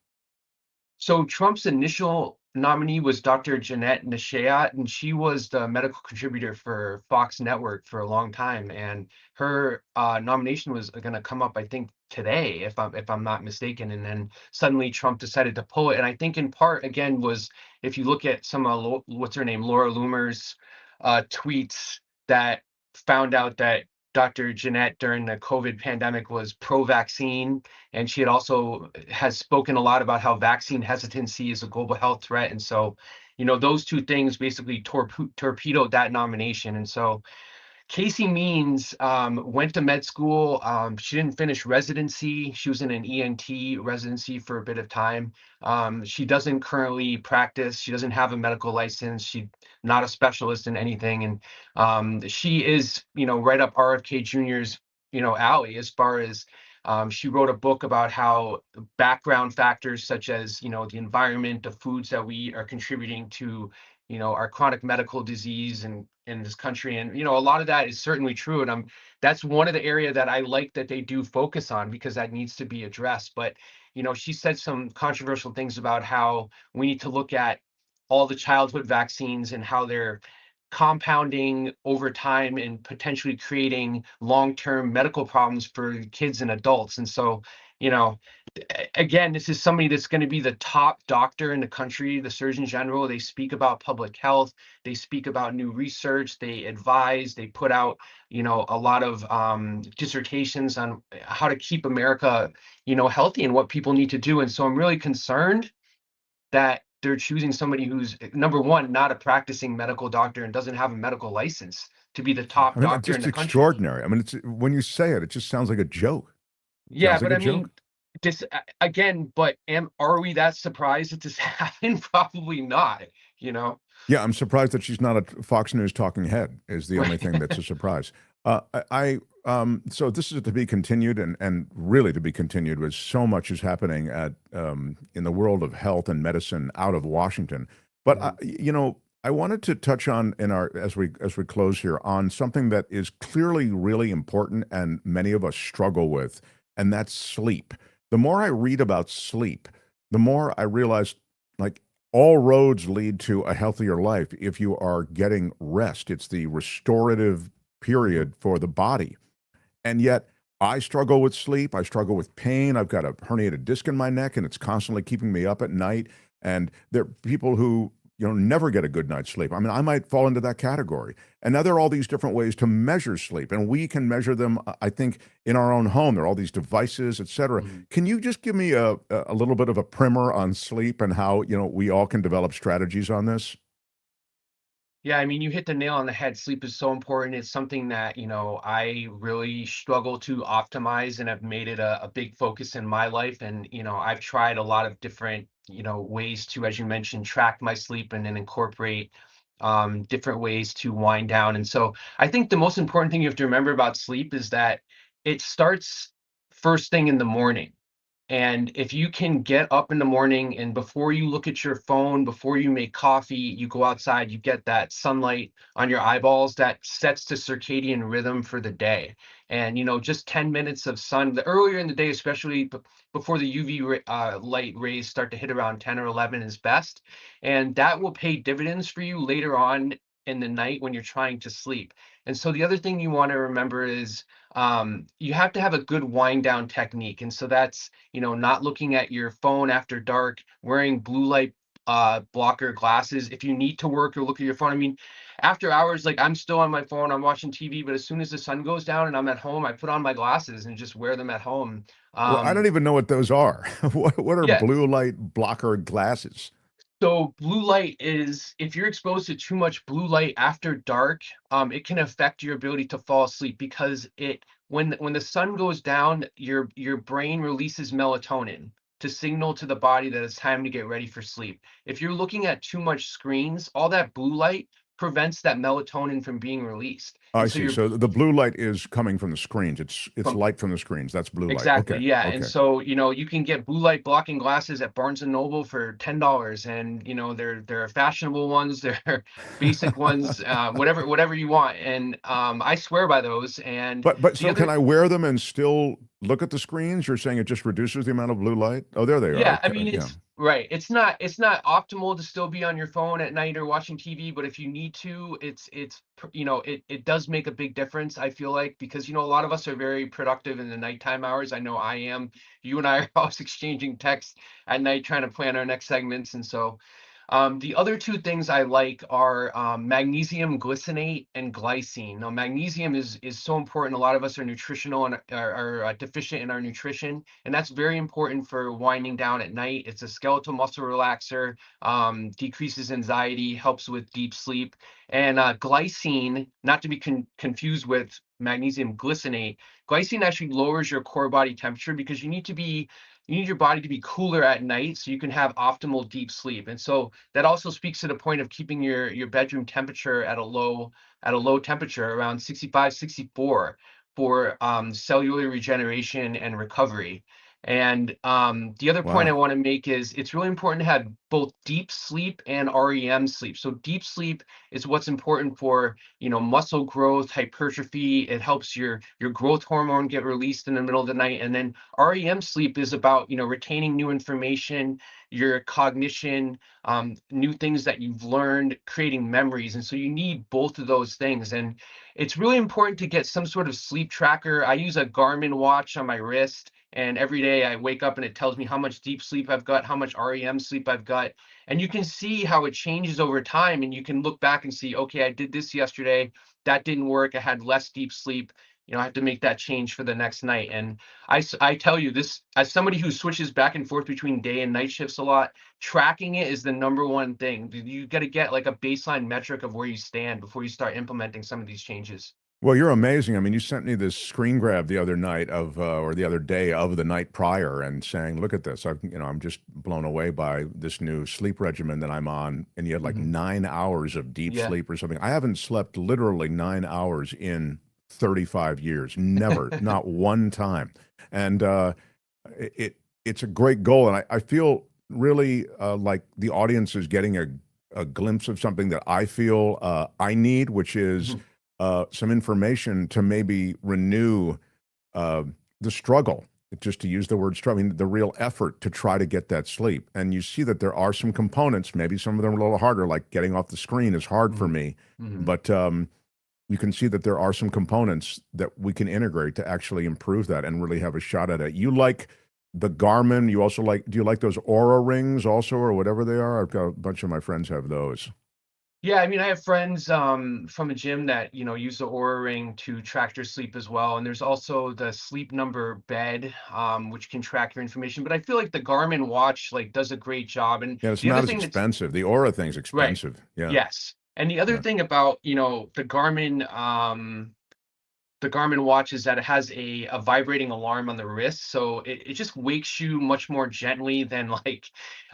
So Trump's initial nominee was Dr. Jeanette Neshaят, and she was the medical contributor for Fox Network for a long time. And her nomination was going to come up, I think, today, if I'm not mistaken. And then suddenly Trump decided to pull it. And I think in part, again, was if you look at some of what's her name, Laura Loomer's tweets that found out that Dr. Jeanette during the COVID pandemic was pro-vaccine, and she has spoken a lot about how vaccine hesitancy is a global health threat. And so, those two things basically torpedoed that nomination. And so Casey Means went to med school. She didn't finish residency. She was in an ENT residency for a bit of time. She doesn't currently practice. She doesn't have a medical license. She's not a specialist in anything. And she is, right up RFK Jr.'s, alley as far as she wrote a book about how background factors such as, the environment, the foods that we eat are contributing to our chronic medical disease in this country. And, a lot of that is certainly true. And that's one of the area that I like that they do focus on because that needs to be addressed. But, she said some controversial things about how we need to look at all the childhood vaccines and how they're compounding over time and potentially creating long-term medical problems for kids and adults. And so, again, this is somebody that's going to be the top doctor in the country, the Surgeon General. They speak about public health. They speak about new research. They advise. They put out, a lot of dissertations on how to keep America, healthy and what people need to do. And so I'm really concerned that they're choosing somebody who's, number one, not a practicing medical doctor and doesn't have a medical license to be the top doctor in the country. It's extraordinary. I mean, when you say it, it just sounds like a joke. Yeah, but I mean, this again, but are we that surprised that this happened? Probably not, Yeah, I'm surprised that she's not a Fox News talking head is the only thing that's a surprise. So this is to be continued and really to be continued with so much is happening in the world of health and medicine out of Washington. But I wanted to touch on as we close here on something that is clearly really important and many of us struggle with, and that's sleep. The more I read about sleep, the more I realize like all roads lead to a healthier life if you are getting rest. It's the restorative period for the body. And yet I struggle with sleep. I struggle with pain. I've got a herniated disc in my neck and it's constantly keeping me up at night. And there are people who, never get a good night's sleep. I mean, I might fall into that category. And now there are all these different ways to measure sleep. And we can measure them, I think, in our own home. There are all these devices, et cetera. Can you just give me a little bit of a primer on sleep and how, we all can develop strategies on this? Yeah, I mean, you hit the nail on the head. Sleep is so important. It's something that, I really struggle to optimize and have made it a big focus in my life. And, I've tried a lot of different, ways to, as you mentioned, track my sleep and then incorporate, different ways to wind down. And so I think the most important thing you have to remember about sleep is that it starts first thing in the morning. And if you can get up in the morning and before you look at your phone, before you make coffee, you go outside, you get that sunlight on your eyeballs, that sets the circadian rhythm for the day. And, just 10 minutes of sun, the earlier in the day, especially before the UV light rays start to hit around 10 or 11 is best. And that will pay dividends for you later on in the night when you're trying to sleep. And so the other thing you want to remember is you have to have a good wind down technique. And so that's, not looking at your phone after dark, wearing blue light blocker glasses. If you need to work or look at your phone, I mean, after hours, like I'm still on my phone, I'm watching TV, but as soon as the sun goes down and I'm at home, I put on my glasses and just wear them at home. Well, I don't even know what those are. What are Yeah. blue light blocker glasses? So blue light is, if you're exposed to too much blue light after dark, it can affect your ability to fall asleep because when the sun goes down, your brain releases melatonin to signal to the body that it's time to get ready for sleep. If you're looking at too much screens, all that blue light prevents that melatonin from being released. I And so see. your So the blue light is coming from the screens. It's light from the screens. That's blue light. Exactly, Okay. yeah. Okay. And so, you can get blue light blocking glasses at Barnes and Noble for $10, and there are fashionable ones, there are basic ones, whatever you want. And I swear by those. And But so can I wear them and still look at the screens? You're saying it just reduces the amount of blue light? Oh, there they are. Yeah, I Okay, mean, it's right. It's not optimal to still be on your phone at night or watching TV, but if you need to, it does make a big difference, I feel like, because a lot of us are very productive in the nighttime hours. I know I am. You and I are always exchanging texts at night trying to plan our next segments. And so the other two things I like are magnesium glycinate and glycine. Now, magnesium is so important. A lot of us are nutritional and are deficient in our nutrition, and that's very important for winding down at night. It's a skeletal muscle relaxer, decreases anxiety, helps with deep sleep. And glycine, not to be confused with magnesium glycinate, glycine actually lowers your core body temperature because you need your body to be cooler at night so you can have optimal deep sleep. And so that also speaks to the point of keeping your bedroom temperature at a low temperature, around 65, 64, for cellular regeneration and recovery. And the other point I want to make is it's really important to have both deep sleep and REM sleep. So deep sleep is what's important for muscle growth, hypertrophy. It helps your growth hormone get released in the middle of the night. And then REM sleep is about retaining new information, your cognition, new things that you've learned, creating memories. And so you need both of those things. And it's really important to get some sort of sleep tracker. I use a Garmin watch on my wrist, and every day I wake up and it tells me how much deep sleep I've got, how much REM sleep I've got. And you can see how it changes over time, and you can look back and see, okay, I did this yesterday, that didn't work, I had less deep sleep, I have to make that change for the next night. And I tell you this, as somebody who switches back and forth between day and night shifts a lot, tracking it is the number one thing. You got to get like a baseline metric of where you stand before you start implementing some of these changes. Well, you're amazing. I mean, you sent me this screen grab the other night or the other day of the night prior, and saying, "Look at this! I'm just blown away by this new sleep regimen that I'm on." And you had like 9 hours of deep sleep or something. I haven't slept literally 9 hours in 35 years. Never, not one time. And it's a great goal, and I feel really like the audience is getting a glimpse of something that I feel I need, which is some information to maybe renew the struggle, just to use the word struggle, I mean, the real effort to try to get that sleep. And you see that there are some components, maybe some of them are a little harder, like getting off the screen is hard for me, but you can see that there are some components that we can integrate to actually improve that and really have a shot at it. You like the Garmin, you also do you like those Oura rings also, or whatever they are? I've got a bunch of my friends have those. Yeah, I mean, I have friends from a gym that use the Oura Ring to track their sleep as well, and there's also the Sleep Number bed, which can track your information. But I feel like the Garmin watch does a great job. And yeah, it's the not other as thing expensive. The Oura thing's expensive. Right. Yeah. Yes, and the other thing about the Garmin the Garmin watch is that it has a vibrating alarm on the wrist, so it just wakes you much more gently than like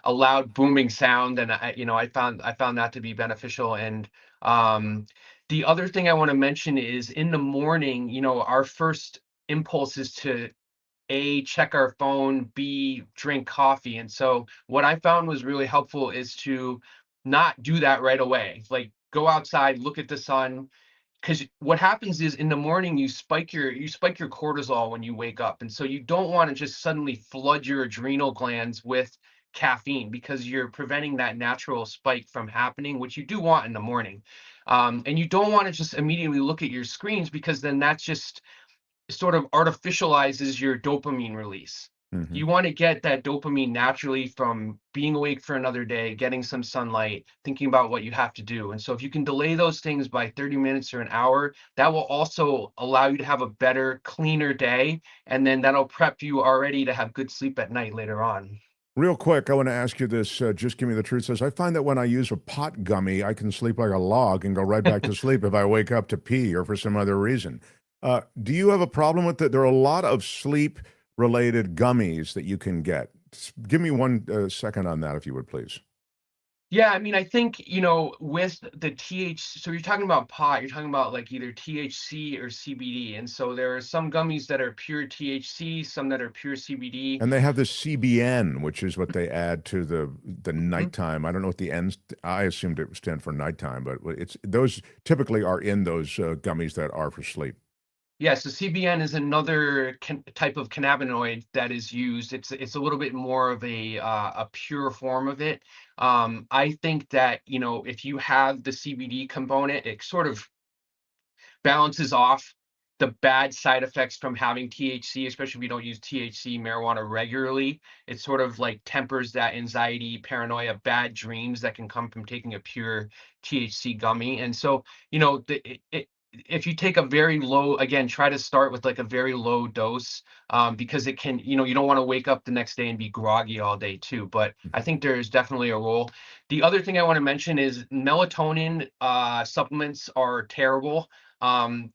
a loud booming sound. And I found that to be beneficial. And the other thing I want to mention is in the morning, our first impulse is to A, check our phone, B, drink coffee. And so what I found was really helpful is to not do that right away. Like go outside, look at the sun, because what happens is in the morning you spike your cortisol when you wake up. And so you don't want to just suddenly flood your adrenal glands with caffeine, because you're preventing that natural spike from happening, which you do want in the morning. And you don't want to just immediately look at your screens, because then that's just sort of artificializes your dopamine release. You want to get that dopamine naturally from being awake for another day, getting some sunlight, thinking about what you have to do. And so if you can delay those things by 30 minutes or an hour, that will also allow you to have a better, cleaner day. And then that'll prep you already to have good sleep at night later on. Real quick, I want to ask you this. Just Give Me the Truth says, I find that when I use a pot gummy, I can sleep like a log and go right back to sleep if I wake up to pee or for some other reason. Do you have a problem with that? There are a lot of sleep-related gummies that you can get. Give me 1 second on that, if you would, please. Yeah, I mean, I think, with the THC, so you're talking about pot, you're talking about like either THC or CBD. And so there are some gummies that are pure THC, some that are pure CBD. And they have the CBN, which is what they add to the nighttime. I don't know what the N's, I assumed it would stand for nighttime, but those typically are in those gummies that are for sleep. Yeah, so CBN is another type of cannabinoid that is used. It's a little bit more of a pure form of it. I think that, if you have the CBD component, it sort of balances off the bad side effects from having THC, especially if you don't use THC marijuana regularly. It sort of like tempers that anxiety, paranoia, bad dreams that can come from taking a pure THC gummy. And so, if you take a very low, again, try to start with like a very low dose, because it can, you don't want to wake up the next day and be groggy all day too. But I think there's definitely a role. The other thing I want to mention is melatonin supplements are terrible.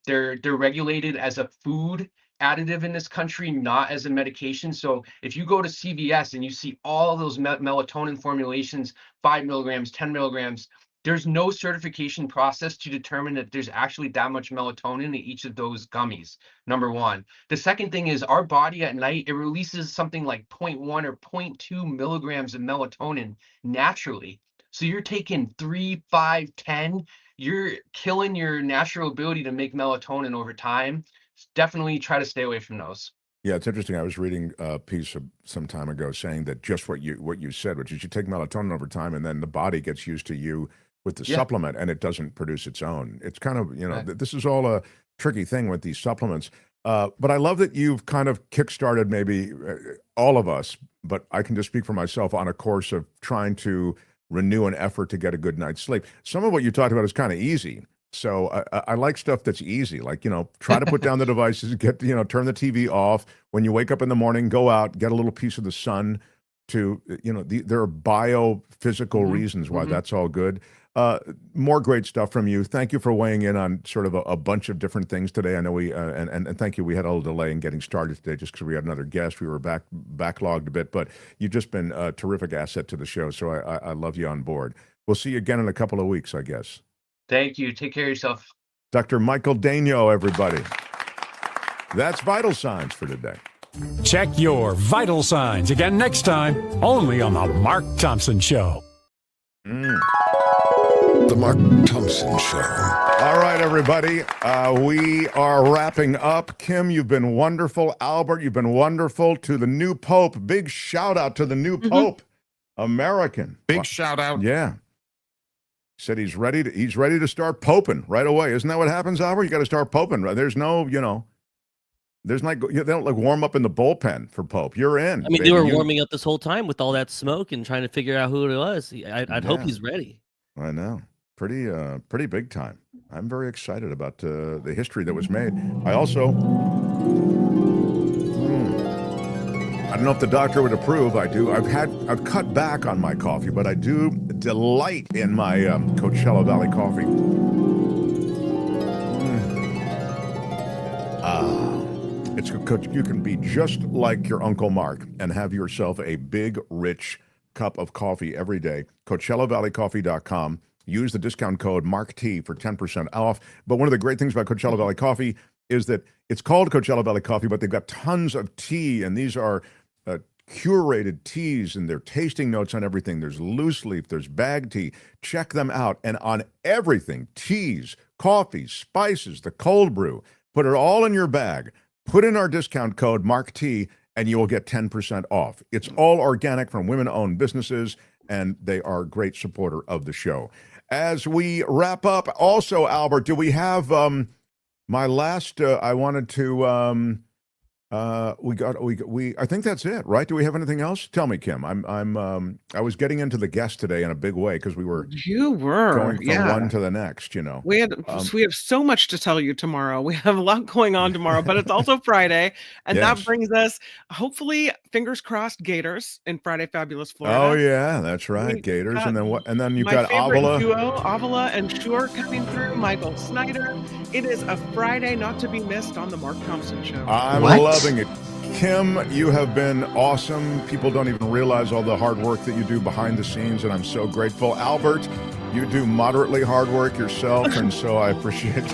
They're regulated as a food additive in this country, not as a medication. So if you go to CVS and you see all of those melatonin formulations, 5 milligrams, 10 milligrams, there's no certification process to determine that there's actually that much melatonin in each of those gummies, number one. The second thing is our body at night, it releases something like 0.1 or 0.2 milligrams of melatonin naturally. So you're taking 3, 5, 10, you're killing your natural ability to make melatonin over time. Definitely try to stay away from those. Yeah, it's interesting. I was reading a piece some time ago saying that just what you said, which is you take melatonin over time and then the body gets used to you with the supplement and it doesn't produce its own. It's kind of, this is all a tricky thing with these supplements. But I love that you've kind of kickstarted maybe all of us, but I can just speak for myself, on a course of trying to renew an effort to get a good night's sleep. Some of what you talked about is kind of easy. So I like stuff that's easy, like, try to put down the devices, turn the TV off. When you wake up in the morning, go out, get a little piece of the sun to, there are biophysical reasons why that's all good. More great stuff from you. Thank you for weighing in on sort of a bunch of different things today. I know and thank you. We had a little delay in getting started today just because we had another guest. We were backlogged a bit, but you've just been a terrific asset to the show. So I love you on board. We'll see you again in a couple of weeks, I guess. Thank you. Take care of yourself. Dr. Michael Daignault, everybody. That's Vital Signs for today. Check your vital signs again next time, only on The Mark Thompson Show. The Mark Thompson Show. All right, everybody. We are wrapping up. Kim, you've been wonderful. Albert, you've been wonderful. To the new Pope, big shout out to the new Pope. American. Big shout out. Yeah. Said he's ready to start poping right away. Isn't that what happens, Albert? You got to start poping. There's no, there's like, they don't like warm up in the bullpen for Pope. You're in. I mean, they were warming up this whole time with all that smoke and trying to figure out who it was. I'd hope he's ready. I know. Pretty big time. I'm very excited about the history that was made. I also, I don't know if the doctor would approve. I've cut back on my coffee, but I do delight in my Coachella Valley coffee. You can be just like your Uncle Mark and have yourself a big, rich cup of coffee every day. CoachellaValleyCoffee.com. Use the discount code MarkT for 10% off. But one of the great things about Coachella Valley Coffee is that it's called Coachella Valley Coffee, but they've got tons of tea, and these are curated teas, and they're tasting notes on everything. There's loose leaf, there's bag tea. Check them out. And on everything, teas, coffees, spices, the cold brew, put it all in your bag. Put in our discount code MarkT, and you will get 10% off. It's all organic from women-owned businesses, and they are a great supporter of the show. As we wrap up, also, Albert, do we have my last? I wanted to. I think that's it, right? Do we have anything else? Tell me, Kim. I was getting into the guest today in a big way because we were going from one to the next. You know, we have so much to tell you tomorrow. We have a lot going on tomorrow, but it's also Friday, and that brings us, hopefully, fingers crossed, Gators in Friday Fabulous Florida. Oh yeah, that's right, Gators, and then what? And then you've got Avila, Avila and Shore coming through. Michael Snyder. It is a Friday not to be missed on the Mark Thompson Show. I'm loving it. Kim, you have been awesome. People don't even realize all the hard work that you do behind the scenes, and I'm so grateful. Albert, you do moderately hard work yourself, and so I appreciate it.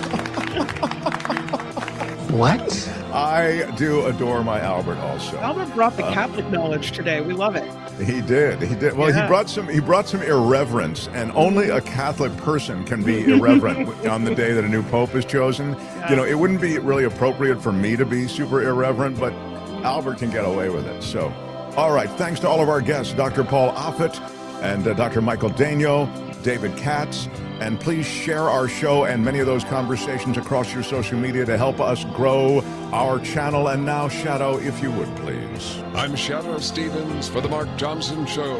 What? I do adore my Albert also. Albert brought the Catholic knowledge today. We love it. He did. Well, he brought some irreverence, and only a Catholic person can be irreverent on the day that a new pope is chosen. Yeah. You know, it wouldn't be really appropriate for me to be super irreverent, but Albert can get away with it. So, all right. Thanks to all of our guests, Dr. Paul Offit and Dr. Michael Daignault, David Katz, and please share our show and many of those conversations across your social media to help us grow our channel. And now, Shadow, if you would, please. I'm Shadow Stevens for the Mark Thompson Show.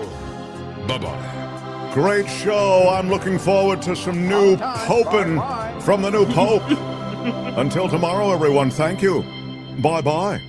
Bye-bye. Great show. I'm looking forward to some new poping from the new Pope. Until tomorrow, everyone, thank you. Bye-bye.